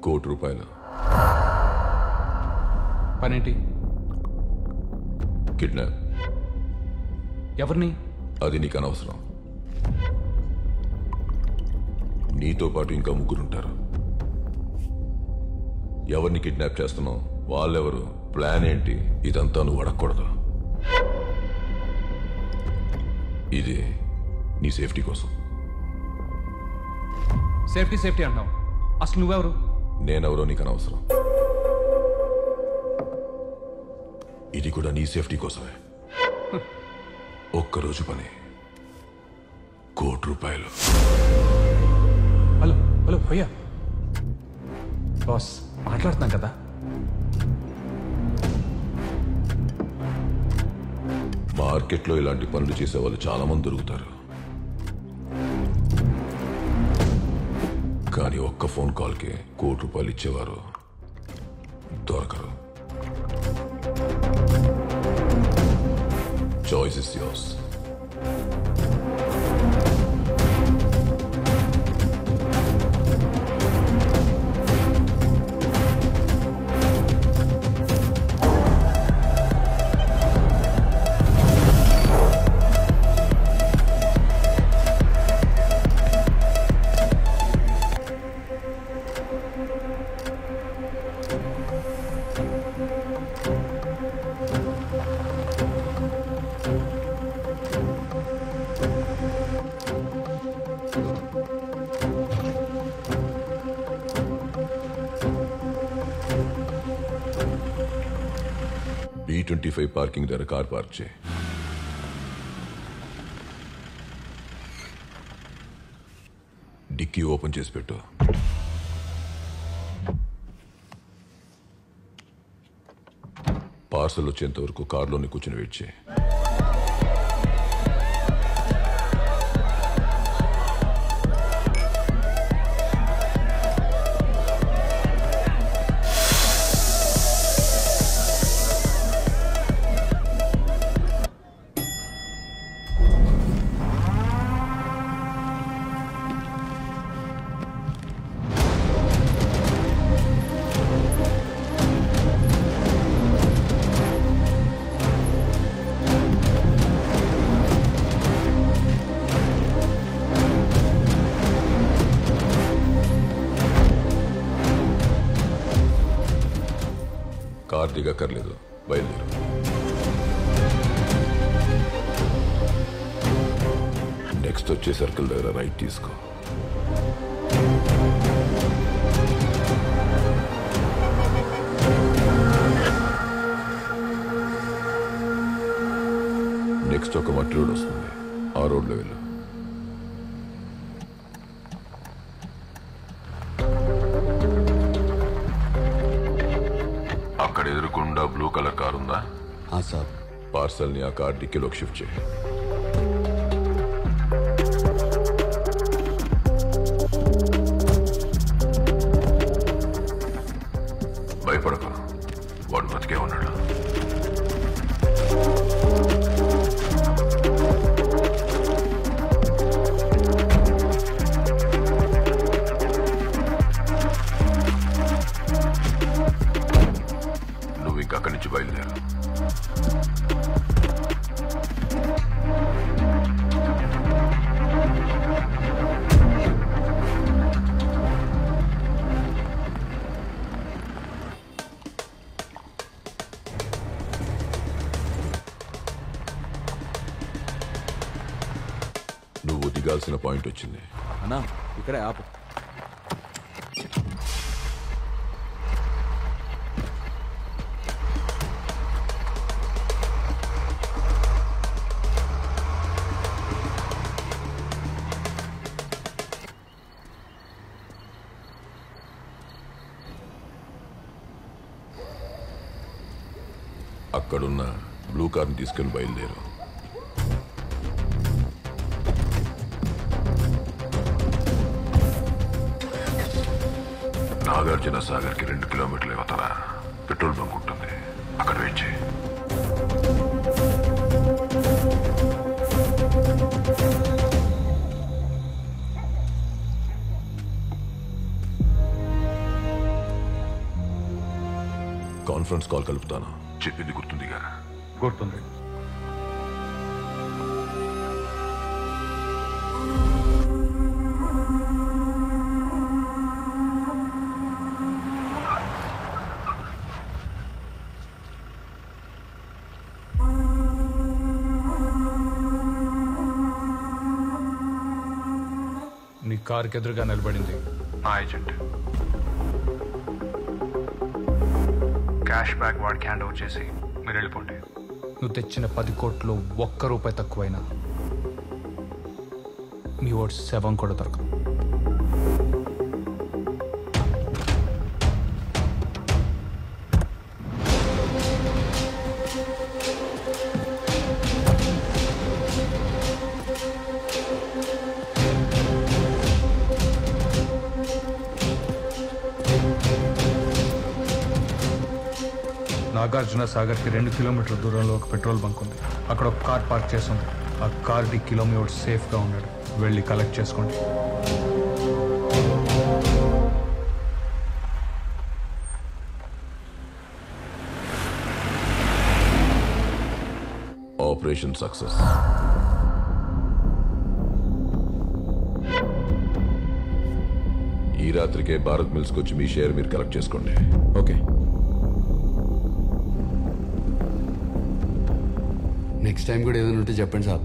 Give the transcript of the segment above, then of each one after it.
₹1,00,00,000. పనేంటి? Kidnap. ఎవరిని? అది నీకు అనవసరం. నీతో పాటు ఇంకా ముగ్గురుంటారు. ఎవరిని కిడ్నాప్ చేస్తున్నావు, వాళ్ళెవరు, ప్లాన్ ఏంటి, ఇదంతా నువ్వు అడగకూడదు. ఇది నీ సేఫ్టీ కోసం. సేఫ్టీ అంటున్నావు, అసలు నువ్వెవరు? నేనెవరో నీకు అనవసరం. ఇది కూడా నీ సేఫ్టీ కోసమే. ఒక్కరోజు పని ₹1,00,00,000. హలో హలో భయ్యా, బాస్ మాట్లాడుతున్నాం కదా. మార్కెట్లో ఇలాంటి పనులు చేసే వాళ్ళు చాలా మంది దొరుకుతారు, కానీ ఒక్క ఫోన్ కాల్కి ₹1,00,00,000 ఇచ్చేవారు దొరకరు. Choice is yours. B25 parking దగ్గర కార్ పార్క్ చేయి. డిక్కీ ఓపెన్ చేసి పెట్టు. పార్సల్ వచ్చేంత వరకు కార్లోనే కూర్చుని వెయిట్ చేయి. కార్ దిగక్కర్లేదు, బయలుదేరు. నెక్స్ట్ వచ్చే సర్కిల్ దగ్గర రైట్ తీసుకో. నెక్స్ట్ ఒక మట్టి రోడ్ వస్తుంది, ఆ రోడ్లో వెళ్ళు. అక్కడ ఎదురుకుండా బ్లూ కలర్ కార్ ఉందా? సార్. పార్సల్ని ఆ కార్ డిక్కీలోకి షిఫ్ట్ చేయి. భయపడకు, వాడు బతికే ఉన్నాడు. నువ్వు ఇంకా అక్కడి నుంచి బయలుదేరు. నువ్వు దిగాల్సిన పాయింట్ వచ్చింది. అన్నా ఇక్కడే ఆపు. అక్కడున్న బ్లూ కార్ని తీసుకుని బయలుదేరు. నాగార్జున సాగర్కి 2 కిలోమీటర్ల యువతల పెట్రోల్ బంక్ ఉంటుంది, అక్కడ వెయిట్ చేయి. కాన్ఫరెన్స్ కాల్ కలుపుతాను. చెప్పింది గుర్తుందిగా? గుర్తుంది. నీ కార్కి ఎదురుగా నిలబడింది నా ఏజెంట్. క్యాష్ బ్యాక్ వాడికి హ్యాండ్ ఓవర్ చేసి మీరు వెళ్ళిపోండి. నువ్వు తెచ్చిన 10 కోట్లు ఒక్క రూపాయి తక్కువైనా మీ ఓటు శవం కూడా దొరకదు. నాగార్జున సాగర్కి 2 కిలోమీటర్ల దూరంలో ఒక పెట్రోల్ బంక్ ఉంది. అక్కడ ఒక కార్ పార్క్ చేసి ఉంది. ఆ కార్ డిక్కీలో మీ వాడు సేఫ్గా ఉన్నాడు. వెళ్ళి కలెక్ట్ చేసుకోండి. Operation success. ఈ రాత్రికే భారత్ మిల్స్కి వచ్చి మీ షేర్ మీరు కలెక్ట్ చేసుకోండి. ఓకే. నెక్స్ట్ టైం కూడా ఏదైనా ఉంటే చెప్పండి సార్.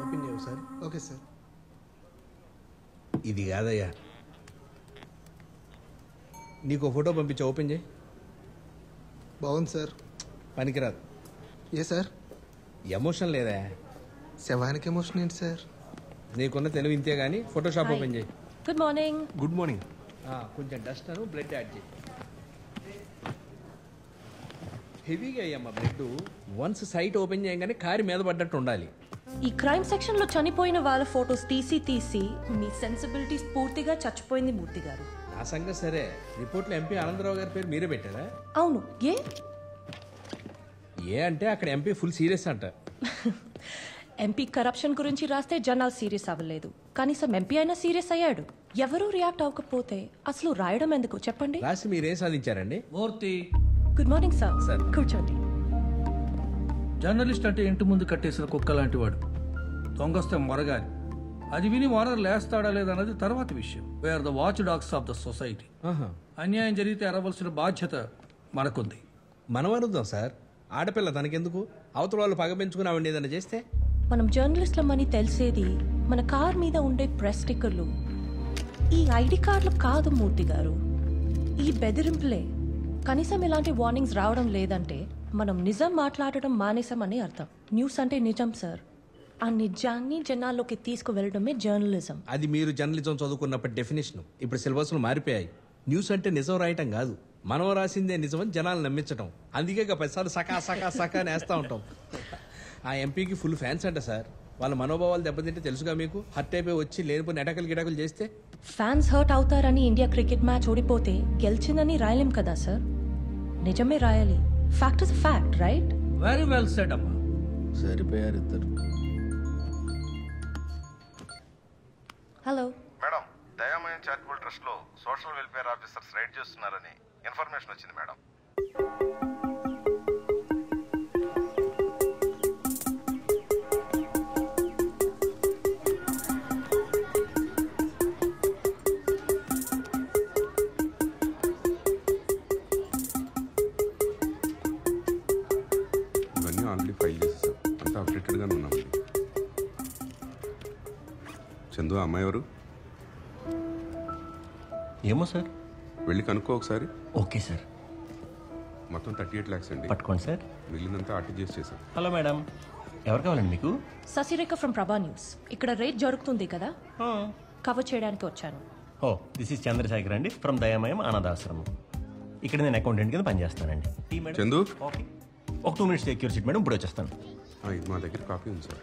ఓపెన్ చేయవు సార్. Okay sir. ఇది కాదయ్యా, నీకు ఫోటో పంపించా, ఓపెన్ చేయి. బాగుంది సార్. పనికిరాదు. ఏ సార్? ఎమోషన్ లేదా? శవానికి ఎమోషన్ ఏంటి సార్? నీకున్న తెలివి ఇంతే కానీ ఫోటోషాప్ ఓపెన్ చేయి. Good morning. Good morning. కొంచెం డస్ట్ అను బ్లడ్ యాడ్ చేయి. హెవీగా అయ్యమ్మా బ్లడ్. వన్స్ సైట్ ఓపెన్ చేయగానే కారి మీద పడ్డట్టు ఉండాలి. ఈ క్రైమ్ సెక్షన్ లో చనిపోయిన వాళ్ళ ఫోటోస్ తీసి మీ సెన్సిబిలిటీస్ పూర్తిగా చచ్చిపోయింది మూర్తి గారు. నా సంగతి సరే, రిపోర్ట్లో ఎంపీ ఆనందరావు గారి పేరు మీరే పెట్టారా? అవును. ఏ అంటే అక్కడ ఎంపీ ఫుల్ సీరియస్ అంట. ఎంపీ కరప్షన్ గురించి రాస్తే జనాలు సీరియస్ అవ్వలేదు. కనీసం ఎంపీ అయినా సీరియస్ అయ్యాడు. ఎవరూ రియాక్ట్ అవ్వకపోతే అసలు రాయడం ఎందుకు చెప్పండి? రాసి మీరేం సాధించారండి? మూర్తి, గుడ్ మార్నింగ్ సార్. సార్ కూర్చోండి. జర్నలిస్ట్ అంటే ఇంటి ముందు కట్టేసిన కుక్క లాంటి వాడు. దొంగస్తే మొరగాలి. అది విని ఓనర్ లేస్తాడా లేదన్నది తర్వాత విషయం. We're the watch dogs of the society. అన్యాయం జరిగితే అరవలసిన బాధ్యత మనకుంది. మనం అరుద్దాం సార్. ఆడపిల్ల తనకెందుకు? అవతల వాళ్ళు పగ పెంచుకుని ఆవిడ ఏదైనా చేస్తే? మనం జర్నలిస్ట్లమని తెలిసేది మన కార్ మీద ఉండే ప్రెస్ స్టిక్కర్లు, ఈ ఐడి కార్డులు కాదు మూర్తి గారు, ఈ బెదిరింపులే. కనీసం ఇలాంటి వార్నింగ్స్ రావడం లేదంటే మనం నిజం మాట్లాడటం మానేసామని అర్థం. న్యూస్ అంటే నిజం సార్. ఆ నిజాన్ని జనాల్లోకి తీసుకువెళ్ళడమే జర్నలిజం. అది మీరు జర్నలిజం చదువుకున్నప్పటి డెఫినేషన్. ఇప్పుడు సిలబస్లు మారిపోయాయి. న్యూస్ అంటే నిజం రాయటం కాదు, మనం రాసిందే నిజమని జనాలు నమ్మించటం. అందుకే 10 సార్లు సకా సకా సకా నేస్తా ఉంటాం. ఆ ఎంపీకి ఫుల్ ఫ్యాన్స్ అంట సార్. వాళ్ళ మనోభావాలు దెబ్బతింటే తెలుసుగా మీకు. హర్ట్ అయిపోయి వచ్చి లేనిపోయిన ఎటకలు గిటకలు చేస్తే ఫ్యాన్స్ హర్ట్ అవుతారని ఇండియా క్రికెట్ మ్యాచ్ ఓడిపోతే గెలిచిందని రాయలేం కదా సార్. నిజమే రాయాలి. Fact is fact, right? Very well said అమ్మా. సరిపోయారు ఇద్దరు. Hello madam, Dayamayam charitable trust లో సోషల్ వెల్ఫేర్ ఆఫీసర్స్ రైడ్ చేస్తున్నారని ఇన్ఫర్మేషన్ వచ్చింది మేడం. ఇవన్నీ ఆల్రెడీ ఫైల్ చేసేసాం. అంతా అప్డేటెడ్గానే ఉన్నామండి. చందు, ఆ అమ్మాయి ఎవరు? ఏమో సార్, వెళ్ళి కనుక్కో ఒకసారి. Okay sir. మొత్తం 38 lakhs అండి. పట్టుకోండి సార్. మిగిలినంతా ఆర్టీజీఎస్ చేశాం. హలో మేడం, ఎవరు కావాలండి మీకు? ససిరేఖ ఫ్రమ్ ప్రభా న్యూస్. ఇక్కడ రేట్ జరుగుతుంది కదా, కవర్ చేయడానికి వచ్చాను. ఓ, దిస్ ఇస్ చంద్రశేఖర్ అండి, ఫ్రమ్ దయామయం అనాథాశ్రమం. ఇక్కడ నేను అకౌంటెంట్ కింద పనిచేస్తానండి. చందు, ఓకే, ఒక 2 minutes సెక్యూర్ సీట్ మేడం, ఇప్పుడు వచ్చేస్తాను. ఇది మా దగ్గర కాపీ ఉంది సార్.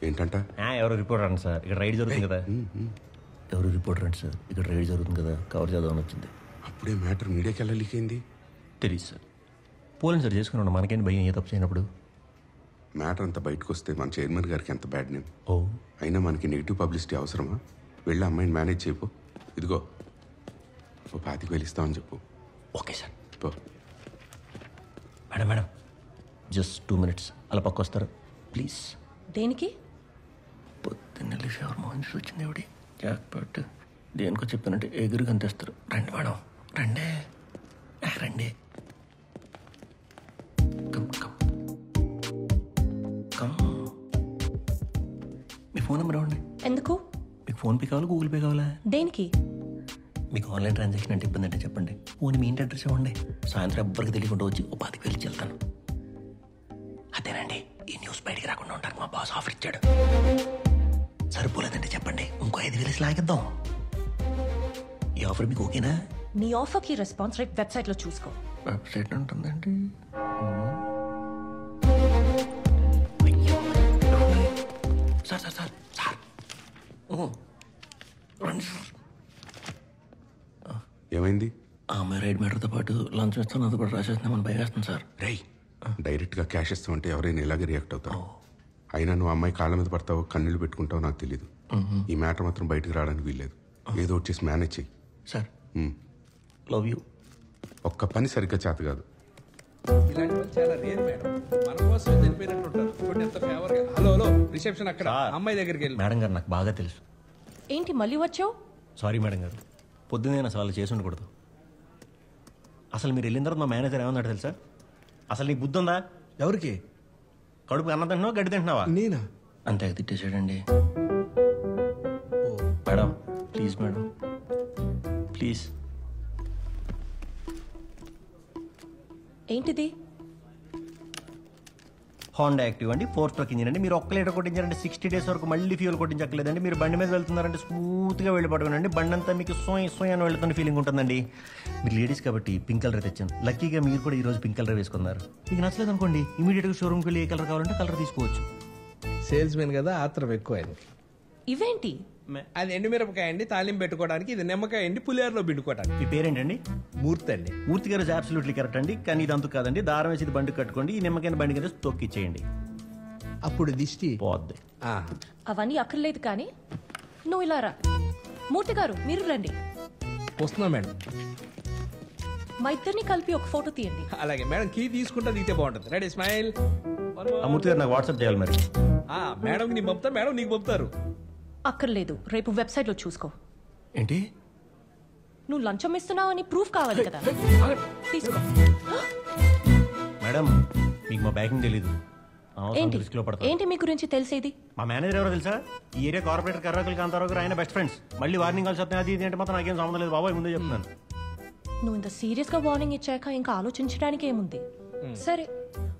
ఏంటంట? ఎవరు రిపోర్టర్ అండి సార్, ఇక్కడ రైడ్ జరుగుతుంది కదా. ఎవరు రిపోర్టర్ అండి సార్, ఇక్కడ రైడ్ జరుగుతుంది కదా, కవర్ చేద్దామని వచ్చింది. అప్పుడే మ్యాటర్ మీడియాకి ఎలా లీక్ అయింది? తెలియదు సార్. పోలీసు సార్ చేసుకున్నాడు, మనకేంటి భయం ఏ తప్పు చేయనప్పుడు. మ్యాటర్ అంతా బయటకు వస్తే మన చైర్మన్ గారికి ఎంత బ్యాడ్ నేమ్. ఓ అయినా మనకి నెగిటివ్ పబ్లిసిటీ అవసరమా? వెళ్ళి అమ్మాయిని మేనేజ్ చేయపో. ఇదిగో ఓ 25,000 ఇస్తామని చెప్పు. Okay sir. పో. మేడం మేడం జస్ట్ 2 minutes అలా పక్క వస్తారు ప్లీజ్. దేనికి? పొద్దున్న ఫేవర్ మోహన్ వచ్చింది ఎవడి జాక్ పట్ దేనికో చెప్తానంటే ఎగురు కనిపిస్తారు. రండి మేడం రండి రండి. Come come come. మీ ఫోన్ నెంబర్ ఇవ్వండి. ఎందుకు? మీకు ఫోన్పే కావాలా గూగుల్ పే కావాలా? దేనికి? మీకు ఆన్లైన్ ట్రాన్సాక్షన్ అంటే ఇబ్బంది అంటే చెప్పండి. ఫోన్ మీ ఇంటి అడ్రస్ ఇవ్వండి. సాయంత్రం ఎవ్వరికి తెలియకుండా వచ్చి ఓ 25,000 ఇచ్చి వెళ్తాను. అదేనండి ఈ న్యూస్ బయటికి రాకుండా ఉంటారు. మా బాస్ ఆఫర్ ఇచ్చాడు. సరిపోలేదంటే చెప్పండి ఇంకో 5,000 లాగిద్దాం. ఈ ఆఫర్ మీకు ఓకేనా? నీ ఆఫర్కి రెస్పాన్స్ రేట్ వెబ్సైట్లో చూసుకో. వెబ్సైట్ ఉంటుందండి. సార్ సార్ సార్ సార్ రండి సార్. ఏమైంది? ఆ అమ్మాయి రైడ్ మ్యాటర్తో పాటు లంచ్ ఇస్తాను అది కూడా రాసేస్తున్నామని భయం వేస్తుంది సార్. రై డైరెక్ట్గా క్యాష్ ఇస్తామంటే ఎవరైనా ఇలాగే రియాక్ట్ అవుతారు. అయినా నువ్వు అమ్మాయి కాళ్ళ మీద పడతావు కన్నీళ్ళు పెట్టుకుంటావు నాకు తెలియదు. ఈ మ్యాటర్ మాత్రం బయటకు రావడానికి వీల్లేదు. ఏదో వచ్చేసి మేనేజ్ చెయ్యి సార్. Love you. ఒక్క పని సరిగ్గా చేత కాదు. ఇలాంటి వాళ్ళు చాలా రేర్ మేడం. మన కోసం చనిపోయినట్టు ఉంటారు. చూడండి ఎంత ఫేవర్ గా. హలో హలో రిసెప్షన్ అక్కడ అమ్మాయి దగ్గరికి వెళ్ళి. మేడం గారు నాకు బాగా తెలుసు. ఏంటి మళ్ళీ వచ్చావు? సారీ మేడం గారు పొద్దున్నే నేను అసలు చేసి ఉండకూడదు. అసలు మీరు వెళ్ళిన తర్వాత మా మేనేజర్ ఏమన్నాడు తెలుసా? అసలు నీకు బుద్ధి ఉందా? ఎవరికి? కడుపు అన్నం తింటున్నావా గడ్డి తింటున్నావా? నేనా? అంతే తిట్టేసాడండి. Madam please madam please. ఏంటిది? హోండా యాక్టివ్ అండి 4 స్ట్రోక్ ఇంజిన్ అండి. మీరు 1 లీటర్ కొట్టించారంటే 60 days వరకు మళ్ళీ ఫ్యూల్ కొట్టించక్కలేదండి. మీరు బండి మీద వెళ్తున్నారంటే స్మూత్గా వెళ్ళి పట్టుకోనండి. బండి అంతా మీకు సోయ్ అని వెళ్తున్న ఫీలింగ్ ఉంటుందండి. మీరు లేడీస్ కాబట్టి పింక్ కలర్ తెచ్చాను. లక్కీగా మీరు కూడా ఈరోజు పింక్ కలర్ వేసుకున్నారు. మీకు నచ్చలేదు అనుకోండి ఇమీడియట్గా షోరూమ్కి వెళ్ళి ఏ కలర్ కావాలంటే కలర్ తీసుకోవచ్చు. సేల్స్ మెన్ కదా ఆత్రం ఎక్కువ అయింది. ఇవేంటి? అది ఎండుమిరపకాయ అండి తాలింపు పెట్టుకోవడానికి. ఇది నిమ్మకాయ అండి పులిహోరలో పిండుకోవడానికి. మీ పేరేంటండి? మూర్తి అండి. మూర్తి గారు అబ్సల్యూట్లీ కరెక్ట్ అండి. కానీ ఇది అంతకు కాదండి. దారం వేసి ఇది బండి కట్టుకోండి. ఈ నిమ్మకాయ బండి కింద తొక్కిచ్చేయండి. అప్పుడు దిష్టి పోద్ది. అవన్నీ అక్కర్లేదు కానీ నువ్వు ఇలా రా. మూర్తి గారు మీరు రండి. వస్తున్నా మేడం. మా ఇద్దరిని కలిపి ఒక ఫోటో తీయండి. అలాగే మేడం. కీ తీసుకుంటా దిగితే బాగుంటుంది. Ready smile. మూర్తి గారు నాకు వాట్సాప్ చేయాలి మరి. మేడం నీకు పంపుతా మేడం నీకు పంపుతారు. అక్కర్లేదు రేపు వెబ్సైట్లో చూసుకో. ఏంటి? నువ్వు లంచం ఇస్తున్నావు అని ప్రూఫ్ కావాలి కదా. తీసుకో. మేడం మీకు మా బ్యాకింగ్ తెలీదు. ఏంటి ఏంటి మీ గురించి తెలిసేది? మా మేనేజర్ ఎవరో తెలుసా? ఈ ఏరియా కార్పొరేటర్ కర్రకల్ కాంతారావు గారు ఆయన బెస్ట్ ఫ్రెండ్స్. మళ్ళీ వార్నింగ్ కాల్స్ వస్తాయి అది ఇది అంటే మాత్రం నాకేం సంబంధం లేదు బాబాయ్ ముందే చెప్తున్నాను. నువ్వు ఇంత సీరియస్ గా వార్నింగ్ ఇచ్చాక ఇంకా ఆలోచించడానికి ఏముంది? సరే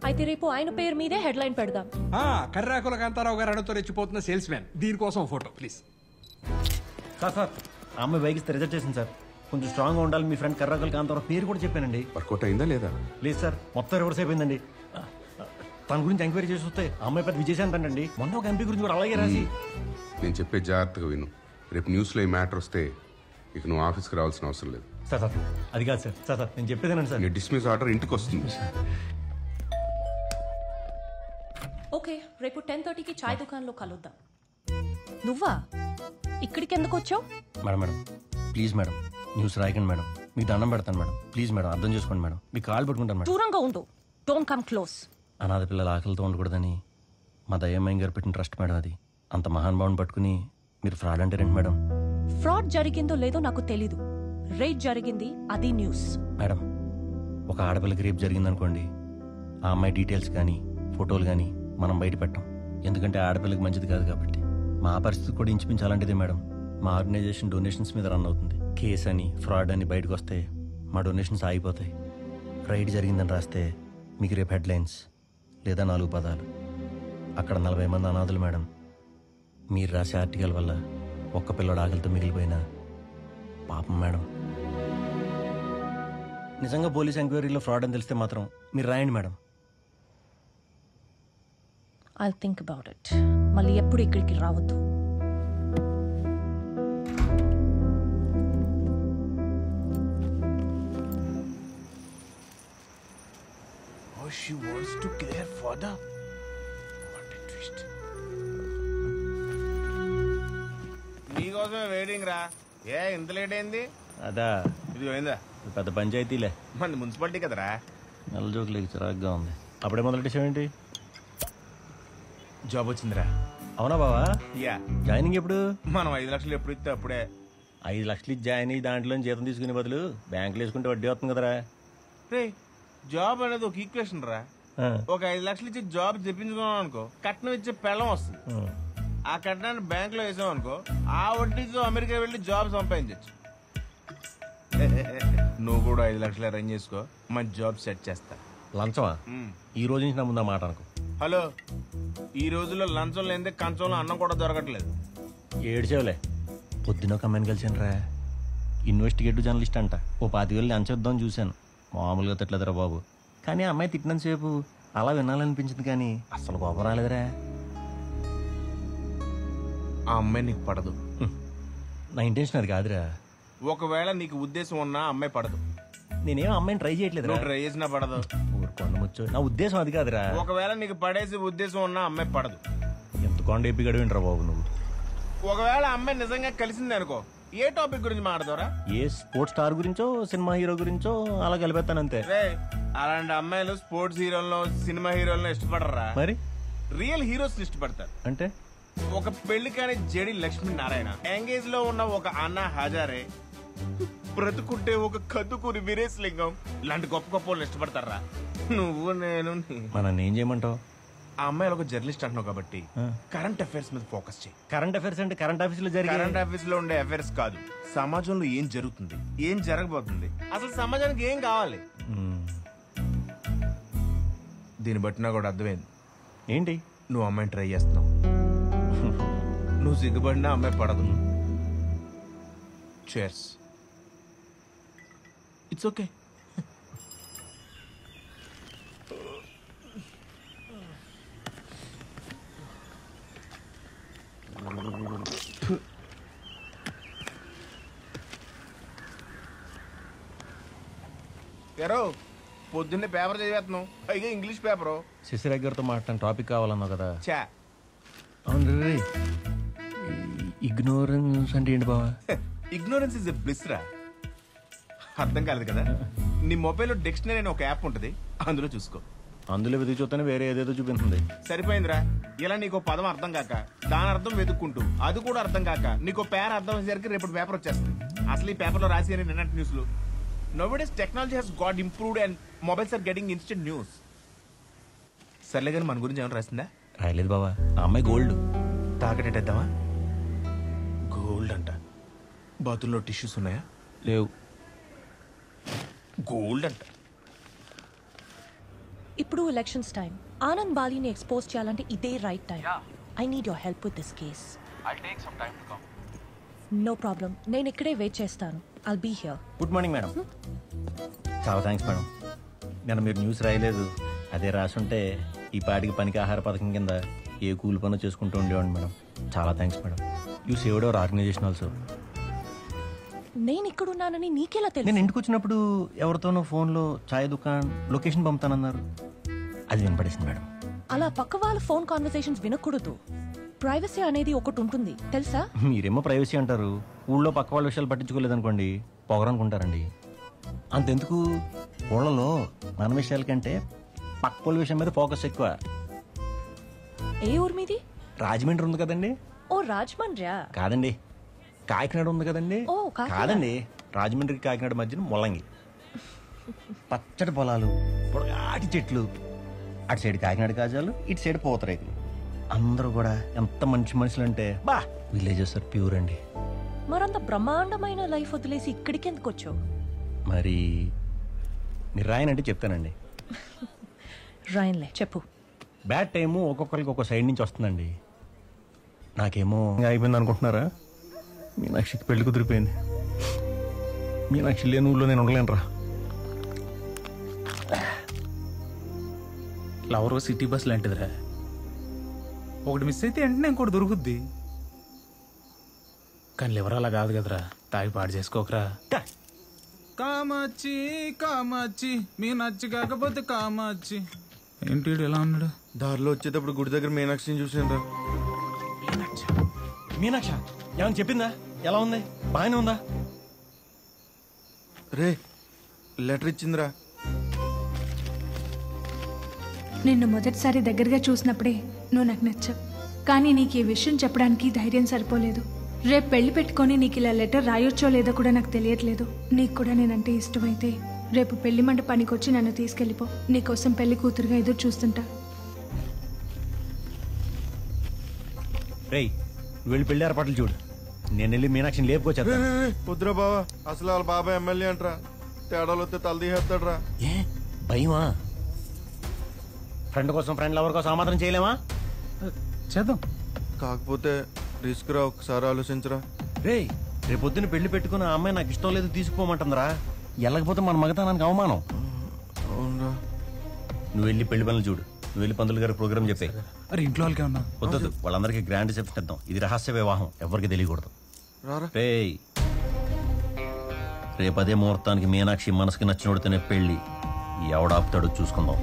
అయితే రేపు ఆయన పేరు మీదే హెడ్లైన్ పెడదాం. కర్రాకుల కాంతారావు గారు అడతో రెచ్చిపోతున్న సేల్స్ మ్యాన్. దీనికోసం ఫోటో ప్లీజ్. సార్ సార్ ఆ అమ్మాయి బైక్ ఇస్తే రిజెక్ట్ చేసింది సార్. కొంచెం స్ట్రాంగ్గా ఉండాలి. మీ ఫ్రెండ్ కర్రాకుల కాంతారావు పేరు కూడా చెప్పానండి. వర్కౌట్ అయిందా లేదా? లేదు సార్ మొత్తం రివర్స్ అయిపోయిందండి. తన గురించి ఎంక్వైరీ చేసి వస్తే అమ్మాయి పెద్ద విజయశాంతి అండి. మొన్న ఒక ఎంపీ గురించి కూడా అలాగే రాసి. నేను చెప్పే జాగ్రత్తగా విను. రేపు న్యూస్లో ఈ మ్యాటర్ వస్తే ఇక నువ్వు ఆఫీస్కి రావాల్సిన అవసరం లేదు. సార్ సార్ అది కాదు సార్. సార్ సార్ నేను చెప్పేదేనండి సార్. నీ డిస్మిస్ ఆర్డర్ ఇంటికి వస్తుంది. ఓకే రేపు 10:30కి చాయ్ దుకాణంలో కలుద్దాం. నువ్వా ఇక్కడికి ఎందుకు వచ్చావు? Madam madam please madam news రాయకండి మేడం. మీకు దండం పెడతాను మేడం. ప్లీజ్ మేడం అర్థం చేసుకోండి మేడం. మీకు కాల్ పెట్టుకుంటాను మేడం. దూరంగా ఉండు. Don't come close. అనాథ పిల్లల ఆకలితో ఉండకూడదని మా దయ్యమ్మాయి గారు పెట్టిన ట్రస్ట్ మేడం అది. అంత మహానుభావుని పట్టుకుని మీరు ఫ్రాడ్ అంటారేంటి మేడం? ఫ్రాడ్ జరిగిందో లేదో నాకు తెలీదు. రేట్ జరిగింది అది న్యూస్. మేడం ఒక ఆడపిల్లకి రేపు జరిగిందనుకోండి ఆ అమ్మాయి డీటెయిల్స్ కానీ ఫోటోలు కానీ మనం బయట పెట్టాం. ఎందుకంటే ఆడపిల్లకి మంచిది కాదు కాబట్టి. మా పరిస్థితి కూడా ఇంచుమించాలంటిదే మేడం. మా ఆర్గనైజేషన్ డొనేషన్స్ మీద రన్ అవుతుంది. కేస్ అని ఫ్రాడ్ అని బయటకు వస్తే మా డొనేషన్స్ ఆగిపోతాయి. రైడ్ జరిగిందని రాస్తే మీకు రేపు హెడ్లైన్స్ లేదా 4 పదాలు. అక్కడ 40 మంది అనాథులు మేడం. మీరు రాసే ఆర్టికల్ వల్ల ఒక్క పిల్లడు ఆకలితో మిగిలిపోయినా పాపం మేడం. నిజంగా పోలీస్ ఎంక్వైరీలో ఫ్రాడ్ అని తెలిస్తే మాత్రం మీరు రాయండి madam. I'll think about it. మళ్ళీ ఎప్పుడు ఇక్కడికి రావద్దు. She wants to kill her father. Waste. నీకోసమే వెయిటింగ్ రా. ఏ ఇంత లేట్ అయింది? అదా ఇది పోయిందా? పెద్ద పంచాయతీలే, మన మున్సిపాలిటీ కదరా. నెల జోకులు చిరాగ్గా ఉంది. అప్పుడే మొదలెట్టేసావేంటి? జాబ్ వచ్చిందిరా. అవునా బావా? యా. జాయినింగ్ ఎప్పుడు? మనం 5 లక్షలు ఎప్పుడు ఇస్తే అప్పుడే. 5 లక్షలు ఇచ్చి జాయిన్ అయ్యి దాంట్లో జీతం తీసుకునే బదులు బ్యాంకులో వేసుకుంటే వడ్డీ వస్తుంది కదరా. రే జాబ్ అనేది ఒక ఈక్వేషన్ రా. ఒక 5 లక్షలు ఇచ్చి జాబ్ తెప్పించుకున్నాం అనుకో, కట్నం ఇచ్చే పెళ్ళం వస్తుంది. ఆ కట్నాన్ని బ్యాంక్ లో వేసాం అనుకో, ఆ వడ్డీతో అమెరికా వెళ్ళి జాబ్ సంపాదించచ్చు. నువ్వు కూడా 5 లక్షలు అరేంజ్ చేసుకో, మంచి జాబ్ సెట్ చేస్తా. లంచమా? ఈ రోజు నుంచి నా ముందు మాట అనుకో. హలో, ఈ రోజుల్లో లంచం లేదే కంచంలో అన్నం కూడా దొరకట్లేదు. ఏడ్చేవులే. పొద్దున ఒక అమ్మాయిని కలిసాను రా, ఇన్వెస్టిగేటివ్ జర్నలిస్ట్ అంట. ఓ 5,000 లంచం ఇద్దామని చూశాను. మామూలుగా తిట్టలేదురా బాబు. కానీ ఆ అమ్మాయి తిట్టినంతసేపు అలా వినాలనిపించింది, కానీ అసలు కోపం రాలేదురా. ఆ అమ్మాయి నీకు పడదు. నా ఇంటెన్షన్ అది కాదురా. ఒకవేళ నీకు ఉద్దేశం ఉన్నా అమ్మాయి పడదు. నేనేం అమ్మాయిని ట్రై చేయట్లేదు. నువ్వు ట్రై చేసినా పడదు. కొండముచ్చు, నా ఉద్దేశం అది కాదురా. ఒకవేళ నీకు పడేసి ఉద్దేశం ఉన్నా అమ్మాయి పడదు. ఎంత కొండ ఎప్పిగడు వింటరా బాబు నువ్వు. ఒకవేళ అమ్మాయి నిజంగా కలిసింది అనుకో, ఏ టాపిక్ గురించి మాట్లాడతారా? ఏ స్పోర్ట్స్ స్టార్ గురించో సినిమా హీరో గురించో అలా కలిపేస్తానంతే. అలాంటి అమ్మాయిలు స్పోర్ట్స్ హీరోలను సినిమా హీరోలను ఇష్టపడరా? మరి రియల్ హీరోస్ ఇష్టపడతారు. అంటే ఒక పెళ్లి కాని జడి లక్ష్మీనారాయణ, ఎంగేజ్ లో ఉన్న ఒక అన్నా హజారే, బ్రతుకుంటే ఒక కద్దుకూరి వీరేశలింగం లాంటి గొప్ప గొప్ప వాళ్ళు ఇష్టపడతారా? నువ్వు నేను మనం ఏం చేయమంటావు? ఆ అమ్మాయిలు ఒక జర్నలిస్ట్ అంటున్నావు కాబట్టి కరెంట్ అఫైర్స్ మీద ఫోకస్ చేయి. కరెంట్ అఫైర్స్ అంటే కరెంట్ ఆఫీస్ లో జరిగే కరెంట్ ఆఫీస్ లో ఉండే అఫైర్స్ కాదు, సమాజంలో ఏం జరుగుతుంది, ఏం జరగబోతుంది, అసలు సమాజానికి ఏం కావాలి. దీన్ని బట్టి నాకు కూడా అర్థమైంది. ఏంటి? నువ్వు అమ్మాయిని ట్రై చేస్తున్నావు. నువ్వు సిగ్గుపడినా అమ్మాయి పడదు. చేర్స్. It's okay. ఎరో పొద్దున్నే పేపర్ చదివేస్తున్నావు, పైగా ఇంగ్లీష్ పేపరు. శశిరేఖ గారితో మాట్లాడిన టాపిక్ కావాలన్నావు కదా. చా అవును రే, ఇగ్నోరెన్స్ అంటే ఏంటి బావా? ఇగ్నోరెన్స్ ఇస్ ఎ బ్లిస్ రా. అర్థం కాలేదు కదా? నీ మొబైల్లో డిక్షనరీ అనే ఒక యాప్ ఉంటుంది, అందులో చూసుకో. అందులో వెతికి చూస్తేనే వేరే ఏదేదో చూపిస్తుంది. సరిపోయిందిరా. ఇలా నీకు పదం అర్థం కాక దాని అర్థం వెతుక్కుంటూ అది కూడా అర్థం కాక నీకు పేరు అర్థం అయ్యేసరికి రేపు పేపర్ వచ్చేస్తుంది. అసలు ఈ పేపర్లో రాసి అని నిన్నటి న్యూస్లు. Nowadays technology has got improved and mobiles are getting instant news. సర్లే కానీ మన గురించి ఏమైనా రాసిందా? రాయలేదు బావా. ఆ అమ్మాయి గోల్డ్ తాకటేద్దామా? గోల్డ్ అంట. బాతుల్లో టిష్యూస్ ఉన్నాయా? లేవు. గోల్డ్ అంట. ఇప్పుడు elections time. Anand Bali expose చేయాలంటే ఇదే right time. I need your help with this case. No problem, నేను ఇక్కడే వెయిట్ చేస్తాను. I'll be here. Good morning madam. చాలా థ్యాంక్స్ మేడం. నేను మీరు న్యూస్ రాయలేదు, అదే రాసుంటే ఈ పాటికి పనికి ఆహార పథకం కింద ఏ కూలి పనులు చేసుకుంటూ ఉండేవాడిని మేడం. చాలా thanks madam. You saved our organisation also. నేను ఇక్కడున్నానని నీకెలా తెలుసు? నేను ఇంటికి వచ్చినప్పుడు ఎవరితోనో ఫోన్లో ఛాయ్ దుకాణం లొకేషన్ పంపుతానన్నారు, అది వినపడేసింది మేడం. అలా పక్క వాళ్ళ ఫోన్ కాన్వర్సేషన్స్ వినకూడదు. ప్రైవసీ అనేది ఒకటి ఉంటుంది తెలుసా? మీరేమో ప్రైవసీ అంటారు, ఊళ్ళో పక్క వాళ్ళ విషయాలు పట్టించుకోలేదనుకోండి పొగరనుకుంటారండి. అంతెందుకు, ఊళ్ళలో మన విషయాల కంటే పక్క వాళ్ళ విషయం మీద ఫోకస్ ఎక్కువ. ఏ ఊరు మీది? రాజమండ్రి ఉంది కదండి. ఓ రాజమండ్రియా? కాదండి, కాకినాడ ఉంది కదండి. ఓ కాకినాడ. కాదండి, రాజమండ్రికి కాకినాడ మధ్యన ముల్లంగి. పచ్చడి పొలాలు, పొడగాటి చెట్లు, అటు సైడ్ కాకినాడ కాజాలు, ఇటు సైడ్ పూతరేకులు. అందరూ కూడా ఎంత మంచి మనుషులు అంటే బా, విలేజెస్ ఆర్ ప్యూర్ అండి. మరంత బ్రహ్మాండమైన లైఫ్ వదిలేసి ఇక్కడికి ఎందుకు వచ్చావు? మరి మీరు రాయనంటే చెప్తానండి. రాయన్లే, చెప్పు. బ్యాడ్ టైము ఒక్కొక్కరికి ఒక్కో సైడ్ నుంచి వస్తుందండి. నాకేమో అయిపోయింది అనుకుంటున్నారా? మీనాక్షికి పెళ్లి కుదిరిపోయింది. మీనాక్షి లేని ఊళ్ళో నేను ఉండలేనురా. లవర్ సిటీ బస్ లాంటిదిరా, ఒకటి మిస్ అయితే వెంటనే ఇంకోటి దొరుకుద్ది. కానీ లివర్ అలా కాదు కదరా, తాగి పాడు చేసుకోకరా. కామాచి కామాచి మీ నచ్చి కాకపోతే కామాచి ఏంటి వీడు ఎలా ఉన్నాడు? దారిలో వచ్చేటప్పుడు గుడి దగ్గర మీనాక్షిని చూసాను రా. మీనాక్ష ఏమని చెప్పిందా? ఎలా ఉంది? బాగానే ఉందా? రే లెటర్ ఇచ్చిందిరా. నిన్ను మొదటిసారి దగ్గరగా చూసినప్పుడే నువ్వు నాకు నచ్చావు. కానీ నీకు ఈ విషయం చెప్పడానికి ధైర్యం సరిపోలేదు. రేపు పెళ్లి పెట్టుకొని నీకు ఇలా లెటర్ రాయొచ్చో లేదో కూడా నాకు తెలియట్లేదు. నీకు కూడా నేనంటే ఇష్టమైతే రేపు పెళ్లి మండపానికి వచ్చి నన్ను తీసుకెళ్ళిపో. నీకోసం పెళ్లి కూతురుగా ఎదురు చూస్తుంటా. రేయ్ నువ్వు వెళ్ళి పెళ్లి ఏర్పాట్లు చూడు, నేను వెళ్ళి మీనాక్షిని లేపుకొచ్చేస్తా. వద్దురా బావా, అసలు వాళ్ళ బాబా ఎమ్మెల్యే అంటరా. తేడాలు వస్తే తలదీసేస్తాడు రా. ఏ భయమా? ఫ్రెండ్ కోసం ఫ్రెండ్ లవర్ కోసం ఆమాత్రం చేయలేమా? చేద్దాం. కాకపోతే రిస్క్ రా, ఒకసారి ఆలోచించరా. రేయ్ రేపొద్దున పెళ్లి పెట్టుకుని ఆ అమ్మాయి నాకు ఇష్టం లేదు తీసుకుపోమంటుందిరా. వెళ్ళకపోతే మన మగతానానికి అవమానం. అవునరా. నువ్వు వెళ్ళి పెళ్లి పనులు చూడు, నువ్వు వెళ్ళి పంతులు గారి ప్రోగ్రామ్ చెప్పే. అరే ఇంట్లో వాళ్ళకే ఉన్నా వద్దు, వాళ్ళందరికీ గ్రాండ్ రిసెప్షన్ ఇద్దాం. ఇది రహస్య వివాహం, ఎవరికి తెలియకూడదు. రేయ్ రేపు అదే ముహూర్తానికి మీనాక్షి మనసుకి నచ్చినోడితేనే పెళ్లి. ఎవడాపుతాడో చూసుకుందాం.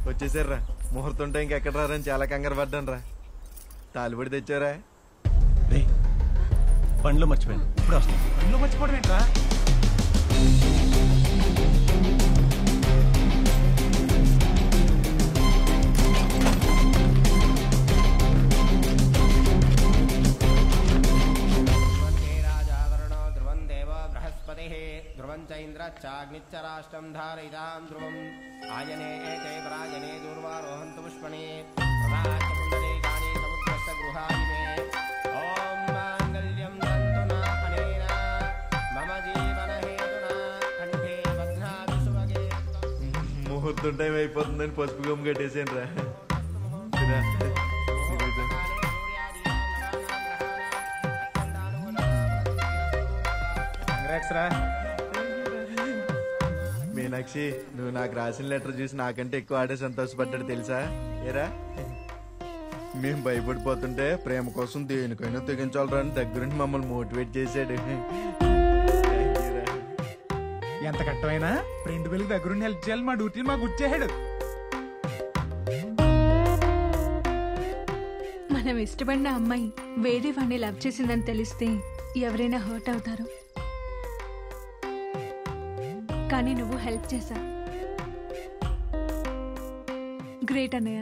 వచ్చేసారా? ముహూర్తం టైంకి ఎక్కడ రారని చాలా కంగారు పడ్డాను రా. తాలిపడి తెచ్చారా? పనిలో మర్చిపోయాను, ఇప్పుడు వస్తాను. పనిలో మర్చిపోవడం ఏంట్రా? రాష్ట్రం ధారయితాం ధ్రువం ఆయనే ఏతే పరాయనే దూర్వారోహంతు పుష్పణే రాజపుండరీకాని సముద్రస్య గృహాయిమే ఓం మాంగళ్యం తంతునా అనేన మమ జీవన హేతునా కంఠే బధ్నామి సుభగే. ముహూర్తం టైం అయిపోతుందని పసుపు గమ్ కట్టేసాను రా. మీనాక్షి, నువ్వు నాకు రాసిన లెటర్ చూసి నాకంటే ఎక్కువ ఆడే సంతోషపడ్డాడు తెలుసా? ఏరా మేము భయపడిపోతుంటే ప్రేమ కోసం దేనికైనా తెగించాలరా అని దగ్గరుండి మమ్మల్ని మోటివేట్ చేశాడు. ఎంత కట్టమైనా ఫ్రెండ్ పెళ్ళికి దగ్గరుండి హెల్ప్ చేయాలి, మా డ్యూటీని మాకు గుర్చేసాడు. మనం ఇష్టపడిన అమ్మాయి వేరే వాడిని లవ్ చేసిందని తెలిస్తే ఎవరైనా హర్ట్ అవుతారు. కానీ నువ్వు హెల్ప్ చేశా. గ్రేట్ అన్నయ్య.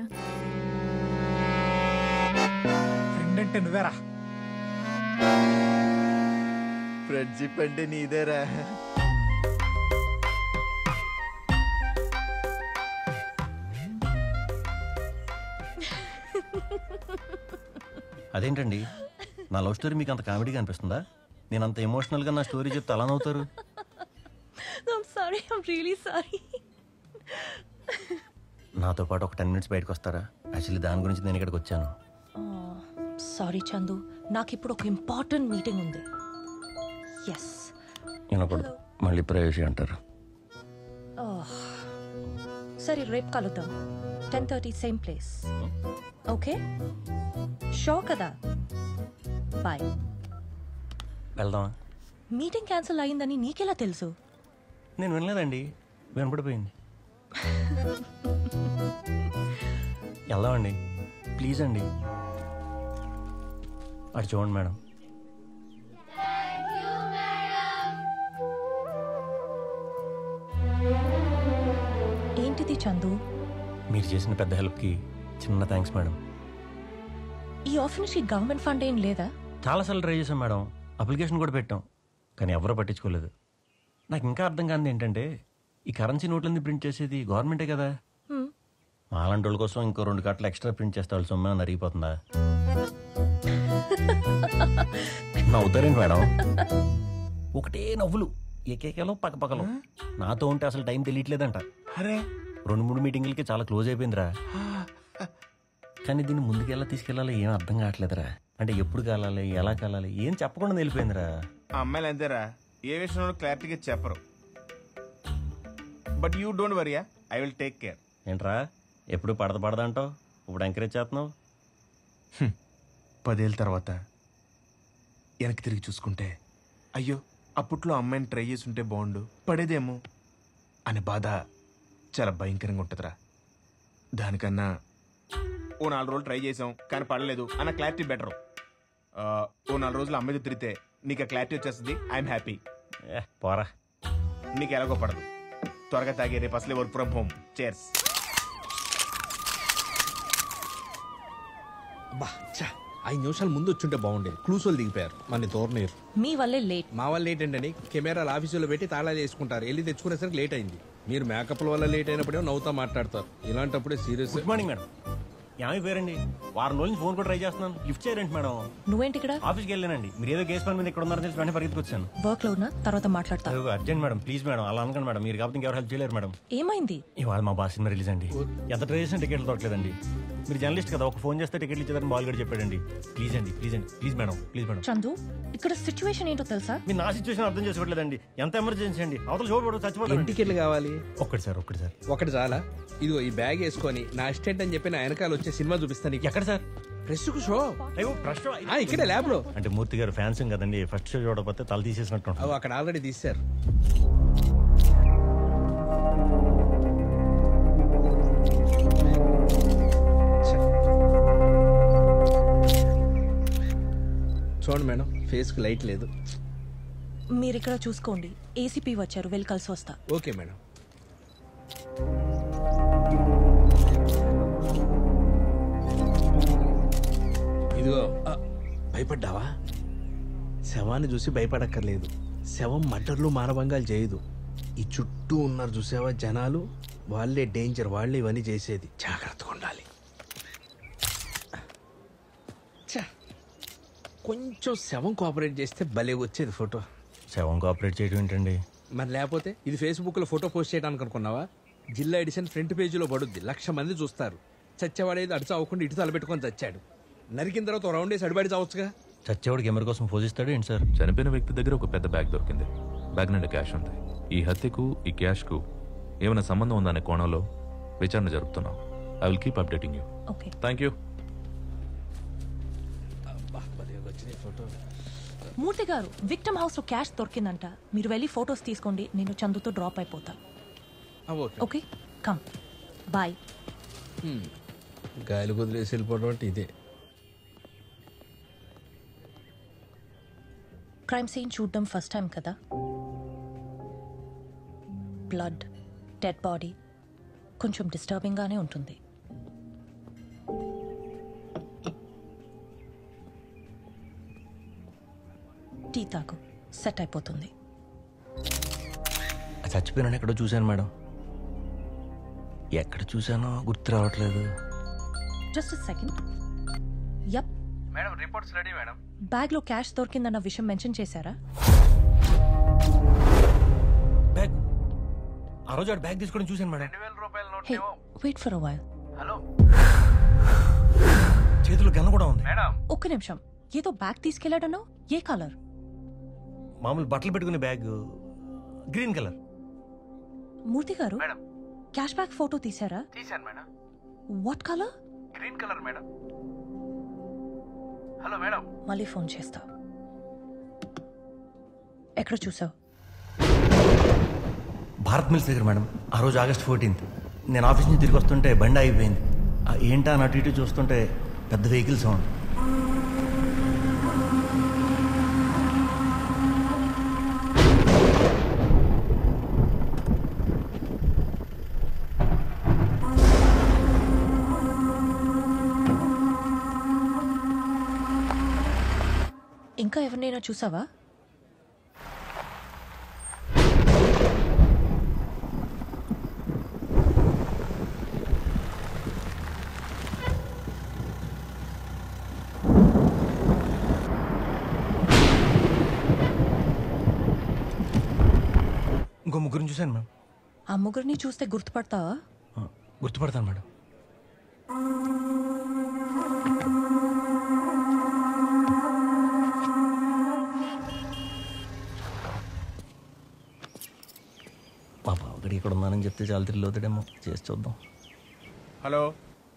ఫ్రెండ్ అంటే నువ్వేరా. ఫ్రెండ్షిప్ అంటే నీదేరా. అదేంటండి నా లవ్ స్టోరీ మీకు అంత కామెడీగా అనిపిస్తుందా? నేను అంత ఎమోషనల్గా నా స్టోరీ చెప్తే అలా నవ్వుతారు. I'm sorry, I'm really sorry. నాతో పాటు ఒక 10 minutes బయటకు వస్తారా? యాక్చువల్లీ దాని గురించి నేను ఇక్కడికి వచ్చాను. సారీ చందు, నాకు ఇప్పుడు ఒక ఇంపార్టెంట్ మీటింగ్ ఉంది. ఎస్ వినకూడదు, మళ్ళీ ప్రైవసీ అంటారు. సరే రేపు కలుద్దాం 10:30 సేమ్ ప్లేస్. ఓకే షో కదా? బాయ్. వెళ్దామా? మీటింగ్ క్యాన్సిల్ అయిందని నీకెలా తెలుసు? నేను వినలేదండి, వినపడిపోయింది. వెళ్దామండి ప్లీజ్ అండి. అటు చూడండి మేడం. ఏంటిది చందు? మీరు చేసిన పెద్ద హెల్ప్కి చిన్న థ్యాంక్స్ మేడం. ఈ ఆఫీస్కి గవర్నమెంట్ ఫండ్ ఏం లేదా? చాలాసార్లు ట్రై చేశాం మేడం, అప్లికేషన్ కూడా పెట్టాం, కానీ ఎవరూ పట్టించుకోలేదు. నాకు ఇంకా అర్థం కానిది ఏంటంటే ఈ కరెన్సీ నోట్లన్నీ ప్రింట్ చేసేది గవర్నమెంటే కదా. మాలాంటి వాళ్ళ కోసం ఇంకో 2 కట్టలు ఎక్స్ట్రా ప్రింట్ చేస్తే వాళ్ళు సొమ్మే అరిగిపోతుందా? నవ్వుతారేంటి మేడం? ఒకటే నవ్వులు, ఏకేకలో పక్కపక్కలో నాతో ఉంటే అసలు టైం తెలియట్లేదంట. అరే 2-3 మీటింగులకి చాలా క్లోజ్ అయిపోయిందిరా. కానీ దీన్ని ముందుకు ఎలా తీసుకెళ్ళాలో ఏం అర్థం కావట్లేదురా. అంటే ఎప్పుడు కాలాలి, ఎలా కాలాలి ఏం చెప్పకుండా వెళ్ళిపోయిందిరా. ఆ అమ్మాయిలు అంతేరా, ఏ విషయంలో క్లారిటీగా చెప్పరు. But you don't worry, I will take care. ఏంట్రా ఎప్పుడు పడదంటావు, ఇప్పుడు ఎంకరేజ్ చేస్తున్నావు? 10 ఏళ్ళ తర్వాత వెనక్కి తిరిగి చూసుకుంటే అయ్యో అప్పట్లో అమ్మాయిని ట్రై చేసి ఉంటే బాగుండు, పడేదేమో అనే బాధ చాలా భయంకరంగా ఉంటుందిరా. దానికన్నా ఓ 4 రోజులు ట్రై చేసాం కానీ పడలేదు అన్న క్లారిటీ బెటర్. ఓ 4 రోజులు అమ్మాయితో తిరిగితే నీకు ఆ క్లారిటీ వచ్చేస్తుంది. I'm happy. పోరా, నీకు ఎలాగో పడదు. త్వరగా తాగే, రేపు అసలే వర్క్ ఫ్రమ్ హోమ్. చేర్స్. బా చా 5 నిమిషాలు ముందు వచ్చుంటే బాగుండేది. క్లూస్ వాళ్ళు దిగిపోయారు, మన తోరనీరు. మీ వల్లే లేట్. మా వల్ల లేట్ ఏంటని కెమెరాలు ఆఫీసులో పెట్టి తాళాలు వేసుకుంటారు. వెళ్ళి తెచ్చుకునేసరికి లేట్ అయింది. మీరు మేకప్ల వల్ల లేట్ అయినప్పుడే నవ్వుతా మాట్లాడతారు. ఇలాంటప్పుడే సీరియస్. Good morning madam. ఏమైపోయారండి? వారం రోజులు ఫోన్ కూడా ట్రై చేస్తున్నాను, లిఫ్ట్ చేయరండి మేడం. నువ్వేంటి ఇక్కడ? ఆఫీస్కి వెళ్ళానండి. మీరు ఏదో కేసు పని మీద ఇక్కడ ఉన్నారని తెలిసి వెంటనే పరిగెత్తుకొచ్చాను. వర్క్ లో ఉన్నా, తర్వాత మాట్లాడతా. Urgent madam, please madam. అలా అనకండి మేడం, మీరు కాబట్టి ఇంకెవరు హెల్ప్ చేయలేరు మేడం. ఏమైంది? ఇవాళ మా బాస్ సినిమా రిలీజ్ అండి. ఎంత ట్రై చేసిన టికెట్లు దొరకలేదండి. మీరు జర్నలిస్ట్ కదా, ఒక ఫోన్ చేస్తే టికెట్లు ఇచ్చేదని బాల్ గడి చెప్పాడండి. ప్లీజ్ అండి, ప్లీజ్ అండి, please madam, please madam. Chandu, ఇక్కడ సిచ్యువేషన్ ఏంటో తెలుసా? మీరు నా సిచ్యువేషన్ అర్థం చేసుకోవట్లేదండి. ఎంత ఎమర్జెన్సీ అండి, అవతల చూడబడు చచ్చిపోతాను. ఎన్ని టికెట్లు కావాలి? ఒక్కటి సార్. ఒకటి చాలా. ఇదిగో ఈ బ్యాగ్ వేసుకొని నా అసిస్టెంట్ అని చెప్పి నా వెనకాల వచ్చే సినిమా చూపిస్తాను. ఎక్కడ సార్? Press show. అయ్యో ప్రెస్ షో ఇక్కడే ల్యాబ్ లో. అంటే మూర్తి గారు ఫ్యాన్స్ కదండి, ఫస్ట్ షో చూడకపోతే తల తీసేసినట్టు. అక్కడ ఆల్రెడీ తీశారు. చూడండి మేడం, ఫేస్ కి లైట్ లేదు. మీరు ఇక్కడ చూసుకోండి. ఏసీపీ వచ్చారు, వెళ్ళి కలిసి వస్తా. Okay madam. ఇదిగో, భయపడ్డావా? శవాన్ని చూసి భయపడక్కర్లేదు. శవం మటర్లు మానభంగాలు చేయదు. ఈ చుట్టూ ఉన్నారు చూసావా జనాలు, వాళ్ళే డేంజర్. వాళ్ళే ఇవన్నీ చేసేది. జాగ్రత్తగా ఉండాలి. కొంచెం శవం కోఆపరేట్ చేస్తే భలే వచ్చేది ఫోటో. శవం కోఆపరేట్ చేయడం ఏంటండి? మరి లేకపోతే ఇది ఫేస్బుక్ లో ఫోటో పోస్ట్ చేయడానికి అనుకున్నావా? జిల్లా ఎడిషన్ ఫ్రంట్ పేజీలో పడుద్ది, 1,00,000 మంది చూస్తారు. చచ్చేవాడేది అడుచు అవ్వకుండా ఇటు తలపెట్టుకొని చచ్చాడు. నరికిన తర్వాత రౌండ్ వేసి అడిబడి చావచ్చుగా. చచ్చేవాడికి కెమెరా కోసం పోజిస్తాడు ఏంటి సార్? చనిపోయిన వ్యక్తి దగ్గర ఒక పెద్ద బ్యాగ్ దొరికింది. బ్యాగ్ నుండి క్యాష్ ఉంది. ఈ హత్యకు ఈ క్యాష్ కు ఏమైనా సంబంధం ఉందనే కోణంలో విచారణ జరుపుతున్నాం. I will keep updating you. Okay, thank you. Murthy గారు, విక్టమ్ హౌస్ లో క్యాష్ దొరికిందంట. మీరు వెళ్ళి ఫొటోస్ తీసుకోండి, నేను చందుతో డ్రాప్ అయిపోతా. Okay, come boy. గాయలు కుదిలేసి వెళ్ళిపోవడం అంటే ఇదే. క్రైమ్ సీన్ చూడడం ఫస్ట్ టైం కదా. బ్లడ్, డెడ్ బాడీ కొంచెం డిస్టర్బింగ్ గానే ఉంటుంది. టీ తాగు, సెట్ అయిపోతుంది. చచ్చిపోయినా ఎక్కడో చూశాను మేడం. ఎక్కడ చూశానో గుర్తు రావట్లేదు. Just second. Yup madam, reports ready madam. Bag లో క్యాష్ దొరికిందన్న విషయం మెన్షన్ చేశారా? బ్యాగ్ ఆ రోజు బ్యాగ్ తీసుకోవడం చూశాను మేడం. 2,000 రూపాయల note. Hey, wait for a while. Hello, చేతిలో గన్న కూడా ఉంది మేడం. ఒక్క నిమిషం. ఏదో బ్యాగ్ తీసుకెళ్లాడనో, ఏ కలర్? మామూలు బట్టలు పెట్టుకునే బ్యాగ్, గ్రీన్ కలర్. మూర్తి గారు, క్యాష్ బ్యాగ్ ఫోటో తీసారా? తీశాను madam. What colour? Green colour madam. Hello madam. మళ్ళీ ఫోన్ చేస్తా. ఎక్కడ చూసావు? భారత్ మిల్స్ దగ్గర మేడం. ఆ రోజు ఆగస్ట్ 14th నేను ఆఫీస్ నుంచి తిరిగి వస్తుంటే బండి అయిపోయింది. ఏంటా అని అటు ఇటు చూస్తుంటే పెద్ద వెహికల్ సౌండ్. ఇంకా ఎవరినైనా చూసావా? ముగ్గురిని చూశాను మేడం. ఆ ముగ్గురిని చూస్తే గుర్తుపడతావా? గుర్తుపడతాను మేడం. మా బావగడి ఇక్కడ ఉన్నానని చెప్తే చాలా థ్రిల్ అవుతాడేమో. చేసి చూద్దాం. హలో.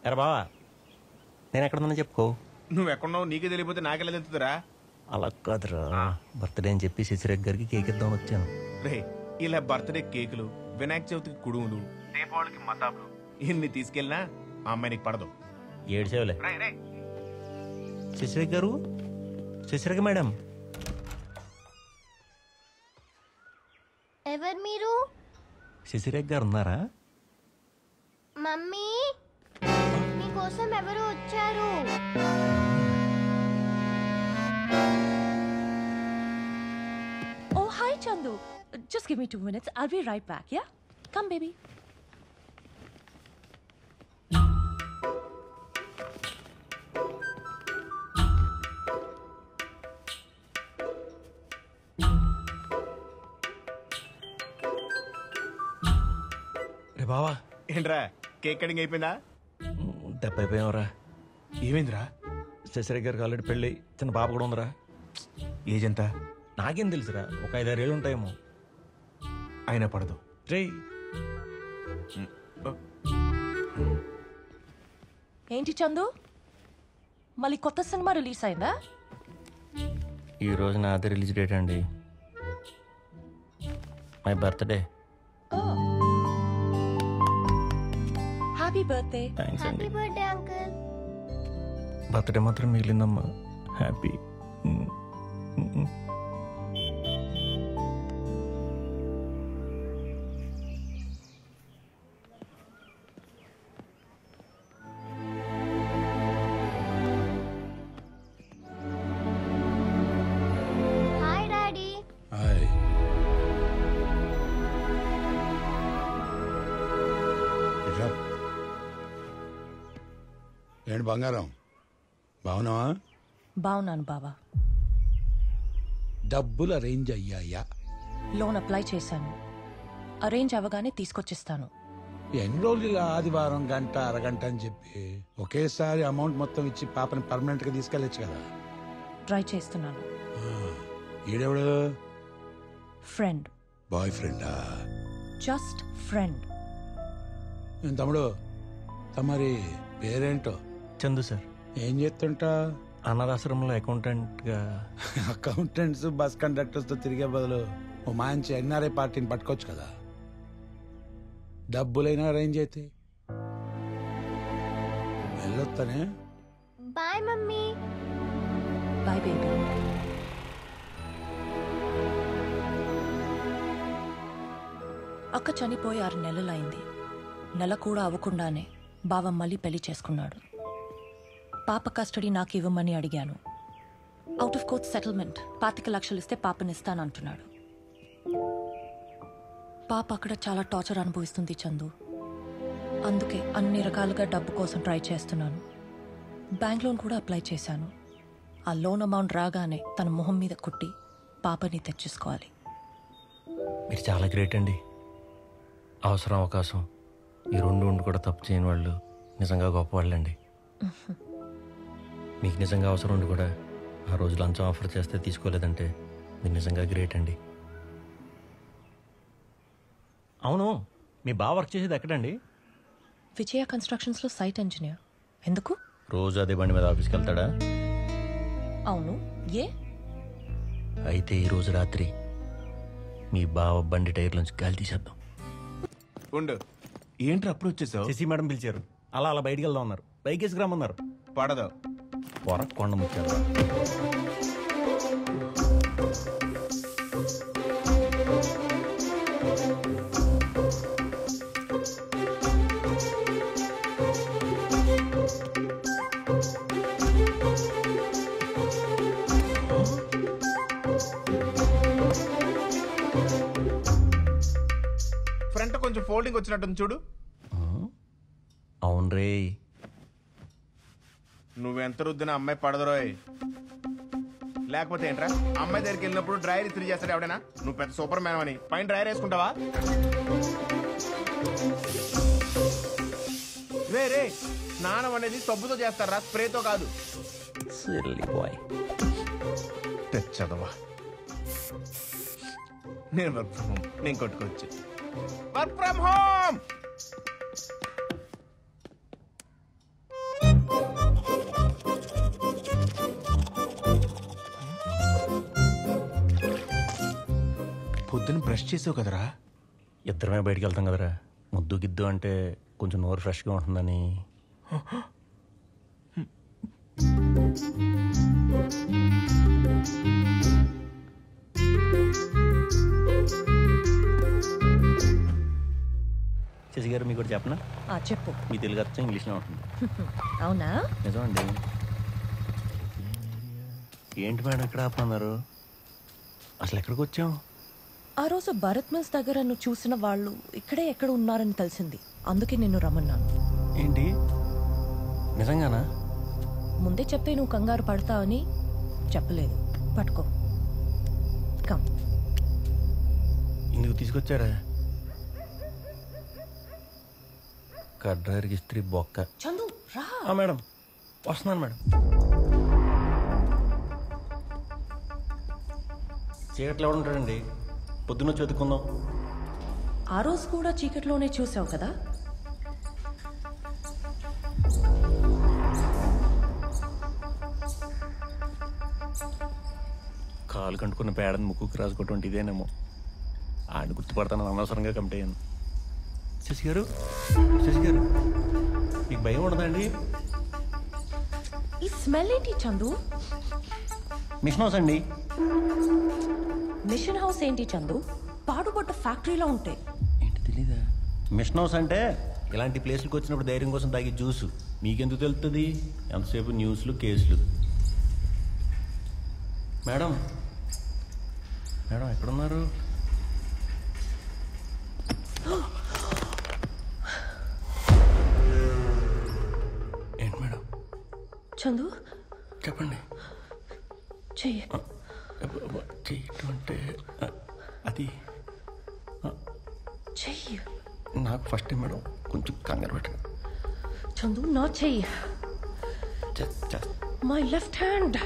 ఎరా బావా, నేను ఎక్కడ ఉన్నా చెప్పుకో. నువ్వు ఎక్కడున్నావు నీకే తెలియపోతే నాకెలా తెలుస్తుందిరా? అలా కాదురా, బర్త్డే అని చెప్పి శశిరేఖ్ గారికి కేక్ ఇద్దామని వచ్చాను. రే, ఇలా బర్త్డే కేకులు, వినాయక చవితికి కుడుములు, దీపావళికి మతాబులు ఇన్ని తీసుకెళ్ళినా ఆ అమ్మాయి నీకు పడదు. ఏడ్చేవలే. శశిరేఖ్ గారు, శశిరేఖ మేడం. ఎవరు మీరు? శశిరేఖ్ గారు ఉన్నారా? మమ్మీ, మీకోసం ఎవరు వచ్చారు? Oh, hi, Chandu. Just give me 2 minutes. I'll be right back, yeah? Come, baby. రే బావా. ఏంట్రా, కేక్ కటింగ్ అయిపోయిందా? దెబ్బ అయిపోయావురా. ఏమైందిరా? శశిరేఖ్ గారికి ఆల్రెడీ పెళ్ళి, చిన్న పాప కూడా ఉందిరా. ఏజ్ ఎంత? నాకేం తెలుసురా, ఒక 5-6 ఏళ్ళు ఉంటాయేమో. అయినా పడదు. రే, ఏంటి చందు, మళ్ళీ కొత్త సినిమా రిలీజ్ అయిందా? ఈ రోజు నా అదే రిలీజ్ డేట్ అండి. My birthday. Happy birthday. Thanks అండి. Happy birthday uncle. బర్త్డే మాత్రం మిగిలిందమ్మా. హ్యాపీ. Hi daddy. హాయ్. ఏంటి బంగారం, బాగున్నావా? బాగున్నాను బావా. డబ్బులు అరేంజ్ అయ్యాయా? లోన్ అప్లై చేశాను. అరేంజ్ అవ్వగానే తీసుకొచ్చిస్తాను. ఎన్ని రోజులు ఇలా ఆదివారం గంట అరగంట అని చెప్పి ఒకేసారి అమౌంట్ మొత్తం ఇచ్చి పాపని పర్మనెంట్ గా తీసుకెళ్ళచ్చు కదా? ట్రై చేస్తున్నాను. ఈడెవడు? ఫ్రెండ్. బాయ్ ఫ్రెండా? Just friend. ఏం తమ్ముడు, తమరి పేరేంటో? చందు సార్. ఏం చేస్తుంటా? అనాథాశ్రమంలో అకౌంటెంట్ గా. అకౌంటెంట్స్ బస్ కండక్టర్స్ తో తిరిగే బదులు ఓ మంచి ఎన్ఆర్ఐ పార్టీని పట్టుకోవచ్చు కదా. డబ్బులైనా అరేంజ్ అయితే వెళ్ళొస్తానే. Bye mummy. Bye baby. అక్క చనిపోయి 6 నెలలైంది. నెల కూడా అవ్వకుండానే బావ మళ్ళీ పెళ్లి చేసుకున్నాడు. పాప కస్టడీ నాకు ఇవ్వమని అడిగాను. అవుట్ ఆఫ్ కోర్ట్ సెటిల్మెంట్ 25 లక్షలు ఇస్తే పాపనిస్తానంటున్నాడు. పాప అక్కడ చాలా టార్చర్ అనుభవిస్తుంది చందు. అందుకే అన్ని రకాలుగా డబ్బు కోసం ట్రై చేస్తున్నాను. బ్యాంక్ లోన్ కూడా అప్లై చేశాను. ఆ లోన్ అమౌంట్ రాగానే తన మొహం మీద కుట్టి పాపని తెచ్చేసుకోవాలి. మీరు చాలా గ్రేట్ అండి. అవసరం అవకాశం ఈ రెండు ఉండి కూడా తప్పు చేయని వాళ్ళు నిజంగా గొప్పవాళ్ళండి. మీకు నిజంగా అవసరం ఉండి కూడా ఆ రోజు లంచం ఆఫర్ చేస్తే తీసుకోలేదంటే మీరు నిజంగా గ్రేట్ అండి. అవును, మీ బావ వర్క్ చేసేది ఎక్కడండి? విజయ కన్స్ట్రక్షన్స్లో సైట్ ఇంజనీర్. ఎందుకు? రోజు అదే బండి మీద ఆఫీస్కి వెళ్తాడా? అవును. ఏ? అయితే ఈరోజు రాత్రి మీ బావ బండి టైర్లోంచి గాలి తీసేద్దాం. ఉండు, ఏంట్రా అప్పుడు వచ్చేసావు? శశి మేడం పిలిచారు. అలా అలా బయటికి వెళ్దాం అన్నారు. బైక్ వేసుకురామన్నారు. పడదు. పొర కొండ ముచ్చారు. ఫ్రంట్ కొంచెం ఫోల్డింగ్ వచ్చినట్టుంది చూడు. అవును రే. నువ్వెంత రుద్దిన అమ్మాయి పడదురోయ్. లేకపోతే ఏంట్రా అమ్మాయి దగ్గరికి వెళ్ళినప్పుడు డ్రైర్ ఇస్త్రీ చేస్తాడు ఎవడైనా? నువ్వు పెద్ద సూపర్ మ్యాన్ అని పైన డ్రైర్ వేసుకుంటావా? రే స్నానం అనేది సబ్బుతో చేస్తారా, స్ప్రేతో కాదు. చదవా నేను వర్క్ ఫ్రమ్ హోమ్, నేను కొట్టుకోవచ్చు. Work from home. పొద్దున్న బ్రష్ చేసావు కదరా? ఇద్దరమే బయటికి వెళ్తాం కదరా, ముద్దు గిద్దు అంటే కొంచెం నోరు ఫ్రెష్గా ఉంటుందని. శశి గారు మీకు కూడా చెప్పనా? చెప్పు. మీ తెలుగు అర్థం ఇంగ్లీష్లో ఉంటుంది. అవునా? నిజమండి. ఏంటి మేడం ఎక్కడ ఆపమన్నారు? అసలు ఎక్కడికి వచ్చాం? ఆ రోజు భరత్ మిల్స్ దగ్గర నువ్వు చూసిన వాళ్ళు ఇక్కడే ఎక్కడ ఉన్నారని తెలిసింది, అందుకే నిన్ను రమ్మన్నాను. ఏంటి నిజంగానా? ముందే చెప్తే నువ్వు కంగారు పడతావని చెప్పలేదు. పట్టుకో. కమ్. ఇందుకు తీసుకొచ్చారా? కడ్రారికి ఇస్త్రీ బొక్క. చందు రా. మేడం వస్తున్నాను మేడం. చీకట్లో ఎవడు ఉంటాడండి? పొద్దున్న చదువుకుందాం. ఆ రోజు కూడా చీకట్లోనే చూసావు కదా. కాలు కంటుకున్న పేడని ముక్కుకు రాసుకోవటం ఇదేనేమో. ఆయన గుర్తుపడతాను అనవసరంగా కమిట్ అయ్యాను. శశి గారు, శశి గారు మీకు భయం ఉండదండి? ఈ స్మెల్ ఏంటి చందు? మిషన్ హౌస్ అండి. మిషన్ హౌస్ ఏంటి చందు? పాడుపడ్డ ఫ్యాక్టరీలో ఉంటాయి. ఏంటి తెలీదా? మిషన్ హౌస్ అంటే ఇలాంటి ప్లేస్లకు వచ్చినప్పుడు ధైర్యం కోసం తాగే జ్యూసు. మీకెందుకు తెలుస్తుంది? ఎంతసేపు న్యూస్లు, కేసులు. మేడం మేడం ఎక్కడున్నారు? ఏంటి మేడం? చందు చెప్పండి. చెయ్యి. చెయ్యటం అంటే అది చెయ్యి. నాకు ఫస్ట్ టైం మేడం, కొంచెం కంగారు పెట్టండి. చందు నా చెయ్యి. My left hand.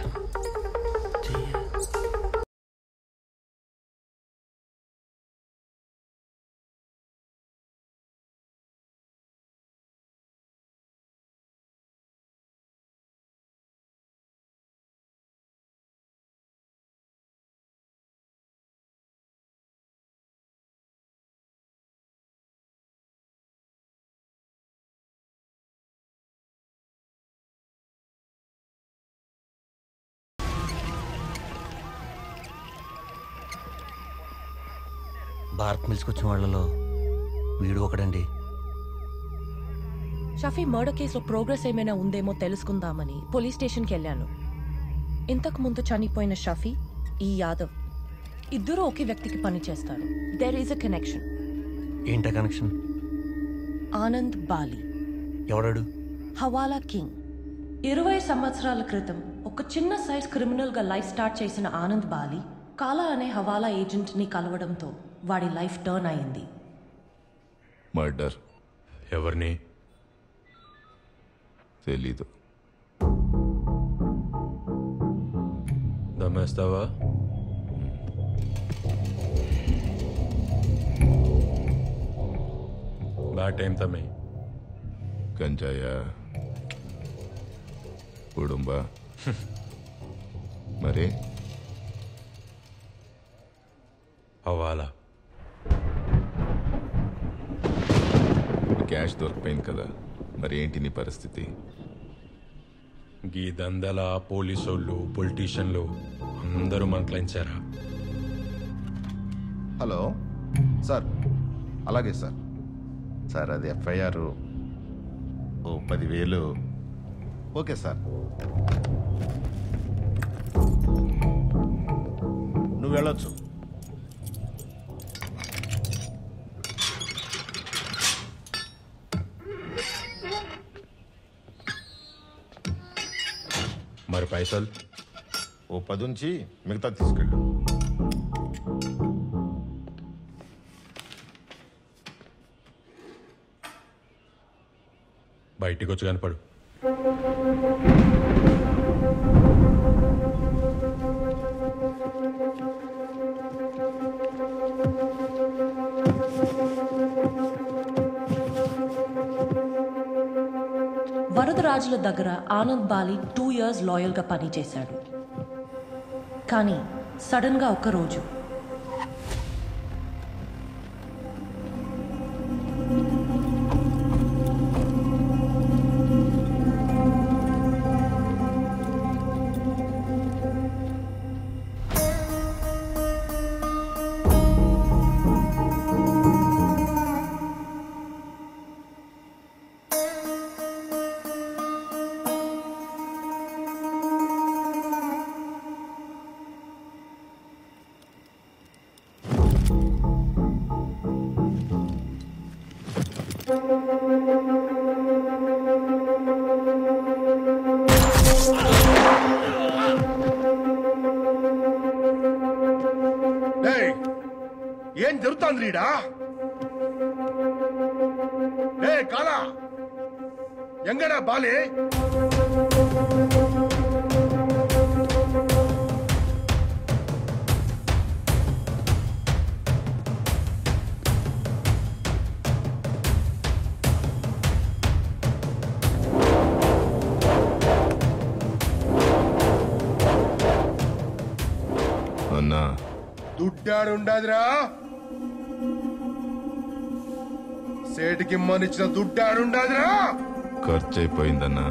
భారత్ మిల్స్కి వచ్చిన వాళ్ళలో వీడు ఒకడండి. షఫీ మర్డర్ కేసులో ప్రోగ్రెస్ ఏమైనా ఉందేమో తెలుసుకుందామని పోలీస్ స్టేషన్కి వెళ్ళాను. ఇంతకు ముందు చనిపోయిన షఫీ, ఈ యాదవ్ ఇద్దరూ ఒకే వ్యక్తికి పని చేస్తారు. There is a connection. ఏంటా కనెక్షన్? ఆనంద్ బాలి. ఎవడాడు? హవాలా కింగ్. 20 సంవత్సరాల క్రితం ఒక చిన్న సైజ్ క్రిమినల్ గా లైఫ్ స్టార్ట్ చేసిన ఆనంద్ బాలి కాలా అనే హవాలా ఏజెంట్ ని కలవడంతో వాడి లైఫ్ టర్న్ అయింది. మర్డర్ ఎవరిని తెలీదు. దమ్మేస్తావా? బ్యాడ్ టైం తమ్మి. గంజాయా, కుడుంబా, మరి హవాలా. క్యాష్ దొరికిపోయింది కదా, మరి ఏంటి నీ పరిస్థితి? గీ దందల పోలీసోళ్ళు, పొలిటీషియన్లు అందరూ మన క్లయింట్ సారా. Hello sir. అలాగే సార్. సార్ అది ఎఫ్ఐఆర్ ఓ 10,000. Okay sir. నువ్వు వెళ్ళొచ్చు. మరి పైసలు? ఓ 10 ఉంచి మిగతా తీసుకెళ్ళు. బయటికి వచ్చి కనపడు. వరదరాజుల దగ్గర ఆనంద్ బాలి 2 years లాయల్గా పనిచేశాడు. కానీ సడన్గా ఒకరోజు ఏం జరుగుతుంది రీడా? ఏ కాలా ఎంగడా బాలే? అన్నా దుడ్డాడుండాదిరా? సేటికి ఇమ్మనిచ్చిన దుడ్డాడుండాదిరా? ఖర్చు అయిపోయిందన్నా.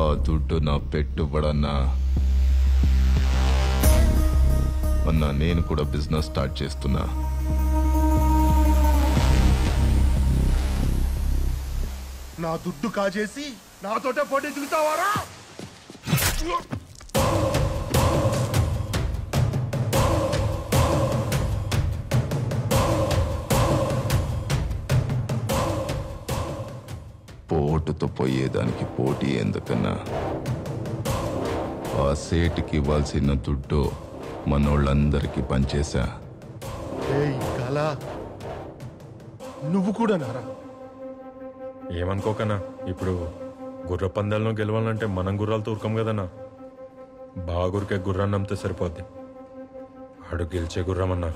ఆ దుడ్డు నా పెట్టుబడన్నా. అన్నా నేను కూడా బిజినెస్ స్టార్ట్ చేస్తున్నా. నా దుడ్డు కాజేసి నాతోటే పోటీ దిగుతావారా? పోటుతో పోయేదానికి పోటీ ఎందుకన్నా? ఆ సేటుకి ఇవ్వాల్సిన దుడ్డు మనోళ్ళందరికీ పనిచేశా. కాలా నువ్వు కూడా నారా? ఏమనుకోకనా, ఇప్పుడు గుర్ర పందాలను గెలవాలంటే మనం గుర్రాలతో ఉరకం కదన్నా. బాగురికే గుర్రాన్ని నమ్మితే సరిపోద్ది. ఆడు గెలిచే గుర్రమన్నా.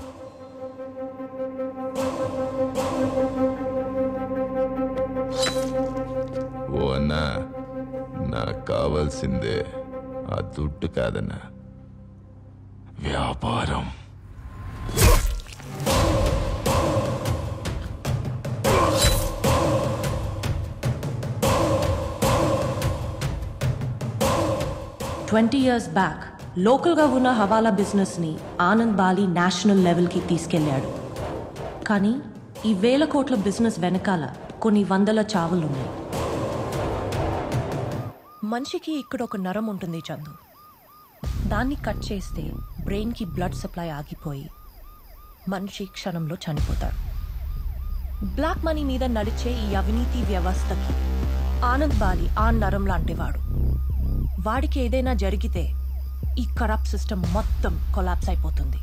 ఓ అన్నా, నాకు కావాల్సిందే ఆ దుడ్డు కాదన్నా, వ్యాపారం. ట్వంటీ ఇయర్స్ బ్యాక్ లోకల్గా ఉన్న హవాలా బిజినెస్ని ఆనంద్ బాలి నేషనల్ లెవెల్కి తీసుకెళ్లాడు. కానీ ఈ 1,000 కోట్ల బిజినెస్ వెనకాల కొన్ని వందల చావులున్నాయి. మనిషికి ఇక్కడ ఒక నరం ఉంటుంది చందు. దాన్ని కట్ చేస్తే బ్రెయిన్కి బ్లడ్ సప్లై ఆగిపోయి మనిషి క్షణంలో చనిపోతాడు. బ్లాక్ మనీ మీద నడిచే ఈ అవినీతి వ్యవస్థకి ఆనంద్ బాలి ఆ నరం లాంటివాడు. వాడికి ఏదైనా జరిగితే ఈ కరప్ట్ సిస్టమ్ మొత్తం కొలాప్స్ అయిపోతుంది.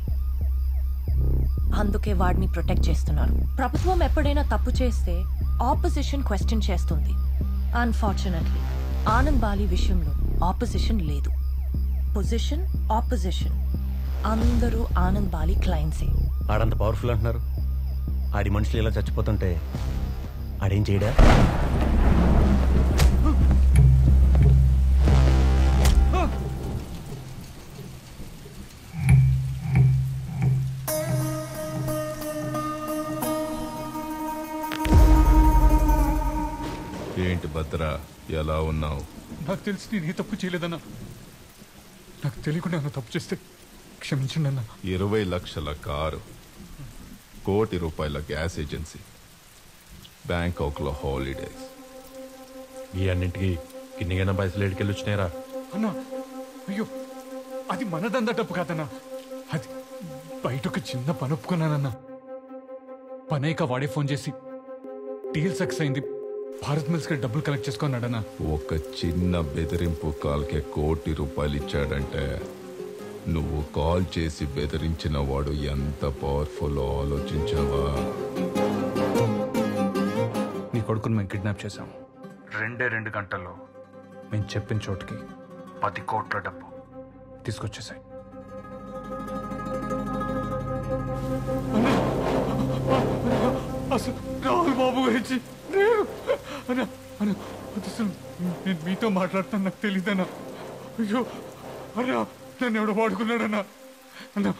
అందుకే వాడిని ప్రొటెక్ట్ చేస్తున్నారు. ప్రభుత్వం ఎప్పుడైనా తప్పు చేస్తే ఆపోజిషన్ క్వశ్చన్ చేస్తుంది. అన్ఫార్చునేట్లీ ఆనంద్ బాలి విషయంలో ఆపోజిషన్ లేదు. పొజిషన్ ఆపోజిషన్ అందరూ ఆనంద్ బాలి క్లయింట్సే. ఆడంత పవర్ఫుల్ అంటున్నారు. ఆడి మనుషులు ఇలా చచ్చిపోతుంటే ఆడేం చేయడా? ఏంటి భద్రా, ఎలా ఉన్నావు? నాకు తెలిసి నేను ఏ తప్పు చేయలేదన్నా. నాకు తెలియకుండా ఏమైనా తప్పు చేస్తే క్షమించండి అన్న. 20 లక్షల కారు, 1 కోటి రూపాయల గ్యాస్ ఏజెన్సీ, బ్యాంకాక్లో హాలిడేస్, ఈ అన్నింటికి కిన్నిగైనా పైసలు ఏడికెళ్ళి వచ్చినాయిరా? అన్నా అయ్యో, అది మనదందా డబ్బు కాదన్నా. అది బయట ఒక చిన్న పని ఒప్పుకున్నానన్నా. పనైక వాడే ఫోన్ చేసి డీల్ సక్సెస్ అయింది, భారత్ మిల్స్ కి డబ్బులు కలెక్ట్ చేసుకున్నాడన్నా. ఒక చిన్న బెదిరింపు కాల్కే ₹1 కోటి ఇచ్చాడంటే నువ్వు కాల్ చేసి బెదిరించిన వాడు ఎంత పవర్ఫుల్ ఆలోచించావా? నీ కొడుకుని మేము కిడ్నాప్ చేశాం. 2 గంటల్లో మేము చెప్పిన చోటుకి 10 కోట్ల డబ్బు తీసుకొచ్చేసాయి. అసలు రాహుల్ బాబు గురించి అసలు నేను మీతో మాట్లాడతాను నాకు తెలీదన్నా. అయ్యో అన్నా నన్ను ఎవడో వాడుకున్నాడన్నా. అన్నా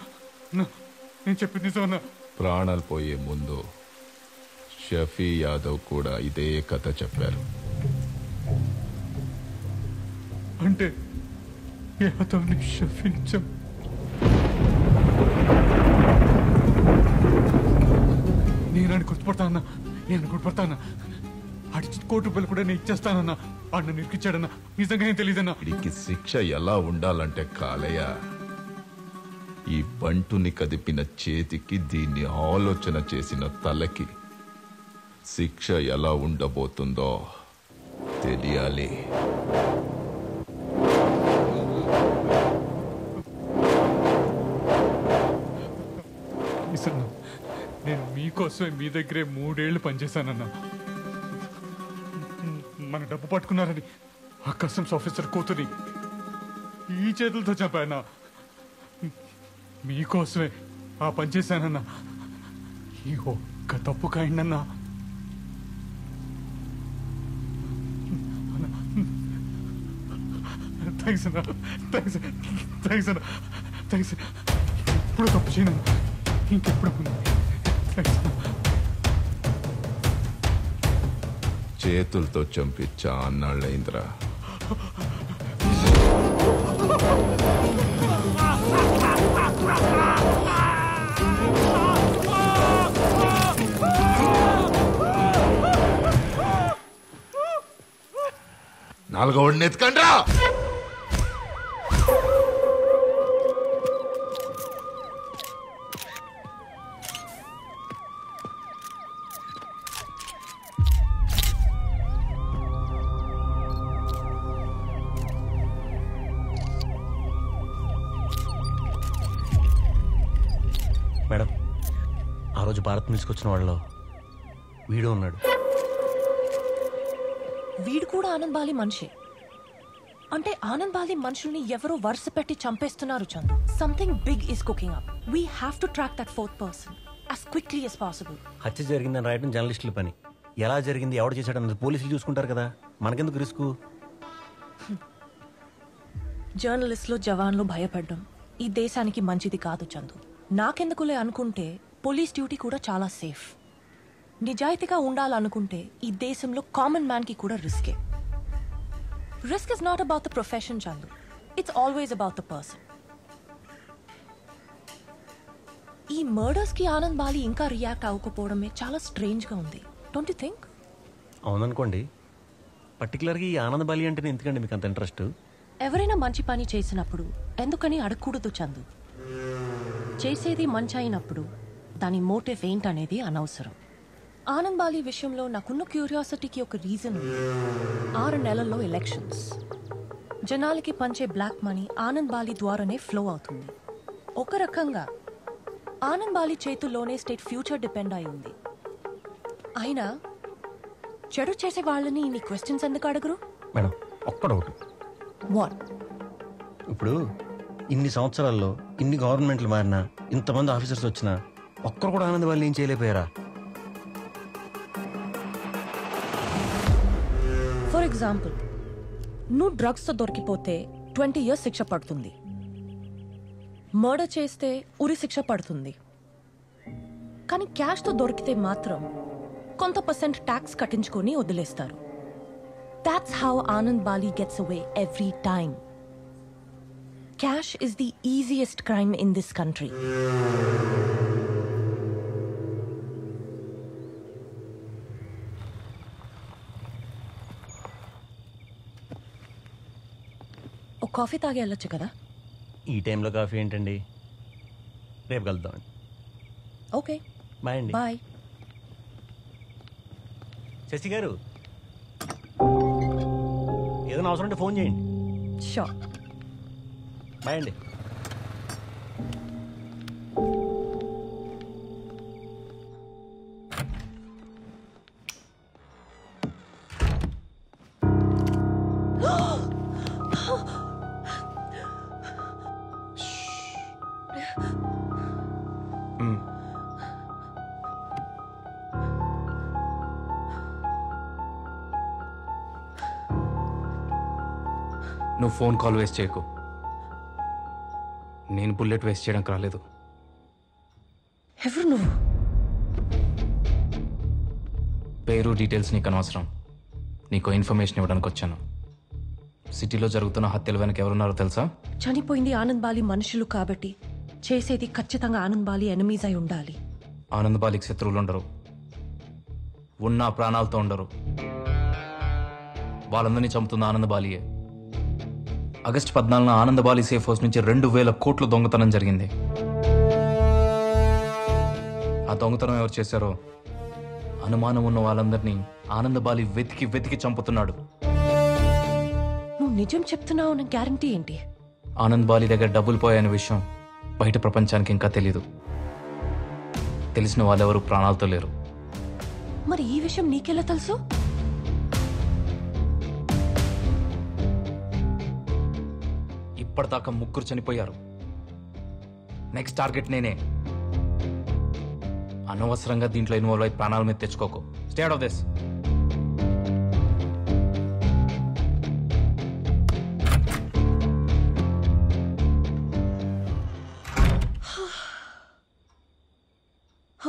నేను చెప్పింది నిజమన్నా. ప్రాణాలు పోయే ముందు షఫీ యాదవ్ కూడా ఇదే కథ చెప్పారు. అంటే యాదవ్ని షఫీ నేను గుర్తుపడతానన్నా. అడిచి ₹1 కూడా నేను ఇచ్చేస్తానన్నా. అన్న నిరికిచ్చాడన్నా. నిజంగా ఏం తెలియదన్నా. వీడికి శిక్ష ఎలా ఉండాలంటే కాలయ్య, ఈ బంటుని కదిపిన చేతికి దీన్ని ఆలోచన చేసిన తలకి శిక్ష ఎలా ఉండబోతుందో తెలియాలి. నేను మీకోసమే మీ దగ్గరే 3 ఏళ్ళు పనిచేశానన్నా. మన డబ్బు పట్టుకున్నారని ఆ కస్టమ్స్ ఆఫీసర్ కూతురి ఈ చేతులతో చంపానా. మీకోసమే ఆ పని చేశానన్నా. ఈ ఒక్క తప్పు కాయండన్నా. థ్యాంక్స్ అన్నా. థ్యాంక్స్ అన్నా. ఇప్పుడు తప్పు చేయను. ఇంకెప్పుడు చేతులతో చంపించా అన్నాళ్ళైంద్రా. నాలుగోడిని ఎత్తుకండ్రా. మేడం, ఆ రోజు భారత్ మిల్స్కి వచ్చిన వాళ్ళలో వీడు ఉన్నాడు. వీడు కూడా ఆనంద్ బాలి మనిషి. అంటే ఆనంద్ బాలి మనుషుల్ని ఎవరో వరుస పెట్టి చంపేస్తున్నారు Chandu. Something big is cooking up. We have to track that 4th person as quickly as possible. హత్య జరిగిందని రాయడం జర్నలిస్టుల పని. ఎలా జరిగింది, ఎవడు చేశాడన్నది పోలీసులు చూసుకుంటారు కదా, మనకెందుకు రిస్క్? జర్నలిస్టులు జవాన్లు భయపడ్డం ఈ దేశానికి మంచిది కాదు చందు. నాకెందుకులే అనుకుంటే పోలీస్ డ్యూటీ కూడా చాలా సేఫ్. నిజాయితీగా ఉండాలనుకుంటే ఈ దేశంలో కామన్ మ్యాన్ కి కూడా రిస్కే. Risk is not about the profession Chandu, it's always about the person. ఈ మర్డర్స్ కి ఆనంద్ బాలి ఇంకా రియాక్ట్ అవ్వకపోవడమే చాలా స్ట్రేంజ్ గా ఉంది. Don't you think? అవుననుకోండి. పర్టికులర్గా ఈ ఆనంద్ బాలి అంటే ఎందుకండి మీకు అంత ఇంట్రెస్ట్? ఎవరైనా మంచి పని చేసినప్పుడు ఎందుకని అడగకూడదు చందు. చేసేది మంచి అయినప్పుడు దాని మోటివ్ ఏంటనేది అనవసరం. ఆనంద్ బాలి విషయంలో నాకున్న క్యూరియాసిటీకి ఒక రీజన్ ఉంది. 6 నెలల్లో ఎలక్షన్స్. జనాలకి పంచే బ్లాక్ మనీ ఆనంద్ బాలి ద్వారానే ఫ్లో అవుతుంది. ఒక రకంగా ఆనంద్ బాలి చేతుల్లోనే స్టేట్ ఫ్యూచర్ డిపెండ్ అయి ఉంది. అయినా చెడు చేసే వాళ్ళని ఇన్ని క్వశ్చన్స్ ఎందుకు అడగరు? మేడం, ఒక్కడొకటి. వాట్? ఇప్పుడు ఇన్ని సంవత్సరాల్లో ఇన్ని గవర్నమెంట్లు మారినా, ఇంతమంది ఆఫీసర్స్ వచ్చినా ఒక్కరు కూడా ఆనంద్ బాలి ఏం చేయలేకపోయారా? ఫర్ ఎగ్జాంపుల్, నువ్వు డ్రగ్స్తో దొరికిపోతే 20 years శిక్ష పడుతుంది. మర్డర్ చేస్తే ఉరి శిక్ష పడుతుంది. కానీ క్యాష్తో దొరికితే మాత్రం కొంత % ట్యాక్స్ కట్టించుకొని వదిలేస్తారు. That's how Anand Bali gets away every time. Cash is the easiest crime in this country. ఓ కాఫీ తాగి వెళ్ళొచ్చు కదా? ఈ టైంలో కాఫీ ఏంటండి? రేపు కలుద్దాం. ఓకే, బాయ్ అండి. బాయ్. శశి గారు, ఏదైనా అవసరం ఉంటే ఫోన్ చేయండి. షూర్. బాయ్ అండి. నువ్వు ఫోన్ కాల్ వేస్ట్ చేయకు. నేను బుల్లెట్ వేస్ట్ చేయడానికి రాలేదు. ఎవరు నువ్వు? పేరు డీటెయిల్స్ నీకు అనవసరం. నీకు ఇన్ఫర్మేషన్ ఇవ్వడానికి వచ్చాను. సిటీలో జరుగుతున్న హత్యల వెనక ఎవరున్నారో తెలుసా? చనిపోయింది ఆనంద్ బాలి మనుషులు కాబట్టి చేసేది ఖచ్చితంగా ఆనంద్ బాలి ఎనిమీస్ అయి ఉండాలి. ఆనంద్ బాలికి శత్రువులు ఉండరు, ఉన్న ప్రాణాలతో ఉండరు. వాళ్ళందరినీ చంపుతున్న ఆనంద్ బాలియే. August 14 Anand Bali safe house నుంచి 2,000 కోట్లు దొంగతనం జరిగింది. ఆ దొంగతనం ఎవరు చేశారో అనుమానం ఉన్న వాళ్ళందరినీ ఆనంద్ బాలి వెతికి వెతికి చంపుతున్నాడు. నువ్వు నిజం చెప్తున్నావు అన్న గ్యారంటీ ఏంటి? ఆనంద్ బాలి దగ్గర డబ్బులు పోయాయనే విషయం బయట ప్రపంచానికి ఇంకా తెలీదు. తెలిసిన వాళ్ళెవరూ ప్రాణాలతో లేరు. మరి ఈ విషయం నీకెలా తెలుసు? ఇప్పటిదాకా 3 చనిపోయారు. నెక్స్ట్ టార్గెట్ నేనే. అనవసరంగా దీంట్లో ఇన్వాల్వ్ అయి ప్రాణాల మీద తెచ్చుకోకు. Stay out of this.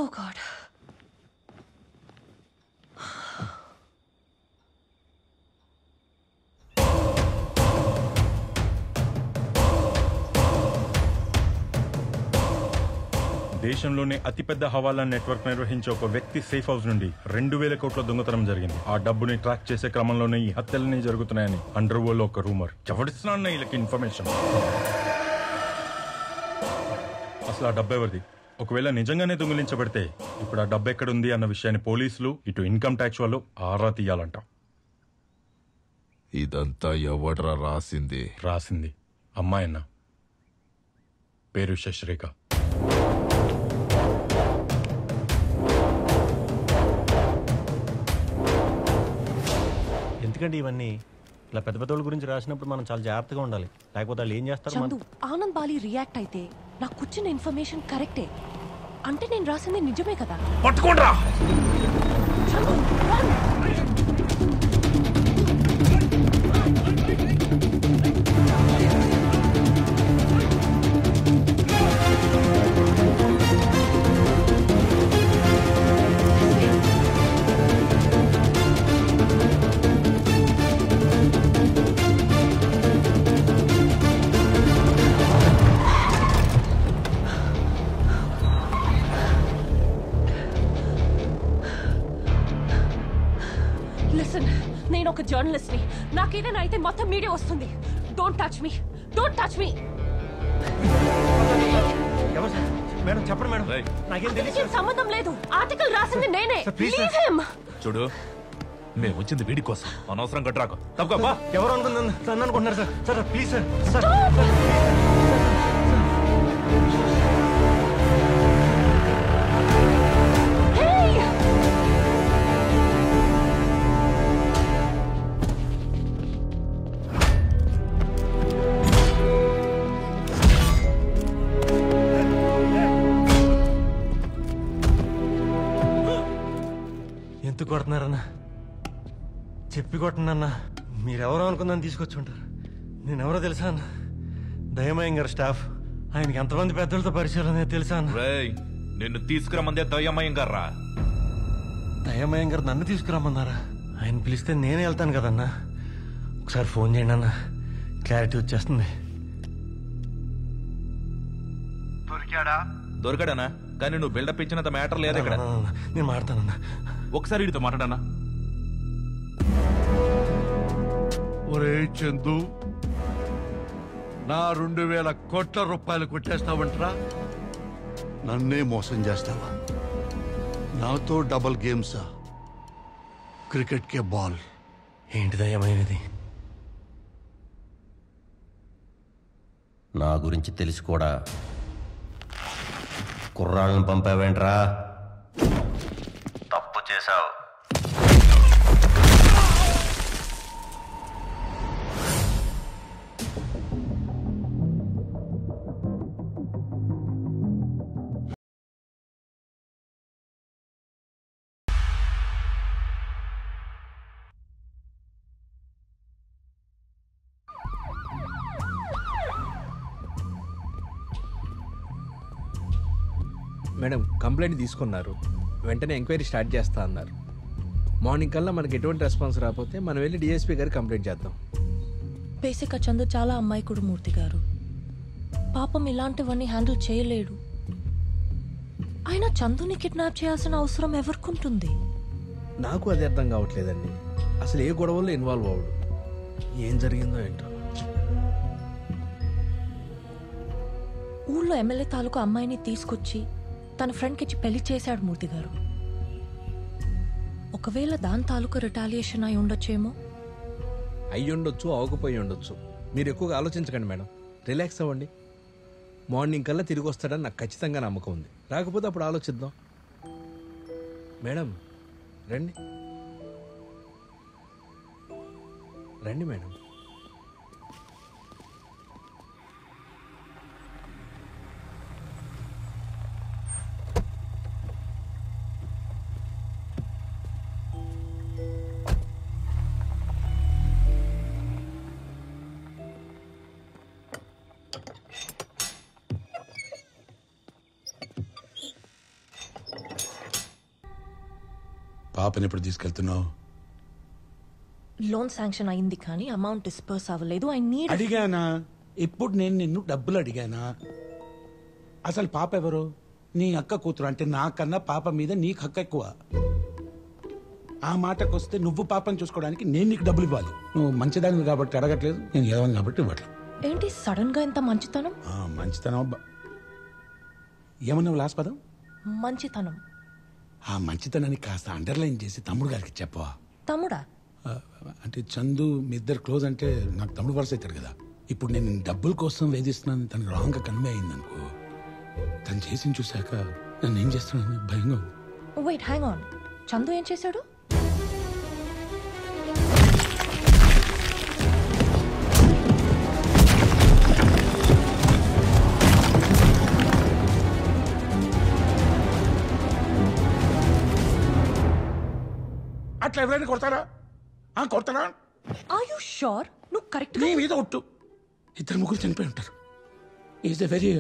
Oh God. దేశంలోనే అతిపెద్ద హవాలా నెట్వర్క్ నిర్వహించే ఒక వ్యక్తి సేఫ్ హౌస్ నుండి 2,000 కోట్ల దొంగతనం జరిగింది. ఆ డబ్బుని ట్రాక్ చేసే క్రమంలోనే ఈ హత్యలన్నీ జరుగుతున్నాయని అండర్ వరల్డ్ లో ఒక రూమర్. ఎవరిస్తున్నా వీళ్ళకి ఇన్ఫర్మేషన్? అసలు ఆ డబ్బు ఎవరిది? ఒకవేళ నిజంగానే దొంగిలించబడితే ఇప్పుడు ఆ డబ్బు ఎక్కడుంది అన్న విషయాన్ని పోలీసులు, ఇటు ఇన్కమ్ ట్యాక్స్ వాళ్ళు ఆరా తీయాలంట. ఇదంతా ఎవడ్రా రాసింది? రాసింది అమ్మాయన్న, పేరు శశిరేఖ. ఎందుకంటే ఇవన్నీ ఇలా పెద్ద పెద్ద వాళ్ళ గురించి రాసినప్పుడు మనం చాలా జాగ్రత్తగా ఉండాలి. లేకపోతే వాళ్ళు ఏం చేస్తారు? చందు, ఆనంద్ బాలి రియాక్ట్ అయితే నాకు వచ్చిన ఇన్ఫర్మేషన్ కరెక్టే అంటే నేను రాసింది నిజమే కదా? పట్టుకోండ్రా. నేను ఒక జర్నలిస్ట్ ని. నాకేదైనా అయితే మొత్తం మీడియా వస్తుంది. Don't touch me, don't touch me. Madam చెప్పండి మేడం, నాకేం తెలియదు. సంబంధం లేదు. ఆర్టికల్ రాసింది నేనే. Leave him. చూడు, మేము వచ్చింది వీడి కోసం. అనవసరం కట్టరాకు. తప్పక ఎవరు అనుకున్నాను అనుకుంటున్నారు సార్? Sir please sir. ఎందుకు కొడుతున్నారన్నా? చెప్పి కొట్టనన్నా. మీరెవరో అనుకుందని తీసుకొచ్చి ఉంటారు. నేనెవరో తెలుసా అన్న? దయమయం గారు స్టాఫ్. ఆయనకి ఎంతమంది పెద్దలతో పరిచయాలు అనేది తెలుసా అన్న? నిన్ను తీసుకురమ్మందే దయ్యమయం గారు. దయమయం గారు నన్ను తీసుకురమ్మన్నారా? ఆయన పిలిస్తే నేనే వెళ్తాను కదన్నా. ఒకసారి ఫోన్ చేయండి అన్న, క్లారిటీ వచ్చేస్తుంది. దొరికాడనా? కానీ నువ్వు బిల్డప్ ఇచ్చినంత మ్యాటర్ లేదు ఇక్కడ. నేను మాట్లాడతానన్నా. ఒకసారి వీడితో మాట్లాడనా? ఒరే చందు, నా 2,000 కోట్ల రూపాయలు కొట్టేస్తావంటరా? నన్నే మోసం చేస్తావా? నాతో డబుల్ గేమ్సా? క్రికెట్ కే బాల్. ఏంటి దయ్యమైనది? నా గురించి తెలిసి కూడా కుర్రాళ్ళని పంపావేంట్రా? తప్పు చేశావు. మేడం కంప్లైంట్ తీసుకున్నారు, వెంటనే ఎంక్వైరీ స్టార్ట్ చేస్తా అన్నారు. మార్నింగ్ కల్లా మనకి ఎటువంటి రెస్పాన్స్ రాకపోతే మనం వెళ్ళి డిఎస్పీ గారికి కంప్లైంట్ చేద్దాం. బేసిక్గా చందు చాలా అమాయకుడు మూర్తి గారు. పాపం ఇలాంటివన్నీ హ్యాండిల్ చేయలేడు. అయినా చందుని కిడ్నాప్ చేయాల్సిన అవసరం ఎవరికుంటుంది? నాకు అది అర్థం కావట్లేదండి. అసలు ఏ గొడవల్లో ఇన్వాల్వ్ అవ్వడు. ఏం జరిగిందో ఏంటో. ఊళ్ళో ఎమ్మెల్యే తాలూకు అమ్మాయిని తీసుకొచ్చి తన ఫ్రెండ్కి ఇచ్చి పెళ్లి చేశాడు మూర్తి గారు. ఒకవేళ దాని తాలూకు రిటాలియేషన్ అయి ఉండొచ్చేమో. అయ్యి ఉండొచ్చు, అవకపోయి ఉండొచ్చు. మీరు ఎక్కువగా ఆలోచించకండి మేడం, రిలాక్స్ అవ్వండి. మార్నింగ్ కల్లా తిరిగి వస్తాడని నాకు ఖచ్చితంగా నమ్మకం ఉంది. రాకపోతే అప్పుడు ఆలోచిద్దాం. మేడం రండి రండి మేడం. పాపని ఎప్పుడు తీసుకెళ్తున్నావు? లోన్ శాంక్షన్ అయింది కానీ అమౌంట్ డిస్పర్స్ అవ్వలేదు. I need. అడిగానా? ఇప్పుడు నేను నిన్ను డబ్బులు అడిగానా? అసలు పాప ఎవరు? నీ అక్క కూతురు. అంటే నాకన్నా పాప మీద నీకు హక్కు ఎక్కువ. ఆ మాటకు వస్తే నువ్వు పాపని చూసుకోవడానికి నేను నీకు డబ్బులు ఇవ్వాలి. నువ్వు మంచిదానివి కాబట్టి అడగట్లేదు, నేను ఏమని కాబట్టి ఇవ్వట్లేదు. ఏంటి సడన్ గా ఇంత మంచితనం? మంచితనం ఏమన్నావు లాస్ట్ పదం? మంచితనం. ఆ మంచితనాన్ని కాస్త అండర్లైన్ చేసి తమ్ముడు గారికి చెప్పవా? తమ్ముడా? అంటే చందు మీ ఇద్దరు క్లోజ్ అంటే నాకు తమ్ముడు వరుస అవుతాడు కదా. ఇప్పుడు నేను డబ్బుల కోసం వేధిస్తున్నాను తనకు రాంగ్గా కన్వే అయిందనుకో, తను చేసి చూశాక నన్ను ఏం చేస్తున్నాను భయంగా. Wait, hang on. చందు ఏం చేశాడు? అట్లా ఎవరైనా కొడతారా? కొడతారా? Are you sure? నువ్వు కరెక్ట్ నీ మీద ఒట్టు. ఇద్దరు ముగ్గురు చనిపోయి ఉంటారు. Is a very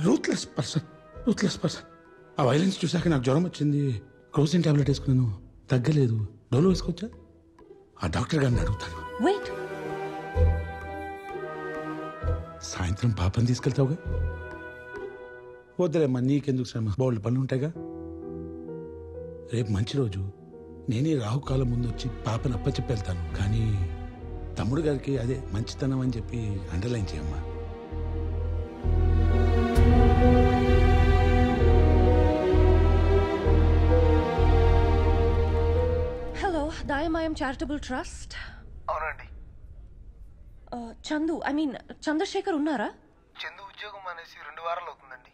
ruthless person. ఆ వైలెన్స్ చూసాక నాకు జ్వరం వచ్చింది. క్రోసిన్ టాబ్లెట్ వేసుకున్నాను, తగ్గలేదు. డోలో వేసుకోవచ్చా? ఆ డాక్టర్ గారిని అడుగుతాను. వెయిట్, సాయంత్రం పాపని తీసుకెళ్తావుగా? వద్దులేమ్మా, నీకెందుకు శ్రమ, బోల్డ్ పనులు ఉంటాయిగా. రేపు మంచి రోజు, నేనే రాహుకాలం ముందు వచ్చి పాపను అప్పచెప్పి వెళ్తాను. కానీ తమ్ముడు గారికి అదే మంచితనం అని చెప్పి అండర్లైన్ చేయమ్మా. హలో, దాయమాయం చారిటబుల్ ట్రస్ట్. అవునండి. చందు, ఐ మీన్ చంద్రశేఖర్ ఉన్నారా? చందు ఉద్యోగం అనేసి 2 వారాలు అవుతుందండి.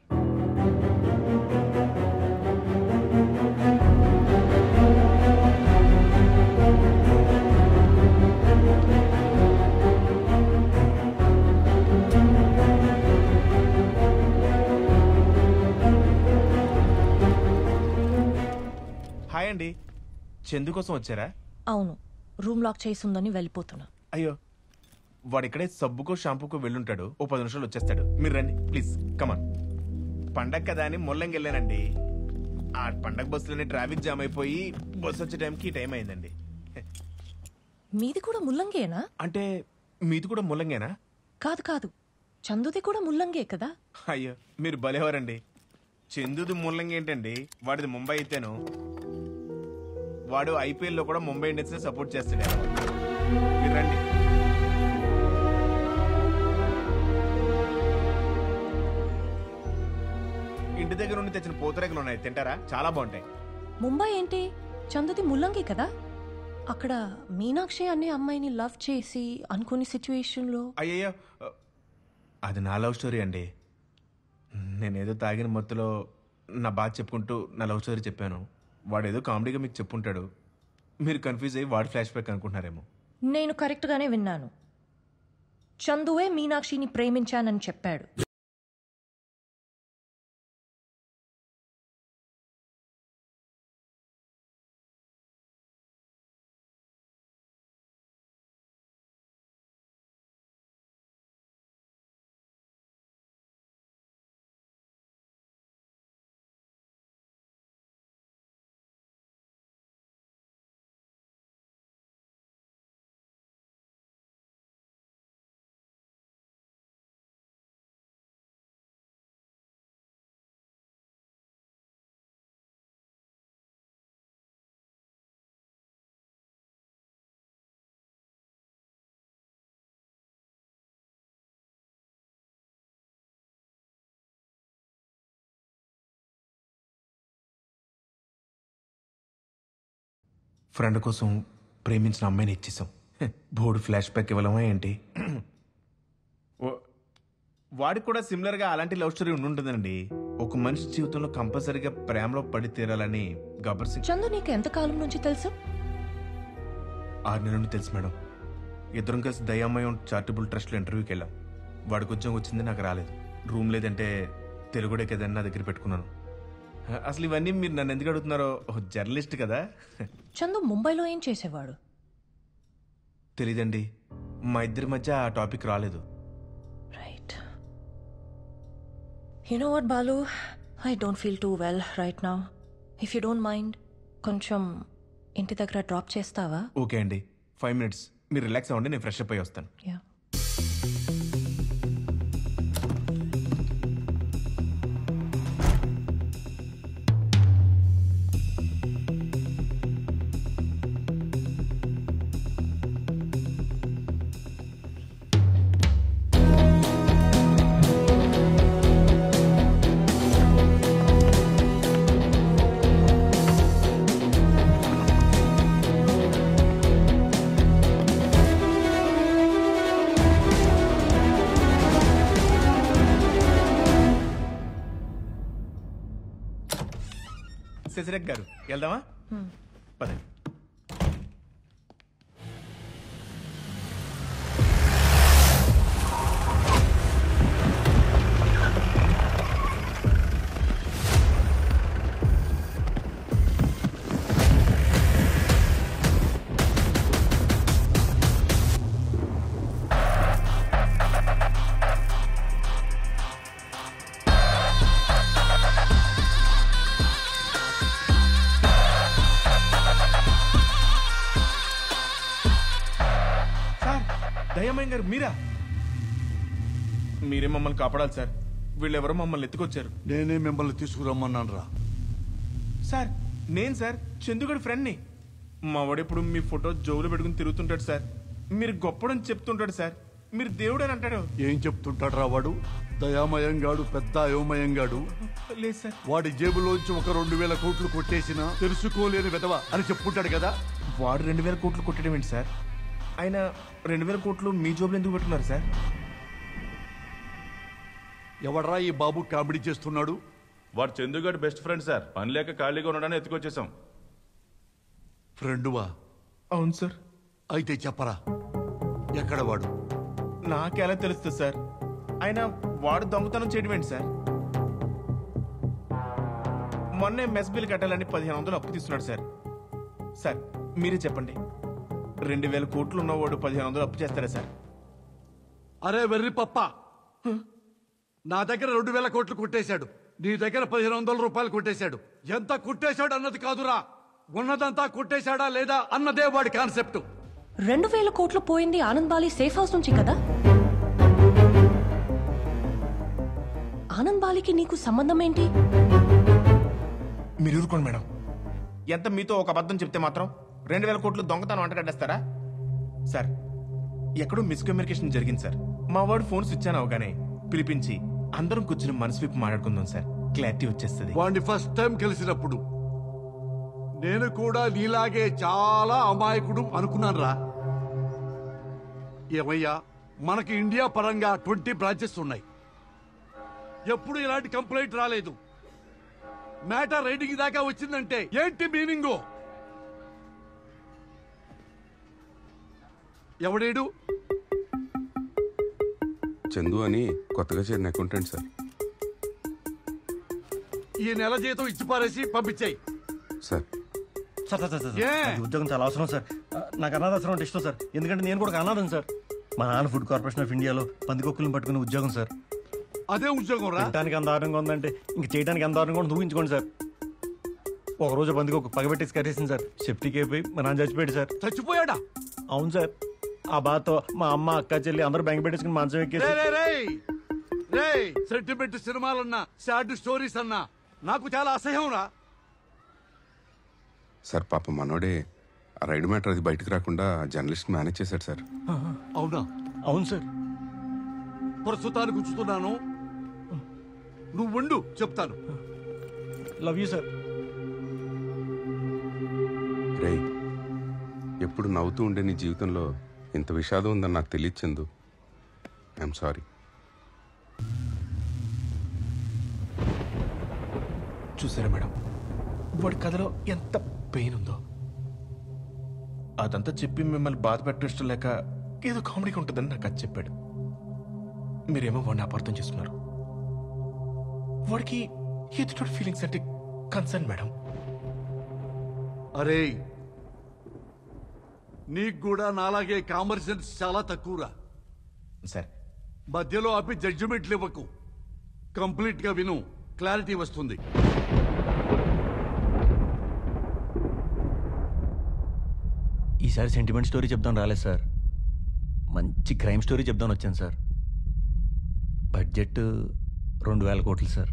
హాయ్ అండి, చందు కోసం వచ్చారా? అవును, రూమ్ లాక్ చేసి ఉందని వెళ్ళిపోతున్నా. అయ్యో, వాడు ఇక్కడే సబ్బుకో షాంపూకో వెళ్ళుంటాడు. ఓ 10 నిమిషాలు వచ్చేస్తాడు. మీరు రండి ప్లీజ్, కమాన్. పండగ కదా అని ముల్లంగి వెళ్ళానండి. ఆ పండగ బస్సులోనే ట్రాఫిక్ జామ్ అయిపోయి బస్సు వచ్చే టైంకి టైం అయిందండి. మీది కూడా ముల్లంగేనా? అంటే మీది కూడా ముల్లంగేనా? కాదు కాదు, చందుది కూడా ముల్లంగే కదా. అయ్యో, మీరు భలేవారండి. చందుది ముల్లంగి ఏంటండి, వాడిది ముంబై అయితేను. వాడు IPL లో కూడా ముంబై ఇండియన్స్ ని సపోర్ట్ చేస్తాడు. మీరు రండి. ఇంటి దగ్గర నుండి తెచ్చిన పూతరేకులు ఉన్నాయి, తింటారా? చాలా బాగుంటాయి. ముంబై ఏంటి, చందుది ముల్లంగి కదా. అక్కడ మీనాక్షి అనే అమ్మాయిని లవ్ చేసి అనుకునే సిచ్యువేషన్ లో. అయ్యయ్యో, అది నా లవ్ స్టోరీ అండి. నేనేదో తాగిన మొత్తులో నా బాధ చెప్పుకుంటూ నా లవ్ స్టోరీ చెప్పాను. వాడేదో కామెడీగా మీకు చెప్పుంటాడు. మీరు కన్ఫ్యూజ్ అయ్యి వాడు ఫ్లాష్ బ్యాక్ అనుకుంటున్నారేమో. నేను కరెక్ట్గానే విన్నాను. చందువే మీనాక్షిని ప్రేమించానని చెప్పాడు. ఫ్రెండ్ కోసం ప్రేమించిన అమ్మాయిని ఇచ్చేసాం. బోర్డు ఫ్లాష్ బ్యాక్ ఇవ్వలేమా ఏంటి? వాడికి కూడా సిమిలర్గా అలాంటి లవ్ స్టోరీ ఉంటుందండి. ఒక మనిషి జీవితంలో కంపల్సరీగా ప్రేమలో పడి తీరాలని గబ్బర్ సింగ్. చందు నీకు ఎంత కాలం నుంచి తెలుసు? 6 నెలల నుండి తెలుసు మేడం. ఇద్దరం కలిసి దయామయం చారిటబుల్ ట్రస్ట్లో ఇంటర్వ్యూకి వెళ్ళాం. వాడికి ఉద్యోగం వచ్చింది, నాకు రాలేదు. రూమ్ లేదంటే తెలుగుడే కదని నా దగ్గర పెట్టుకున్నాను. అసలు ఇవన్నీ మీరు నన్ను ఎందుకు అడుగుతున్నారో? జర్నలిస్ట్ కదా. చందు ముంబైలో ఏం చేసేవాడు? తెలీదండి, మా ఇద్దరి మధ్య ఆ టాపిక్ రాలేదు. Right. You know what Balu, I don't feel too well right now. If you don't mind కొంచెం ఇంటి దగ్గర డ్రాప్ చేస్తావా? ఓకే అండి, 5 minutes మీరు రిలాక్స్ అవ్వండి, నేను ఫ్రెష్ అప్ అయ్యి వస్తాను. శశిరేఖ్ గారు వెళ్దామా? పదండి. దయామయం గారు మీరా? మీరే మమ్మల్ని కాపాడాలి సార్. వీళ్ళెవరో మమ్మల్ని ఎత్తుకొచ్చారు. నేనే మిమ్మల్ని తీసుకురమ్మన్నాను రా. సార్ నేను సార్ చందుగడి ఫ్రెండ్ని. మా వాడెప్పుడు మీ ఫోటో జోబులో పెట్టుకుని తిరుగుతుంటాడు సార్. మీరు గొప్పడని చెప్తుంటాడు సార్. మీరు దేవుడు అని అంటాడు. ఏం చెప్తుంటాడు రా వాడు? దయామయంగాడు పెద్ద అయోమయంగాడు. లేదు సార్. వాడి జేబులోంచి ఒక 2000 కోట్లు కొట్టేసినా తెలుసుకోలేని విధవ అని చెప్పుకుంటాడు కదా. వాడు 2000 కోట్లు కొట్టడం ఏంటి సార్? ఆయన 2000 కోట్లు మీ జోబులు ఎందుకు పెట్టుకున్నారు సార్? ఎవడరా ఈ బాబు కామెడీ చేస్తున్నాడు? వాడు చందుగాడు బెస్ట్ ఫ్రెండ్ సార్. పని లేక ఖాళీగా ఉండడానికి ఎత్తుకొచ్చేసాం. ఫ్రెండువా? అవును సార్. అయితే చెప్పరా, ఎక్కడ వాడు? నాకెలా తెలుస్తుంది సార్? ఆయన వాడు దొంగతనం చేయడం ఏంటి సార్? మొన్నే మెస్ బిల్ కట్టాలని 1500 అప్పు తీసుకున్నాడు సార్. సార్ మీరే చెప్పండి, 2000 కోట్లు ఉన్నవాడు 1500 అప్పు చేస్తారా సార్? అరే వెర్రి పప్ప, నా దగ్గర 2000 కోట్లు కొట్టేశాడు, నీ దగ్గర 1500 రూపాయలు కొట్టేశాడు. ఎంత కొట్టేశాడు అన్నది కాదురా, ఉన్నదంతా కొట్టేశాడా లేదా అన్నదే వాడి కాన్సెప్ట్. 2000 కోట్లు పోయింది ఆనంద్ బాలి సేఫ్ హౌస్ నుంచి కదా? ఆనంద్ బాలికి నీకు సంబంధం ఏంటి? మీరు ఊరుకోండి మేడం. ఎంత మీతో ఒక అబద్ధం చెప్తే మాత్రం 2000 కోట్లు దొంగతనం అంటగడ్డేస్తారా? సార్ ఎక్కడో మిస్కమ్యూనికేషన్ జరిగింది సార్. మా వాడు ఫోన్ స్విచ్ ఆన్ అవగానే పిలిపించి అందరం కూర్చుని మనసు విప్పి మాట్లాడుకుందాం సార్. క్లారిటీ వచ్చేస్తుంది. వాడిని ఫస్ట్ టైం కలిసినప్పుడు నేను కూడా నీలాగే చాలా అమాయకుడు అనుకున్నాను రా. ఏమయ్యా, మనకి ఇండియా పరంగా 20 బ్రాంచెస్ ఉన్నాయి. ఎప్పుడు ఇలాంటి కంప్లైంట్ రాలేదు. మ్యాటర్ రైడింగ్ దాకా వచ్చిందంటే ఏంటి మీనింగు? ఎవడేడు? చందు అని కొత్తగా చేరిన అకౌంటెంట్ సార్. ఈ నెల జీతం ఇచ్చి పారేసి పంపించాయి సార్. సార్ ఉద్యోగం చాలా అవసరం సార్. నాకు అనాథాశ్రమం అంటే ఇష్టం సార్. ఎందుకంటే నేను కూడా అనాథం సార్. మా నాన్న ఫుడ్ కార్పొరేషన్ ఆఫ్ ఇండియాలో పందికొక్కులను పట్టుకునే ఉద్యోగం సార్. అదే ఉద్యోగం రా. తినడానికి అంత దారుణంగా ఉందంటే ఇంక చేయడానికి అంత దారుణంగా కూడా ఊహించుకోండి సార్. ఒకరోజు పందికొక్కు పగబెట్టేసి కట్టేసింది సార్. సెఫ్టీకి అయిపోయి మా నాన్న చచ్చిపోయాడు సార్. చచ్చిపోయాడా? అవును సార్. ఆ బాధతో మా అమ్మ అక్క చెల్లి అందరూ బ్యాంక్ పెట్టేసుకుని మంచం ఎక్కేసి సెంటిమెంట్ సినిమాలన్నా సాడ్ స్టోరీస్ అన్నా నాకు చాలా అసహ్యం రా. సార్ పాప మనోడే ఆ రైడ్ మ్యాటర్ అది బయటకు రాకుండా జర్నలిస్ట్ మేనేజ్ చేశాడు సార్. అవునా? అవును సార్. ప్రస్తుతానికి ఉంచుతున్నాను, నువ్వు ఉండు, చెప్తాను. Love you sir. రే, ఎప్పుడు నవ్వుతూ ఉండే నీ జీవితంలో ఇంత విషాదం ఉందని నాకు తెలియదు చందు. I'm sorry. చూసారా మేడం, వాడి కథలో ఎంత పెయిన్ ఉందో. అదంతా చెప్పి మిమ్మల్ని బాధ పెట్టడం లేక ఏదో కామెడీగా ఉంటుందని నాకు అది చెప్పాడు. మీరేమో వాడిని అపార్థం చేసుకున్నారు. వాడికి ఎదుటి ఫీలింగ్స్ అంటే కన్సర్న్ మేడం. అరే, నీకు కూడా నాలాగే కామన్ సెన్స్ చాలా తక్కువరా. సరే, మధ్యలో ఆపి జడ్జిమెంట్లు ఇవ్వకు. కంప్లీట్ గా విను, క్లారిటీ వస్తుంది. ఈసారి సెంటిమెంట్ స్టోరీ చెప్దాం రాలేదు సార్. మంచి క్రైమ్ స్టోరీ చెప్దాం వచ్చాను సార్. బడ్జెట్ 2000 కోట్లు సార్.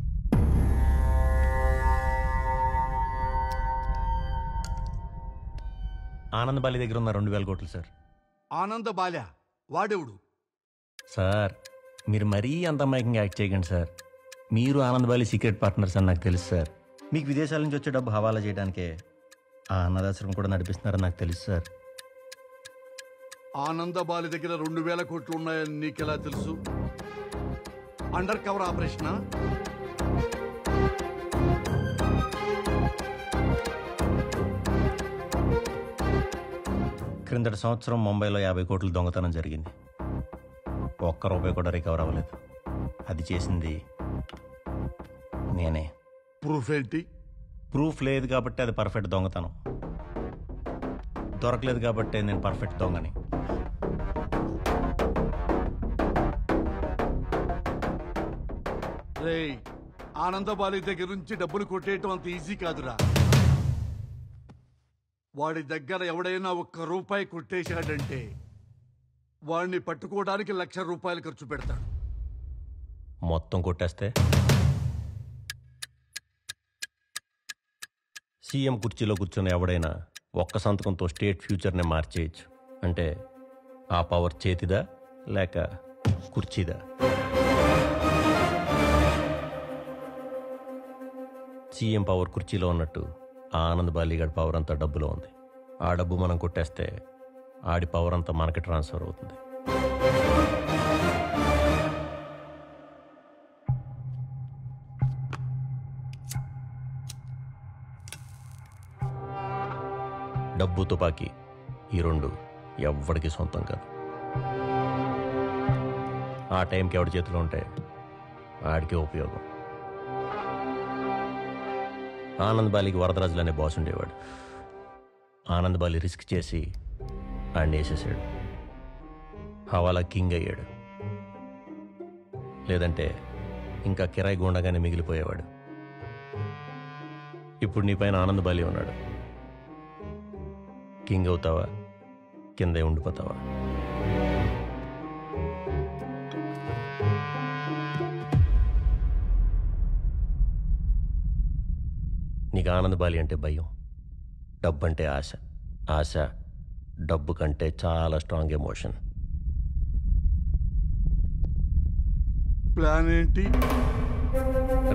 ఆనంద్ బాలి దగ్గర ఉన్న 2000 కోట్లు సార్. ఆనంద బాల్య వాడెవడు? సార్ మీరు మరీ అంత అమాయకంగా యాక్ట్ చేయకండి సార్. మీరు ఆనంద్ బాలి సీక్రెట్ పార్ట్నర్స్ అని నాకు తెలుసు సార్. మీకు విదేశాల నుంచి వచ్చే డబ్బు హవాలా చేయడానికే ఆ అన్నదాశ్రమం కూడా నడిపిస్తున్నారని నాకు తెలుసు సార్. ఆనందబాలి దగ్గర 2000 కోట్లు ఉన్నాయని నీకెలా తెలుసు? అండర్ కవర్ ఆపరేషనా? క్రిందటి సంవత్సరం ముంబైలో 50 కోట్లు దొంగతనం జరిగింది. ₹1 కూడా రికవర్ అవ్వలేదు. అది చేసింది నేనే. ప్రూఫ్ ఏంటి? ప్రూఫ్ లేదు కాబట్టి అది పర్ఫెక్ట్ దొంగతనం. దొరకలేదు కాబట్టి నేను పర్ఫెక్ట్ దొంగని. రేయ్, ఆనందబాలి దగ్గర నుంచి డబ్బులు కొట్టేయటం అంత ఈజీ కాదురా. వాడి దగ్గర ఎవడైనా ₹1 కొట్టేశాడంటే వాడిని పట్టుకోవడానికి ₹1,00,000 ఖర్చు పెడతాడు. మొత్తం కొట్టేస్తే సీఎం కుర్చీలో కూర్చొని ఎవడైనా ఒక్క సంతకంతో స్టేట్ ఫ్యూచర్ని మార్చేయచ్చు. అంటే ఆ పవర్ చేతిదా లేక కుర్చీదా? సీఎం పవర్ కుర్చీలో ఉన్నట్టు ఆ ఆనంద్ బాలిగాడి పవర్ అంతా డబ్బులో ఉంది. ఆ డబ్బు మనం కొట్టేస్తే ఆడి పవర్ అంతా మనకి ట్రాన్స్ఫర్ అవుతుంది. డబ్బు తుపాకీ ఈ రెండు ఎవ్వడికి సొంతం కాదు. ఆ టైంకి ఎవడి చేతిలో ఉంటే ఆడికే ఉపయోగం. ఆనంద్ బాలికి వరదరాజులు అనే బాస్ ఉండేవాడు. ఆనంద్ బాలి రిస్క్ చేసి ఆడిని వేసేసాడు. హవాలా కింగ్ అయ్యాడు. లేదంటే ఇంకా కిరాయి గుండగానే మిగిలిపోయేవాడు. ఇప్పుడు నీ పైన ఆనంద్ బాలి ఉన్నాడు. కింగ్ అవుతావా, కిందే ఉండిపోతావా? నీకు ఆనంద్ బాలి అంటే భయం, డబ్బు అంటే ఆశ. ఆశ డబ్బు కంటే చాలా స్ట్రాంగ్ ఎమోషన్. ప్లాన్ ఏంటి?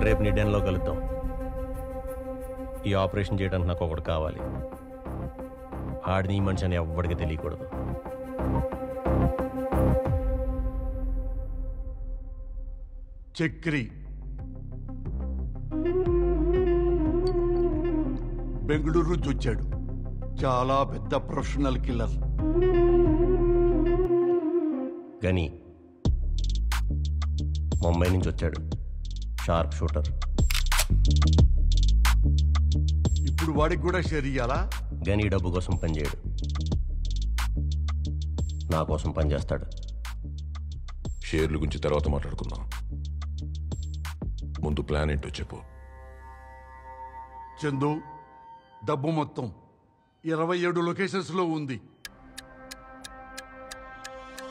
రేపు నీ డెన్లో కలుద్దాం. ఈ ఆపరేషన్ చేయడానికి నాకు ఒకటి కావాలి. ఆడిని ఈ మనిషి అని ఎవ్వడికి తెలియకూడదు. చక్రి బెంగళూరు నుంచి వచ్చాడు. చాలా పెద్ద ప్రొఫెషనల్ కిల్లర్. గని ముంబై నుంచి వచ్చాడు. Sharp shooter. ఇప్పుడు వాడికి కూడా షేర్ ఇయ్యాలా? గని డబ్బు కోసం పనిచేయడు, నా కోసం పనిచేస్తాడు. షేర్ల గురించి తర్వాత మాట్లాడుకుందాం. ముందు ప్లాన్ ఏంటో చెప్పు. చందు, డబ్బు మొత్తం 27 లొకేషన్స్ లో ఉంది.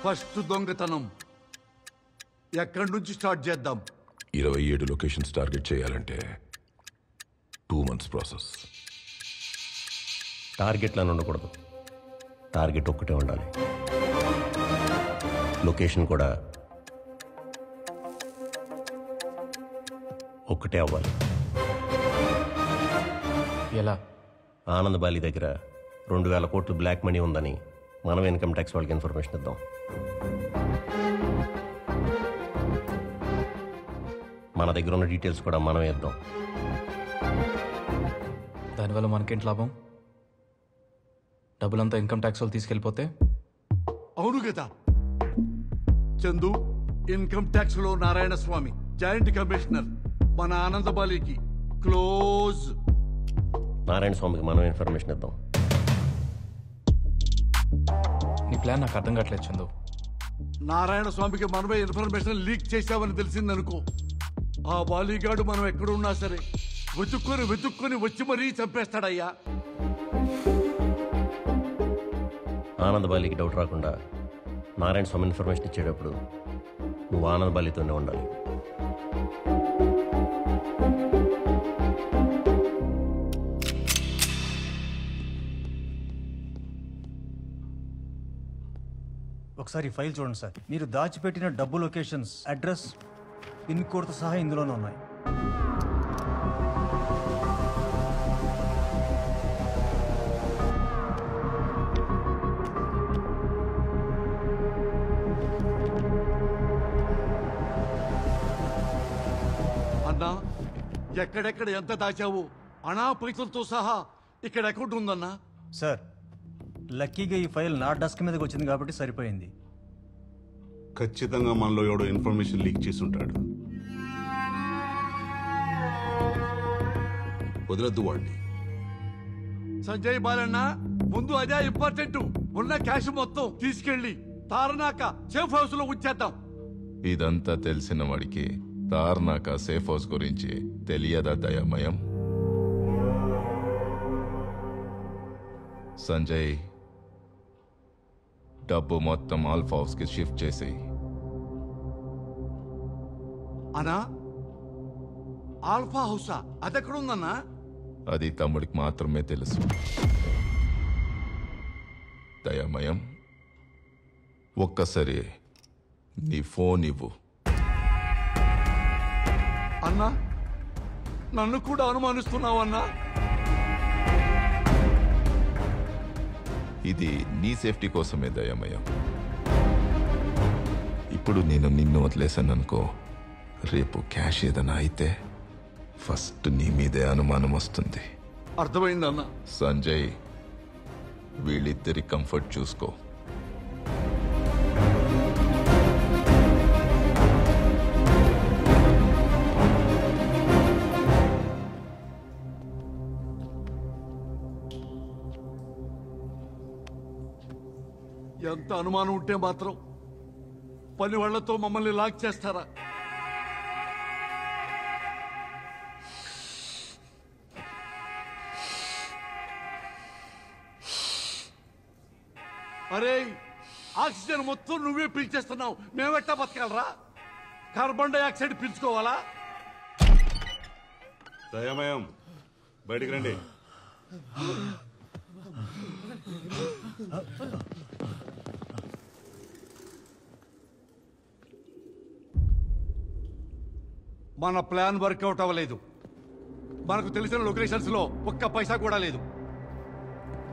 ఫస్ట్ దొంగతనం ఎక్కడి నుంచి స్టార్ట్ చేద్దాం? 27 లొకేషన్స్ టార్గెట్ చేయాలంటే 2 months ప్రాసెస్. టార్గెట్లను ఉండకూడదు, టార్గెట్ ఒక్కటే ఉండాలి. లొకేషన్ కూడా ఒక్కటే అవ్వాలి. ఎలా? ఆనంద్ బాలి దగ్గర 2000 కోట్లు బ్లాక్ మనీ ఉందని మనం ఇన్కమ్ ట్యాక్స్ వాళ్ళకి ఇన్ఫర్మేషన్ ఇద్దాం. మన దగ్గర ఉన్న డీటెయిల్స్ కూడా మనమే ఇద్దాం. దానివల్ల మనకేంటి లాభం? డబ్బులంతా ఇన్కమ్ ట్యాక్స్ వాళ్ళు తీసుకెళ్ళిపోతే? అవును కదా చందు, ఇన్కమ్ ట్యాక్స్ లో నారాయణ స్వామి జాయింట్ కమిషనర్ మన ఆనందబాలికి క్లోజ్. నారాయణ స్వామికి మనం ఇన్ఫర్మేషన్ ఇద్దాం. నీ ప్లాన్ నాకు అర్థం కావట్లేదు చందు. నారాయణ స్వామికి మనమే ఇన్ఫర్మేషన్ లీక్ చేశామని తెలిసిందనుకో, ఆ బాలీగాడు మనం ఎక్కడున్నా సరే వెతుక్కొని వచ్చి మరీ చంపేస్తాడయ్యా. ఆనంద్ బాలికి డౌట్ రాకుండా నారాయణ స్వామి ఇన్ఫర్మేషన్ ఇచ్చేటప్పుడు నువ్వు ఆనంద్ బాలితోనే ఉండాలి. ఒకసారి ఫైల్ చూడండి సార్. మీరు దాచిపెట్టిన డబ్బు లొకేషన్స్, అడ్రస్, పిన్ కోడ్తో సహా ఇందులోనే ఉన్నాయి. అన్నా, ఎక్కడెక్కడ ఎంత దాచావు? అనా పైసలతో సహా ఇక్కడ అకౌంట్ ఉందన్నా. సార్, లక్కీగా ఈ ఫైల్ నా డెస్క్ మీదకి వచ్చింది కాబట్టి సరిపోయింది. ఖచ్చితంగా మనలో ఎవడో ఇన్ఫర్మేషన్ లీక్ చేసి ఉంటాడు. వదలద్దు వాడిని. సంజయ్ బాలన్న, ముందు అదే ఇంపార్టెంట్. ఉన్న క్యాష్ మొత్తం తీసుకెళ్లి తారనాక సేఫ్ హౌస్ లో ఉంచేద్దాం. ఇదంతా తెలిసిన వాడికి తార్నాక సేఫ్ హౌస్ గురించి తెలియదా దయామయం? సంజయ్, డబ్బు మొత్తం ఆల్ఫా హౌస్ కి షిఫ్ట్ చేసేయి. అనా, ఆల్ఫా హౌసా? అదెక్కడుందన్నా? అది తమ్ముడికి మాత్రమే తెలుసు. దయామయం, ఒక్కసారి నీ ఫోన్ ఇవ్వు. అన్నా, నన్ను కూడా అనుమానిస్తున్నావన్నా? ఇది నీ సేఫ్టీ కోసమే దయామయం. ఇప్పుడు నేను నిన్ను వదిలేశాననుకో, రేపు క్యాష్ ఏదైనా అయితే ఫస్ట్ నీ మీదే అనుమానం వస్తుంది. అర్థమైందన్నా. సంజయ్, వీళ్ళిద్దరి కంఫర్ట్ చూసుకో. ఎంత అనుమానం ఉంటే మాత్రం పని వాళ్లతో మమ్మల్ని లాక్ చేస్తారా? అరే, ఆక్సిజన్ మొత్తం నువ్వే పీల్చేస్తున్నావు, మేమెట్టా బతకాలరా? Carbon dioxide పీల్చుకోవాలా? దయామయం, బయటికి రండి. మన ప్లాన్ వర్కౌట్ అవ్వలేదు. మనకు తెలిసిన లొకేషన్స్ లో ఒక్క పైసా కూడా లేదు.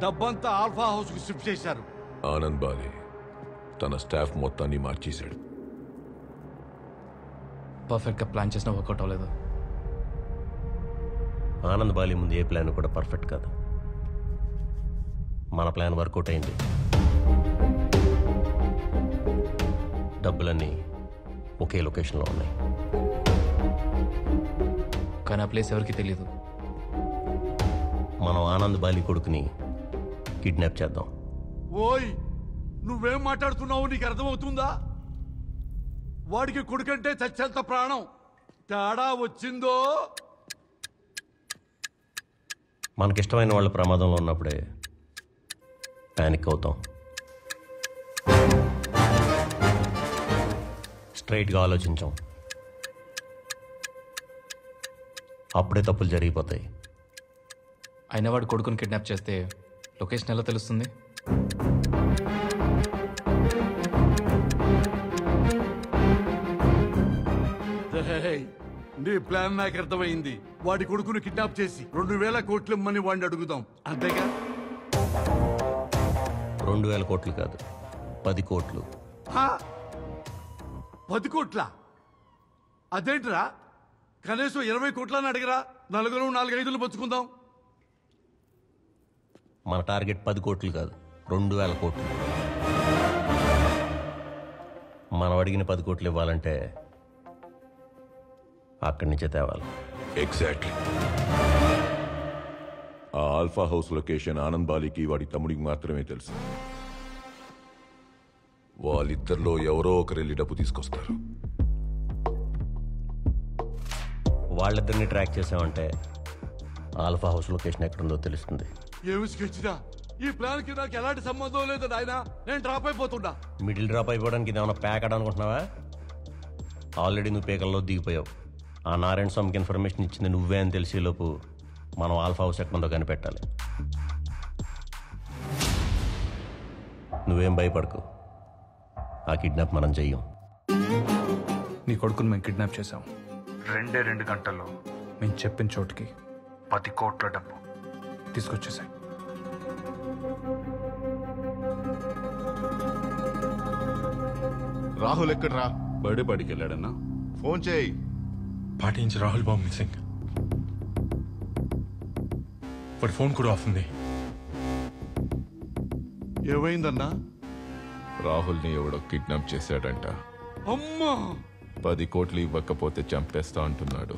డబ్బంతా ఆల్ఫా హౌస్ కు షిఫ్ట్ చేశారు. ఆనంద్ బాలి తన స్టాఫ్ మొత్తాన్ని మార్చేశాడు. పర్ఫెక్ట్గా ప్లాన్ చేసినా వర్కౌట్ అవ్వలేదు. ఆనంద్ బాలి ముందు ఏ ప్లాన్ కూడా పర్ఫెక్ట్ కాదు. మన ప్లాన్ వర్కౌట్ అయింది. డబ్బులన్నీ ఒకే లొకేషన్లో ఉన్నాయి. కానీ ఆ ప్లేస్ ఎవరికి తెలియదు. మనం ఆనంద్ బాలి కొడుకుని కిడ్నాప్ చేద్దాం. ఓయ్, నువ్వేం మాట్లాడుతున్నావు? నీకు అర్థమవుతుందా? వాడికి కొడుకంటే చచ్చేంత ప్రాణం. తేడా వచ్చిందో మనకిష్టమైన వాళ్ళ ప్రమాదంలో ఉన్నప్పుడే ప్యానిక్ అవుతాం. స్ట్రైట్గా ఆలోచించాం, అప్పుడే తప్పులు జరిగిపోతాయి. అయినా వాడు కొడుకుని కిడ్నాప్ చేస్తే లొకేషన్ ఎలా తెలుస్తుంది? రేయ్, నీ ప్లాన్ నాకు అర్థమైంది. వాడి కొడుకును కిడ్నాప్ చేసి 2,000 కోట్లు ఇమ్మని వాడిని అడుగుదాం, అంతేగా? 2,000 కోట్లు కాదు, 10 కోట్లు. 10 కోట్ల? అదేంట్రా, కనీసం 20 కోట్లని అడిగరా. నలుగురు 4-5 పంచుకుందాం. మన టార్గెట్ 10 కోట్లు కాదు, 2,000 కోట్లు. మనం అడిగిన 10 కోట్లు ఇవ్వాలంటే అక్కడి నుంచే తేవాలి. ఎగ్జాక్ట్లీ. ఆ ఆల్ఫా హౌస్ లొకేషన్ ఆనంద్ బాలికి వాడి తమ్ముడికి మాత్రమే తెలుసు. వాళ్ళిద్దరిలో ఎవరో ఒకరు వెళ్ళి డబ్బు తీసుకొస్తారు. వాళ్ళిద్దరిని ట్రాక్ చేసామంటే ఆల్ఫా హౌస్ లొకేషన్ ఎక్కడుందో తెలుస్తుంది. ఏమి స్కెచ్దా? ఈ ప్లాన్ కి నాకు ఎలాంటి సంబంధం లేదు నాయనా. నేను డ్రాప్ అయిపోతున్నా. మిడిల్ డ్రాప్ అయిపోవడానికి ఇదేమన్నా ప్యాక్ అనుకుంటున్నావా? ఆల్రెడీ నువ్వు పేకల్లో దిగిపోయావు. ఆ నారాయణ స్వామికి ఇన్ఫర్మేషన్ ఇచ్చింది నువ్వే అని తెలిసేలోపు మనం ఆల్ఫా హౌస్ ఎక్కడుందో కనిపెట్టాలి. నువ్వేం భయపడకు, ఆ కిడ్నాప్ మనం చెయ్యం. నీ కొడుకుని మేము కిడ్నాప్ చేశాం. 2 గంటల్లో మేము చెప్పిన చోటుకి 10 కోట్ల డబ్బు తీసుకొచ్చేసాయి. రాహుల్ ఎక్కడ్రా? బర్త్డే పార్టీకి వెళ్ళాడన్నా? ఫోన్ చేయి. పార్టీ నుంచి రాహుల్ బాబు మిస్సింగ్. వాడి ఫోన్ కూడా ఆఫ్ ఉంది. ఏమైందన్నా? రాహుల్ని ఎవడో కిడ్నాప్ చేశాడంట. అమ్మా, 10 కోట్లు ఇవ్వకపోతే చంపేస్తా అంటున్నాడు.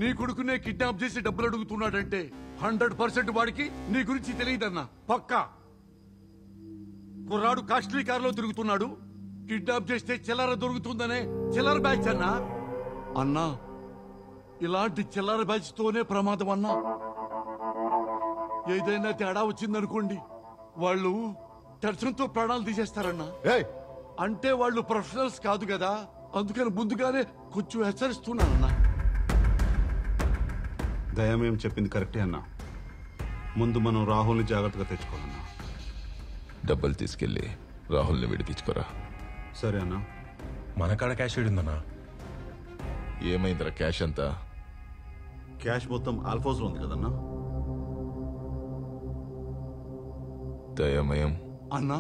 నీ కొడుకునే కిడ్నాప్ చేసి డబ్బులు అడుగుతున్నాడంటే 100% వాడికి నీ గురించి తెలియదన్నా. పక్కా. కుర్రాడు కాస్ట్లీ కారులో తిరుగుతున్నాడు. కిడ్నాప్ చేస్తే చిల్లర దొరుకుతుందనే చిల్లర బ్యాచ్ అన్నా. అన్నా, ఇలాంటి చిల్లర బ్యాచ్ తోనే ప్రమాదం అన్నా. ఏదైనా తేడా వచ్చిందనుకోండి, వాళ్ళు టెన్షన్తో ప్రాణాలు తీసేస్తారన్నా. అంటే వాళ్ళు ప్రొఫెషనల్స్ కాదు కదా, అందుకని ముందుగానే కొంచెం హెచ్చరిస్తున్నానన్నా. దయమేం చెప్పింది కరెక్టే అన్నా. ముందు మనం రాహుల్ని జాగ్రత్తగా తెచ్చుకోవాలన్నా. డబ్బులు తీసుకెళ్ళి రాహుల్ని విడిపించుకోరా. సరే అన్నా. మన కాడ క్యాష్ ఉందన్నా. ఏమైందిరా క్యాష్ అంతా? క్యాష్ మొత్తం ఆల్ఫోస్లో ఉంది కదన్నా. దయమయం అన్నా,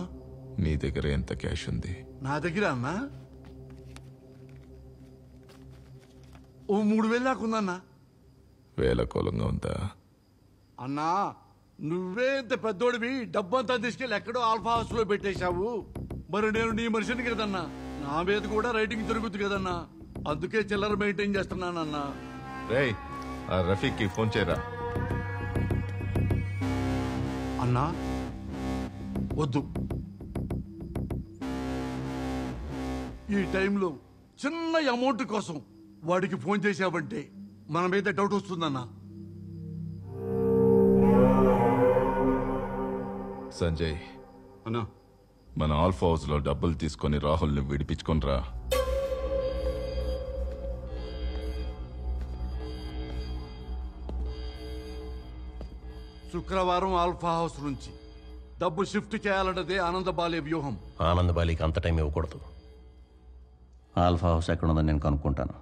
నీ దగ్గర ఎంత క్యాష్ ఉంది? నా దగ్గర అన్నా ఓ 3,000 దాకా ఉందన్నా. వేలకోలంగా ఉందా? అన్నా, నువ్వే ఇంత పెద్దోడివి, డబ్బంతా తీసుకెళ్ళి ఎక్కడో ఆల్ఫా హౌస్ లో పెట్టేశావు. మరి నేను నీ మనిషిని కదన్నా, నా మీద కూడా రైటింగ్ జరుగుతుంది కదన్నా. అందుకే చిల్లర మెయింటైన్ చేస్తున్నానన్నా. రేయ్, ఆ రఫీక్కి ఫోన్ చేయరా. అన్నా వద్దు. ఈ టైంలో చిన్న అమౌంట్ కోసం వాడికి ఫోన్ చేశావంటే మన మీద డౌట్ వస్తుందన్నా. సంజయ్ అన్నా, మన ఆల్ఫా హౌస్ లో డబ్బులు తీసుకొని రాహుల్ని విడిపించుకొని రా. శుక్రవారం ఆల్ఫా హౌస్ నుంచి డబ్బు షిఫ్ట్ చేయాలన్నదే ఆనందబాలే వ్యూహం. ఆనంద్ బాలికి అంత టైం ఇవ్వకూడదు. ఆల్ఫా హౌస్ ఎక్కడుందని నేను కనుక్కుంటాను.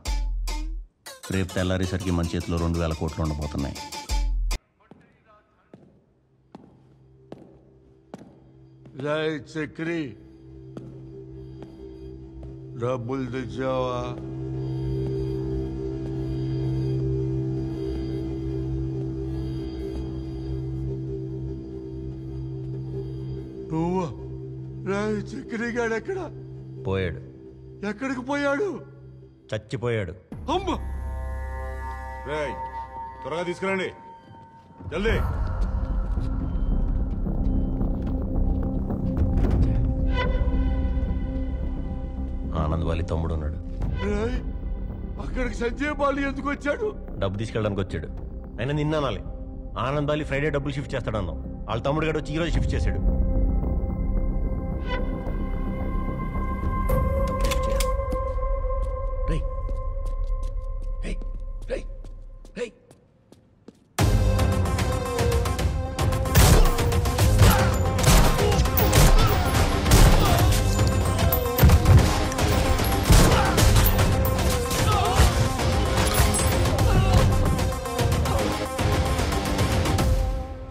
రేపు తెల్లారేసరికి మన చేతిలో 2,000 కోట్లు ఉండబోతున్నాయి. జై చక్రి, డబ్బులు తెచ్చావా? నువ్వు రాయ్ చక్రిగాడు ఎక్కడ పోయాడు. ఎక్కడికి పోయాడు? చచ్చిపోయాడు. అమ్మ రేయ్ త్వరగా తీసుకురండి జల్దీ. ఆనంద్ వాళ్ళ తమ్ముడు ఉన్నాడు. రాయ్ అక్కడికి సంజయ్ బాలి ఎందుకు వచ్చాడు? డబ్బు తీసుకెళ్ళడానికి వచ్చాడు. అయినా నిన్న అనాలి. ఆనంద్ బాలి ఫ్రైడే డబ్బులు షిఫ్ట్ చేస్తాడు అన్నాం. వాళ్ళ తమ్ముడు గారు వచ్చి ఈరోజు షిఫ్ట్ చేశాడు.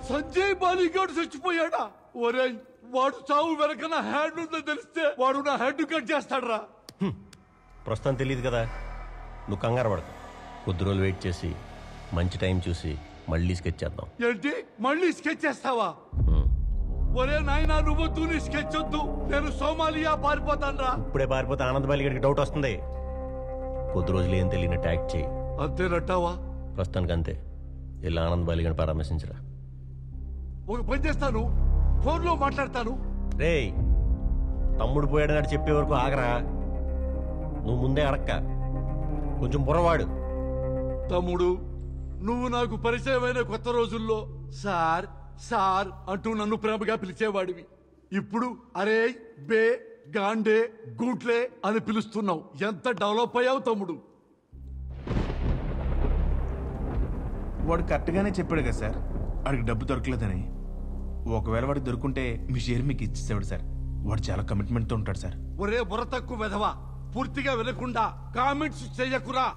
సంజయ్ బాలిగాడు చచ్చిపోయాడా? ఒరేయ్ వాడు చావు వెనక నా హ్యాండ్ ఉందని తెలిస్తే వాడు నా హెడ్ కట్ చేస్తాడరా. ప్రస్తుతం తెలియదు కదా, నువ్వు కంగారు పడకు. కొద్ది రోజులు వెయిట్ చేసి మంచి టైం చూసి మళ్ళీ స్కెచ్ చేద్దాం. ఏంటి మళ్ళీ స్కెచ్ చేస్తావా? ఒరే నాయనా నువ్వొద్దు, నీ స్కెచ్ వద్దు. నేను సోమాలియా పారిపోతానరా. ఇప్పుడే పారిపోతే ఆనంద్ బాలి గడికి డౌట్ వస్తుంది. కొద్ది రోజులు ఏం తెలియని యాక్ట్ చేయి. అంతేనట్టావా? ప్రస్తుతానికి అంతే. ఇలా ఆనంద్ బాలి గడిని పరామర్శించరా. ఒక పని చేస్తాను, ఫోన్లో మాట్లాడతాను. రేయ్ తమ్ముడు పోయాడని చెప్పే వరకు ఆగరా. నువ్వు ముందే అడక్క, కొంచెం బుర్రవాడు. తమ్ముడు నువ్వు నాకు పరిచయమైన కొత్త రోజుల్లో సార్ సార్ అంటూ నన్ను ప్రేమగా పిలిచేవాడివి. ఇప్పుడు అరే బే గాండే గూట్లే అని పిలుస్తున్నావు. ఎంత డెవలప్ అయ్యావు తమ్ముడు. వాడు కరెక్ట్గానే చెప్పాడు కదా సార్, వాడికి డబ్బు దొరకలేదని. ఒకవేళ వాడు దొరుకుంటే మీ షేర్ మీకు ఇచ్చేసాడు సార్. వాడు చాలా కమిట్మెంట్తో ఉంటాడు సార్. ఒరే బుర్ర తక్కువ వెధవా, పూర్తిగా వినకుండా కామెంట్స్ చెయ్యకురా.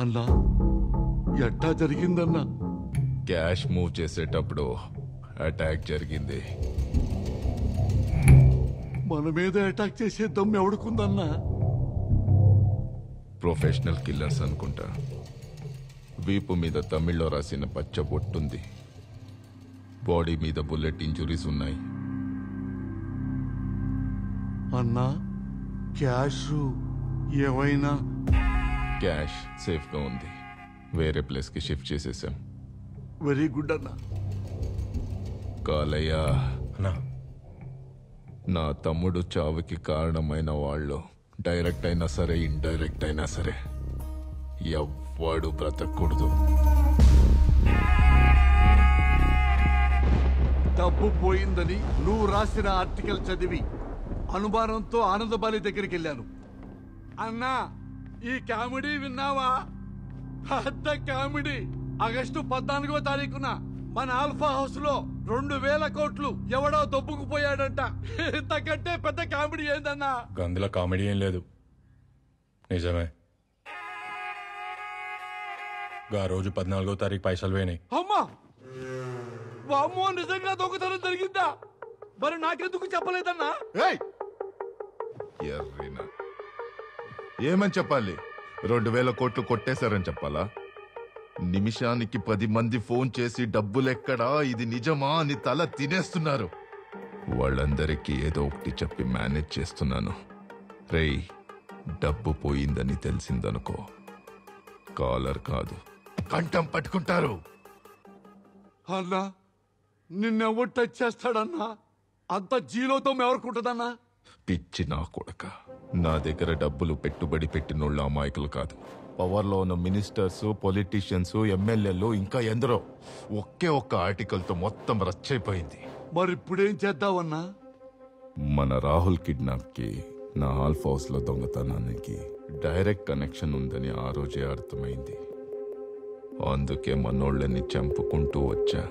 అన్నా ఎట్టా జరిగిందన్నా? క్యాష్ మూవ్ చేసేటప్పుడు అటాక్ జరిగింది. మన మీద అటాక్ చేసే దమ్ము ఎవడుకుందన్నా? ప్రొఫెషనల్ కిల్లర్స్ అనుకుంటా. వీపు మీద తమిళ్లో రాసిన పచ్చ బొట్టుంది. బాడీ మీద బుల్లెట్ ఇంజురీస్ ఉన్నాయి. అన్నా క్యాష్ ఏమైనా? క్యాష్ సేఫ్గా ఉంది. వేరే ప్లేస్కి షిఫ్ట్ చేసేసాం. వెరీ గుడ్ అన్నా. కాలయ్య, నా తమ్ముడు చావుకి కారణమైన వాళ్ళు డైరెక్ట్ అయినా సరే ఇండైరెక్ట్ అయినా సరే ఎవ్వడు బ్రతకూడదు. డబ్బు పోయిందని నువ్వు రాసిన ఆర్టికల్ చదివి అనుమానంతో ఆనందబాలి దగ్గరికి వెళ్ళాను. అన్నా ఈ కామెడీ విన్నావా? పెద్ద కామెడీ. ఆగస్టు 14వ తారీఖున మన ఆల్ఫా హౌస్ లో 2000 కోట్లు ఎవడో దొబ్బుకుపోయాడంట. ఇంతకంటే పెద్ద కామెడీ ఏందన్నా? అందులో కామెడీ ఏం లేదు, నిజమే. ఆ రోజు 14వ తారీఖు పైసలు పోయినాయి. అమ్మా వామ్మో, నిజంగా దొంగతనం జరిగిందా? మరి నాకెందుకు చెప్పలేదన్నా? ఎర్రినా, ఏమని చెప్పాలి? 2000 కోట్లు కొట్టేశారని చెప్పాలా? నిమిషానికి 10 మంది ఫోన్ చేసి డబ్బులెక్కడా, ఇది నిజమా అని తల తినేస్తున్నారు. వాళ్ళందరికీ ఏదో ఒకటి చెప్పి మేనేజ్ చేస్తున్నాను. రేయ్, డబ్బు పోయిందని తెలిసిందనుకో, కాలర్ కాదు కంఠం పట్టుకుంటారు. అన్నా నిన్నెవరు టచ్ చేస్తాడన్నా? అంత జీలోతో ఎవరుకుంటుందన్నా? పిచ్చి నా కొడక, నా దగ్గర డబ్బులు పెట్టుబడి పెట్టినోళ్ళు అమాయకులు కాదు. పవర్లో ఉన్న మినిస్టర్స్, పొలిటీషియన్స్, ఎమ్మెల్యేలు, ఇంకా ఎందరో. ఒకే ఒక్క ఆర్టికల్తో మొత్తం రచ్చైపోయింది. మరి ఇప్పుడేం చేద్దామన్నా? మన రాహుల్ కిడ్నాప్కి, నా ఆల్ఫ్ హౌస్ లో దొంగతనానికి డైరెక్ట్ కనెక్షన్ ఉందని ఆ రోజే అర్థమైంది. అందుకే మనోళ్ళని చంపుకుంటూ వచ్చా.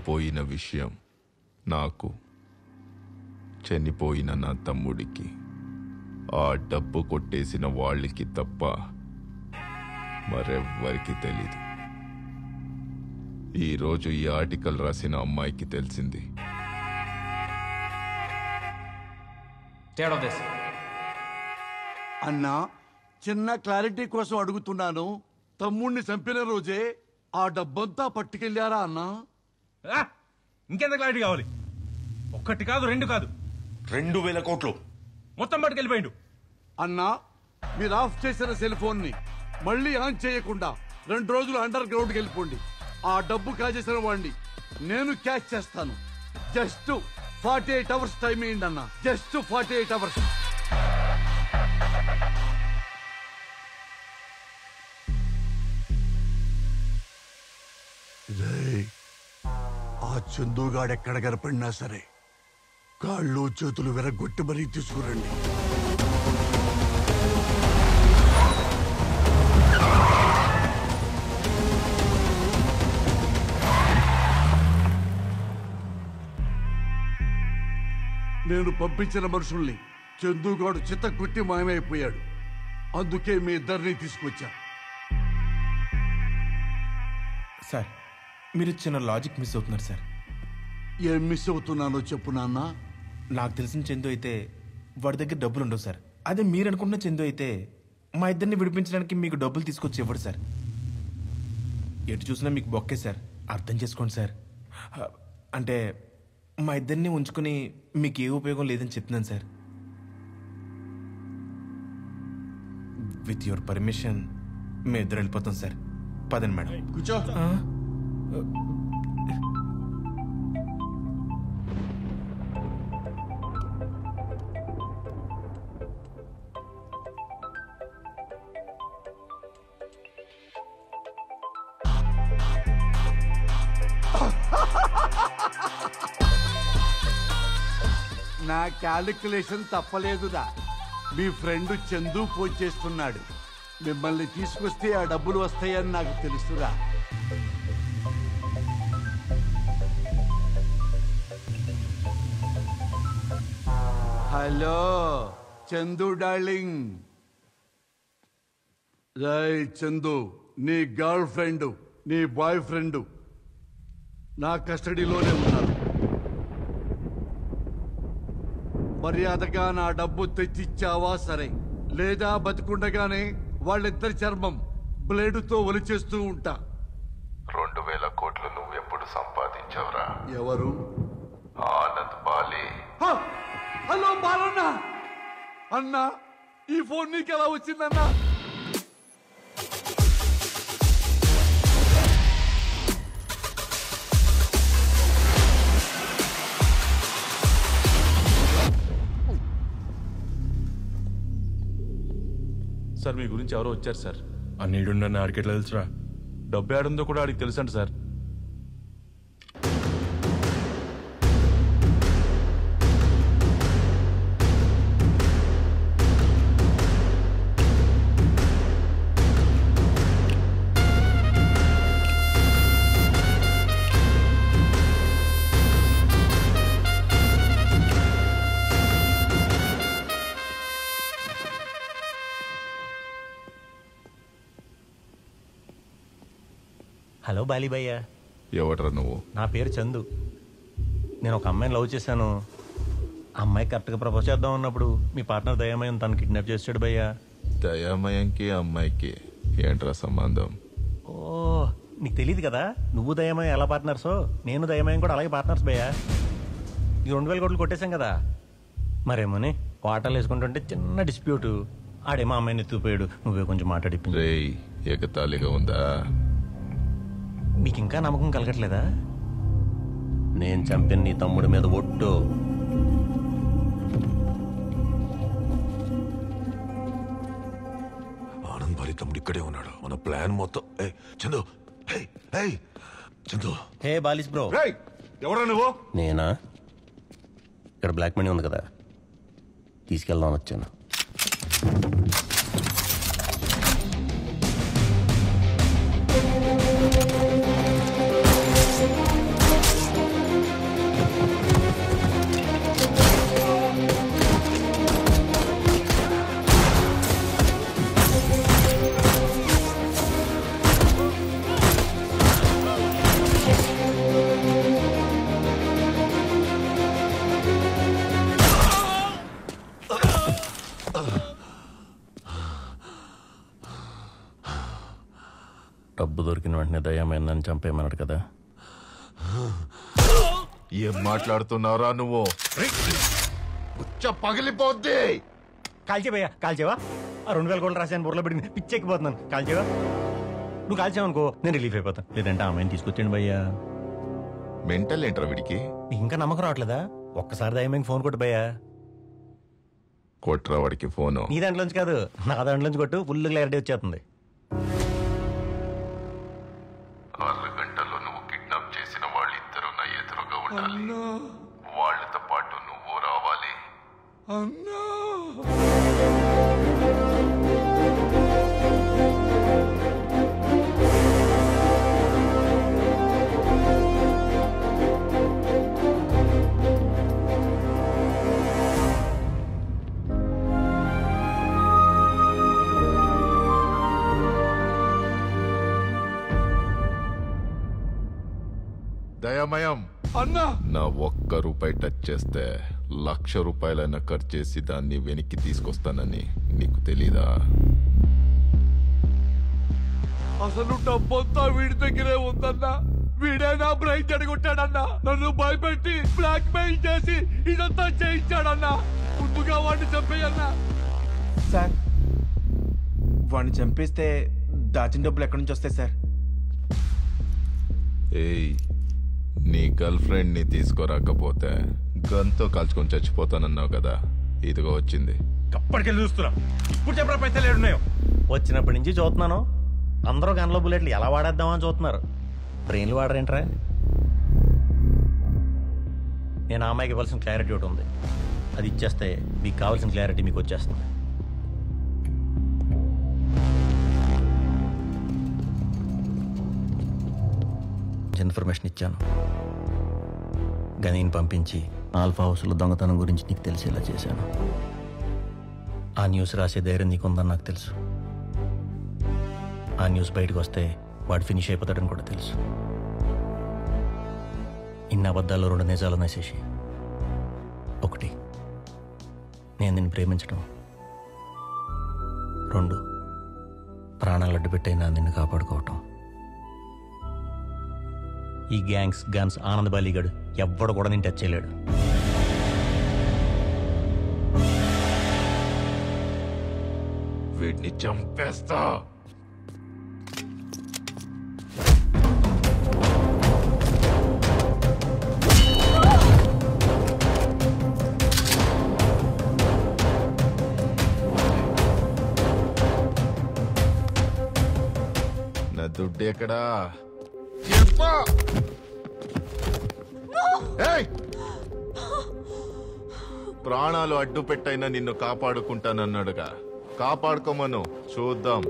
పోయిన విషయం నాకు, చనిపోయిన నా తమ్ముడికి, ఆ డబ్బు కొట్టేసిన వాళ్ళకి తప్ప మరెవ్వరికి తెలీదు. ఈరోజు ఈ ఆర్టికల్ రాసిన అమ్మాయికి తెలిసింది. అన్నా, చిన్న క్లారిటీ కోసం అడుగుతున్నాను. తమ్ముణ్ణి చంపిన రోజే ఆ డబ్బంతా పట్టుకెళ్ళారా అన్నా? ఇంకెంత క్లారిటీ కావాలి? ఒక్కటి కాదు, రెండు కాదు, 2000 కోట్లు మొత్తం పట్టుకెళ్ళిపోయిండు. అన్నా, మీరు ఆఫ్ చేసిన సెల్ ఫోన్ ని మళ్ళీ ఆన్ చేయకుండా 2 రోజులు అండర్ గ్రౌండ్కి వెళ్ళిపోండి. ఆ డబ్బు కాజేసిన వాడిని నేను క్యాచ్ చేస్తాను. జస్ట్ 48 అవర్స్ టైం ఇవ్వండి అన్న. Just 48 hours. ఆ చందుగాడు ఎక్కడ కనపడినా సరే కాళ్ళు చేతులు విరగొట్టి మరీ తీసుకురండి. నేను పంపించిన మనుషుల్ని చందుగాడు చిత్తకొట్టి మాయమైపోయాడు. అందుకే మీ ఇద్దరిని తీసుకొచ్చా. సార్, మీరు చిన్న లాజిక్ మిస్ అవుతున్నారు సార్. ఏం మిస్ అవుతున్నానో చెప్పు నాన్న. నాకు తెలిసిన చందు అయితే వాడి దగ్గర డబ్బులు ఉండవు సార్. అదే మీరు అనుకుంటున్న చందు అయితే మా ఇద్దరిని విడిపించడానికి మీకు డబ్బులు తీసుకొచ్చి ఇవ్వడు సార్. ఎటు చూసినా మీకు బొక్కే సార్. అర్థం చేసుకోండి సార్. అంటే మా ఇద్దరిని ఉంచుకుని మీకు ఏ ఉపయోగం లేదని చెప్తున్నాను సార్. విత్ యువర్ పర్మిషన్ మేము ఇద్దరు వెళ్ళిపోతాం సార్. పదండి మేడం. కూర్చో. నా క్యాలిక్యులేషన్ తప్పలేదురా. మీ ఫ్రెండ్ చందు ఫోన్ చేస్తున్నాడు. మిమ్మల్ని తీసుకొస్తే ఆ డబ్బులు వస్తాయని నాకు తెలుసురా. Hello Chandu darling. రై చందు, నీ గర్ల్ ఫ్రెండ్, నీ బాయ్ ఫ్రెండ్ నా కస్టడీలోనే ఉన్నారు. మర్యాదగా నా డబ్బు తెచ్చిచ్చావా సరే, లేదా బతికుండగానే వాళ్ళిద్దరి చర్మం బ్లేడుతో ఒలిచేస్తూ ఉంటా. 2000 కోట్లు నువ్వు ఎప్పుడు సంపాదించావురా? ఎవరు? ఆనంద్ బాలే. హలో బాలన్న. అన్నా, ఈ ఫోన్ నీకు ఎలా వచ్చిందన్నా? సార్, మీ గురించి ఎవరో వచ్చారు సార్. ఆ నీడున్న ఆడికెట్లా తెలుసురా? డబ్బు ఏడుందో కూడా ఆడికి తెలుసండి సార్. హలో బాలీభయ్య. ఎవట్రా నువ్వు? నా పేరు చందు. నేను ఒక అమ్మాయిని లవ్ చేశాను. ఆ అమ్మాయి కరెక్ట్గా ప్రపోజ్ చేద్దాం అన్నప్పుడు మీ పార్ట్నర్ దయామయం తను కిడ్నాప్ చేసాడు భయ్యా. దయామయంకి అమ్మాయికి ఏంట్రా సంబంధం? ఓ, నీకు తెలియదు కదా, నువ్వు దయామయం ఎలా పార్ట్నర్సో నేను దయామయం కూడా అలాగే పార్ట్నర్స్ భయ్యా. ఈ 2000 కోట్లు కొట్టేశాం కదా, మరేమోని వాటాలు వేసుకుంటుంటే చిన్న డిస్ప్యూట్. ఆడేమో అమ్మాయిని ఎత్తుకుపోయాడు, నువ్వే కొంచెం మాట్లాడిపి. రేయ్, ఎగతాళిగా ఉందా? మీకు ఇంకా నమ్మకం కలగట్లేదా? నేను చంపిన నీ తమ్ముడి మీద ఒట్టు. ఆనంద్ బాలి తమ్ముడు ఇక్కడే ఉన్నాడు. మన ప్లాన్ మొత్తం. చందు, చందు. హే బాలిస్ బ్రో. ఎవరా నువ్వు? నేనా? ఇక్కడ బ్లాక్ మనీ ఉంది కదా, తీసుకెళ్దాం వచ్చాను. డబ్బు దొరికిన వెంటనే దయ్యమైందని చంపేయమన్నాడు కదా. ఏం మాట్లాడుతున్నావురా నువ్వు? పగిలిపోద్ది. కాల్చేవయ్యా, కాల్చేవా? ఆ 2000 కోట్లు రాశాను, బుర్రలో పెట్టి పిచ్చెక్కిపోతున్నాను. కాల్చేవా? నువ్వు కాల్చావనుకో నేను రిలీఫ్ అయిపోతాను. లేదంటే అమ్మాయిని తీసుకొచ్చాను భయ్యా. మెంటల్ ఏంట్రా వీడికి? ఇంకా నమ్మకం రావట్లేదా? ఒక్కసారి దయ్యమైంది ఫోన్ కొట్టు భయ్యా. కొట్రా వాడికి ఫోను. నీ దాంట్లోంచి కాదు, నా దాంట్లోంచి కొట్టు, ఫుల్ క్లారిటీ వచ్చేస్తుంది. అరగంటలో నువ్వు కిడ్నాప్ చేసిన వాళ్ళిద్దరూ నా ఎదురుగా ఉండాలి. వాళ్ళతో పాటు నువ్వు రావాలి. దయామయం అన్నా, నా ₹1 టచ్ చేస్తే ₹1,00,000 ఖర్చు చేసి దాన్ని వెనక్కి తీసుకొస్తానని నీకు తెలీదా? అసలు డబ్బంతా వీడి దగ్గరే ఉందన్నా. వీడే నా బ్రైన్ చెడగొట్టాడన్నా. నన్ను భయపెట్టి బ్లాక్ మెయిల్ చేసి ఇదంతా చేయించాడన్నా. ముందుగా వాడిని చంపేయన్నా. సార్, వాడిని చంపేస్తే దాచిన డబ్బులు ఎక్కడి నుంచి వస్తాయి సార్? ఏయ్, నీ గర్ల్ ఫ్రెండ్ ని తీసుకురాకపోతే గన్తో కాల్చుకొని చచ్చిపోతానన్నావు కదా, ఇదిగో వచ్చింది. అప్పటికెళ్ళి చూస్తున్నా. ఇప్పుడు చెప్పరా పైసలు ఏడున్నాయో? వచ్చినప్పటి నుంచి చూస్తున్నాను. అందరూ గన్లో బుల్లెట్లు ఎలా వాడేద్దామని చూస్తున్నారు. బ్రెయిన్లు వాడరేంట్రా? నేను ఆ అమ్మాయికి ఇవ్వాల్సిన క్లారిటీ ఒకటి ఉంది. అది ఇచ్చేస్తే మీకు కావాల్సిన క్లారిటీ మీకు వచ్చేస్తుంది. ఇన్ఫర్మేషన్ ఇచ్చాను. గనీని పంపించి ఆల్ఫా హౌస్లో దొంగతనం గురించి నీకు తెలిసేలా చేశాను. ఆ న్యూస్ రాసే ధైర్యం నీకుందని నాకు తెలుసు. ఆ న్యూస్ బయటకు వస్తే వాడు ఫినిష్ అయిపోతాడని కూడా తెలుసు. ఇన్ని అబద్ధాల్లో 2 నిజాలు నశేషి. ఒకటి, నేను నిన్ను ప్రేమించడం. 2, ప్రాణాలు అడ్డు పెట్టైనా నిన్ను కాపాడుకోవటం. ఈ గ్యాంగ్స్ గన్స్ ఆనంద్ బాలీగాడు ఎవ్వడు కూడా నేను టచ్ చేయలేడు. వీడిని చంపేస్తా. నా దుడ్డు ఎక్కడా? ప్రాణాలు అడ్డు పెట్టైనా నిన్ను కాపాడుకుంటానన్నాడుగా, కాపాడుకోమను, చూద్దాం.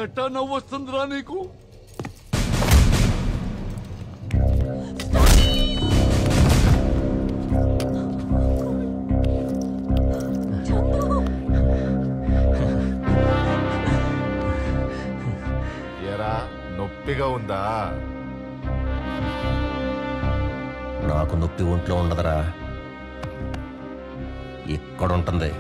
ఎట్టా నవ్వు వస్తుందిరా నీకు? ఎరా, నొప్పిగా ఉందా? నాకు నొప్పి ఒంట్లో ఉండదురా, ఇక్కడ ఉంటుంది.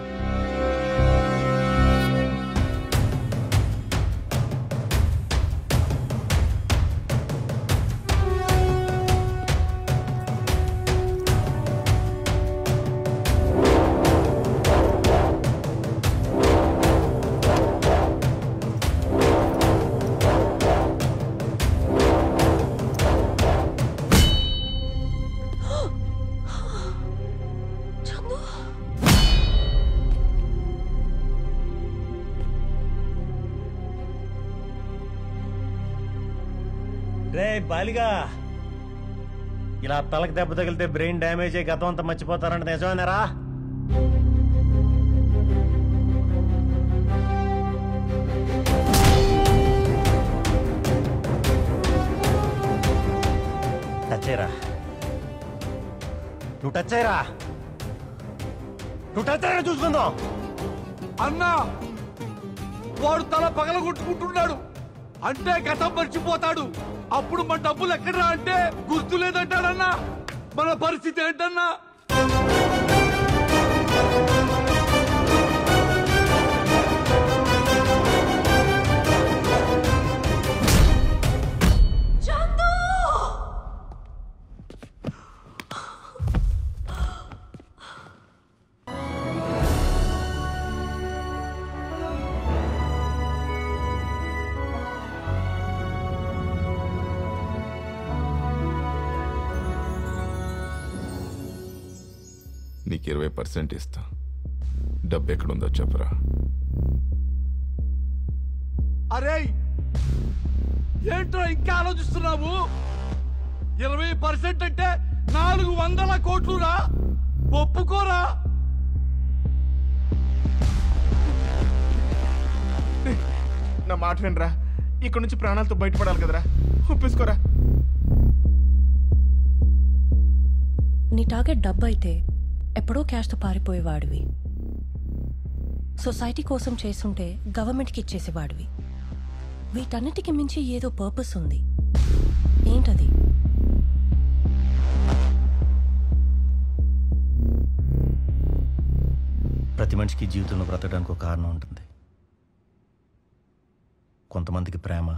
రే బాలిగా, ఇలా తలకు దెబ్బ తగిలితే బ్రెయిన్ డ్యామేజ్ అయ్యి గతం అంతా మర్చిపోతారంటే నిజమేనారా? టచ్ అయ్యరా, నువ్వు టచ్ అయ్యరా, నువ్వు టచ్ అయ్యరా చూసుకుందాం. అన్నా వాడు తల పగలగొట్టుకుంటున్నాడు అంటే గతం మర్చిపోతాడు. అప్పుడు మన డబ్బులు ఎక్కడరా అంటే గుర్తు లేదంటాడన్నా. మన పరిస్థితి ఏంటన్నా? నీకు 20% ఇస్తా. డబ్బు ఎక్కడుందో చెప్పరా. అరే ఏంట్రా ఇంకా ఆలోచిస్తున్నావు? 20% అంటే 400 కోట్లు రా. ఒప్పుకోరా? నా మాట వినరా, ఇక్కడ నుంచి ప్రాణాలతో బయటపడాలి కదరా, ఒప్పేసుకోరా. నీ టార్గెట్ డబ్బు అయితే ఎప్పుడో క్యాష్తో పారిపోయేవాడివి. సొసైటీ కోసం చేస్తుంటే గవర్నమెంట్కి ఇచ్చేసేవాడివి. వీటన్నిటికి మించి ఏదో పర్పస్ ఉంది. ఏంటది? ప్రతి మనిషికి జీవితంలో బ్రతకడానికి ఒక కారణం ఉంటుంది. కొంతమందికి ప్రేమ,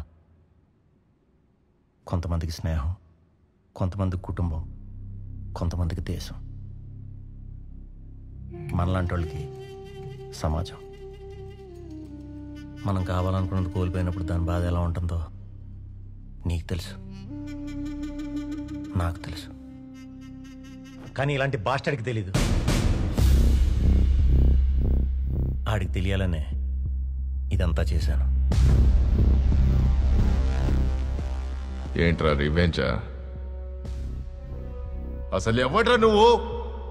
కొంతమందికి స్నేహం, కొంతమందికి కుటుంబం, కొంతమందికి దేశం, మనలాంటి వాళ్ళకి సమాజం. మనం కావాలనుకున్నది కోల్పోయినప్పుడు దాని బాధ ఎలా ఉంటుందో నీకు తెలుసు, నాకు తెలుసు. కానీ ఇలాంటి బాస్టర్కి తెలీదు. ఆడికి తెలియాలనే ఇదంతా చేశాను. ఏంట్రా రివెంజా? అసలు ఎవడ్రా నువ్వు?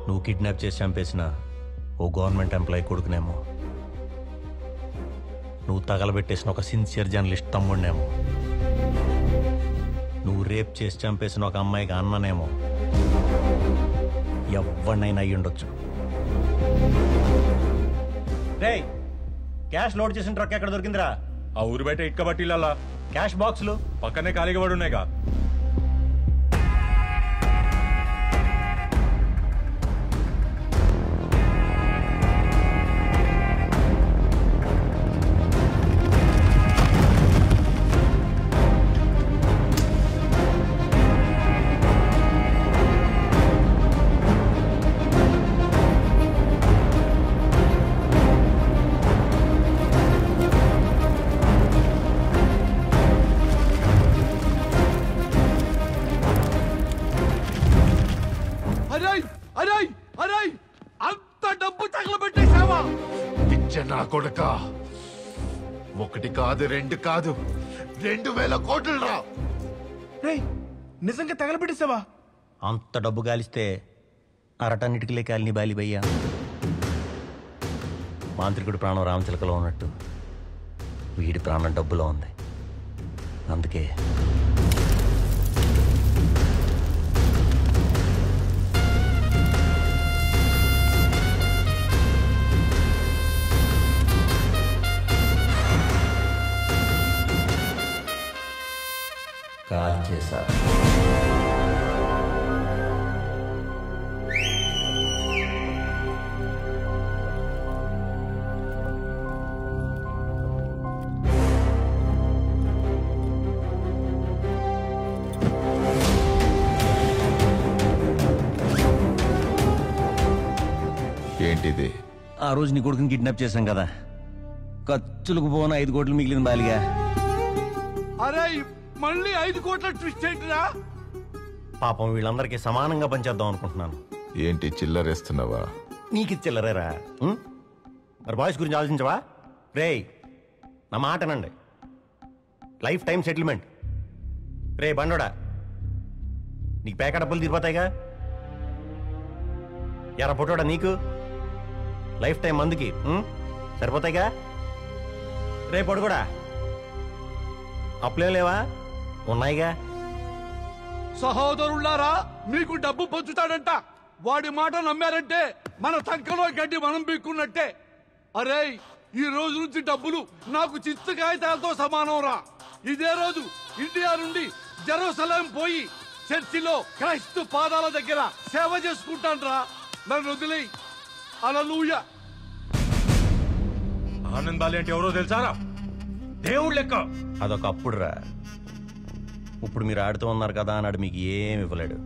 నువ్వు కిడ్నాప్ చేసి చంపేసిన ఓ గవర్నమెంట్ ఎంప్లాయీ కొడుకునేమో, నువ్వు తగలబెట్టేసిన ఒక సిన్సియర్ జర్నలిస్ట్ తమ్ముడినేమో, నువ్వు రేప్ చేసి చంపేసిన ఒక అమ్మాయికి అన్ననేమో, ఎవరినైనా అయ్యి ఉండొచ్చు. రే, క్యాష్ లోడ్ చేసిన ట్రక్ ఎక్కడ దొరికిందిరా? ఆ ఊరు బయట ఇటుక బట్టీలలా క్యాష్ బాక్సులు పక్కనే ఖాళీగా పడి ఉన్నాయిగా. నా కొడుక, ఒకటి కాదు, రెండు కాదు, 2000 కోట్లు రా. నిజంగా తగలబెట్టేసావా? అంత డబ్బు గాలిస్తే అరటన్నిటికీ కాలిని బాలిబయ్యా. మాంత్రికుడి ప్రాణం రామచిలకలో ఉన్నట్టు వీడి ప్రాణం డబ్బులో ఉంది. అందుకే కాల్ చేశారు. ఏంటిది? ఆ రోజు నీ కొడుకుని కిడ్నాప్ చేశాం కదా, ఖర్చులకు పోన 5 కోట్లు మిగిలింది బాలిగా. అరే మళ్ళీ 5 కోట్ల ట్విస్ట్ ఏంటిరా? పాపం వీళ్ళందరికీ సమానంగా పనిచేద్దాం అనుకుంటున్నాను. ఏంటి చిల్లరేస్తున్నావా? నీకు చిల్లరేరా? మరి బాయ్స్ గురించి ఆలోచించవా? రేయ్, నా మాటనండి. Lifetime settlement. రే బండోడా, నీకు పేక డబ్బులు తీరిపోతాయిగా. ఎరా పుట్టోడా, నీకు లైఫ్ టైం మందుకి సరిపోతాయిగా. రే పొడుగుడా, అప్పులేం లేవా? ఉన్నాయిగా. సహోదరులారా, మీకు డబ్బు పంచుతాడంట, వాడి మాట నమ్మారంటే మన సంఖలో గడ్డి మనం పీక్కున్నట్టే. అరే, ఈ రోజు నుంచి డబ్బులు నాకు చిత్తు కాగితాలతో సమానం రా. ఇదే రోజు ఇండియా నుండి జెరూసలేం పోయి చర్చిలో క్రైస్తు పాదాల దగ్గర సేవ చేసుకుంటాను రా. నన్ను వదిలేయి. హల్లెలూయా. ఆనంద్ బాలి అంటే ఎవరో తెలుసారా? దేవుడు లెక్క. అదొక అప్పుడురా. ఇప్పుడు మీరు ఆడుతూ ఉన్నారు కదా అన్నాడు మీకు ఏం ఇవ్వలేడు.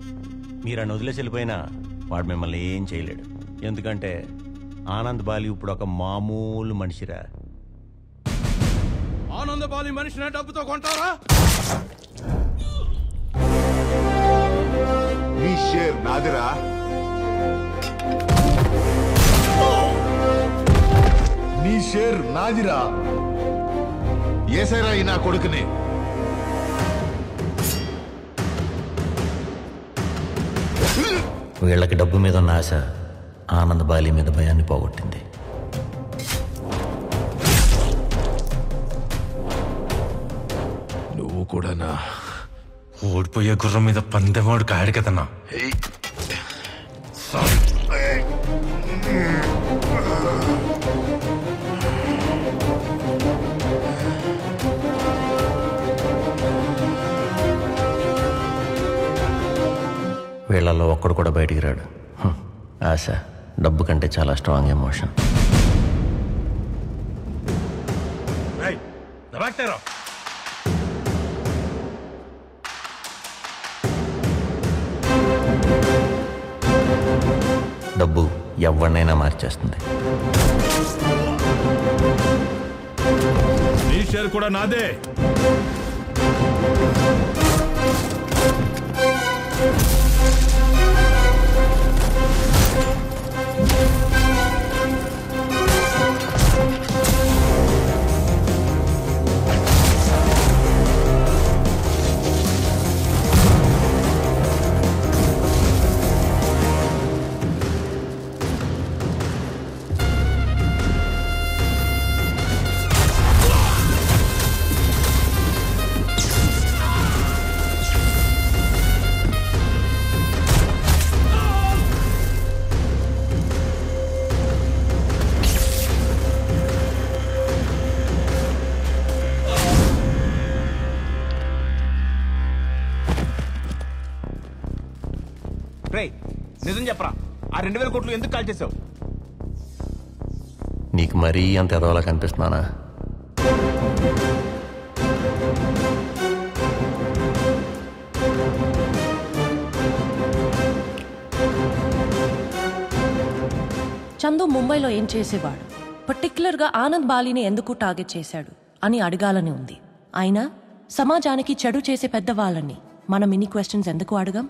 మీరు ఆయన వదిలేసి వెళ్ళిపోయినా వాడు మిమ్మల్ని ఏం చేయలేడు. ఎందుకంటే ఆనంద్ బాలి ఇప్పుడు ఒక మామూలు మనిషిరా. ఆనంద బాలి మనిషిని డబ్బుతో కొంటారా? నీ షేర్ నాదిరా. నీ షేర్ నాదిరా. ఏసైరా ఈ నా కొడుకుని. వీళ్ళకి డబ్బు మీద ఉన్న ఆశ ఆనంద్ బాలి మీద భయాన్ని పోగొట్టింది. నువ్వు కూడానా? ఓడిపోయే గుర్రం మీద పందెమాడు కాడు కదన్నా. వీళ్ళల్లో ఒక్కడు కూడా బయటికి రాడు. ఆశ డబ్బు కంటే చాలా స్ట్రాంగ్ ఎమోషన్. డబ్బు ఎవరినైనా మార్చేస్తుంది. నీ షేర్ కూడా నాదే. నిజం చెప్పరా, ఆ 2000 కోట్లు ఎందుకు కాల్ చేసావు? నీకు మరీ అంత ఎదవలా కనిపిస్తున్నానా? చందు ముంబైలో ఏం చేసేవాడు, పర్టిక్యులర్గా ఆనంద్ బాలిని ఎందుకు టార్గెట్ చేశాడు అని అడగాలని ఉంది. అయినా సమాజానికి చెడు చేసే పెద్దవాళ్ళని మనం ఇన్ని క్వశ్చన్స్ ఎందుకు అడగం?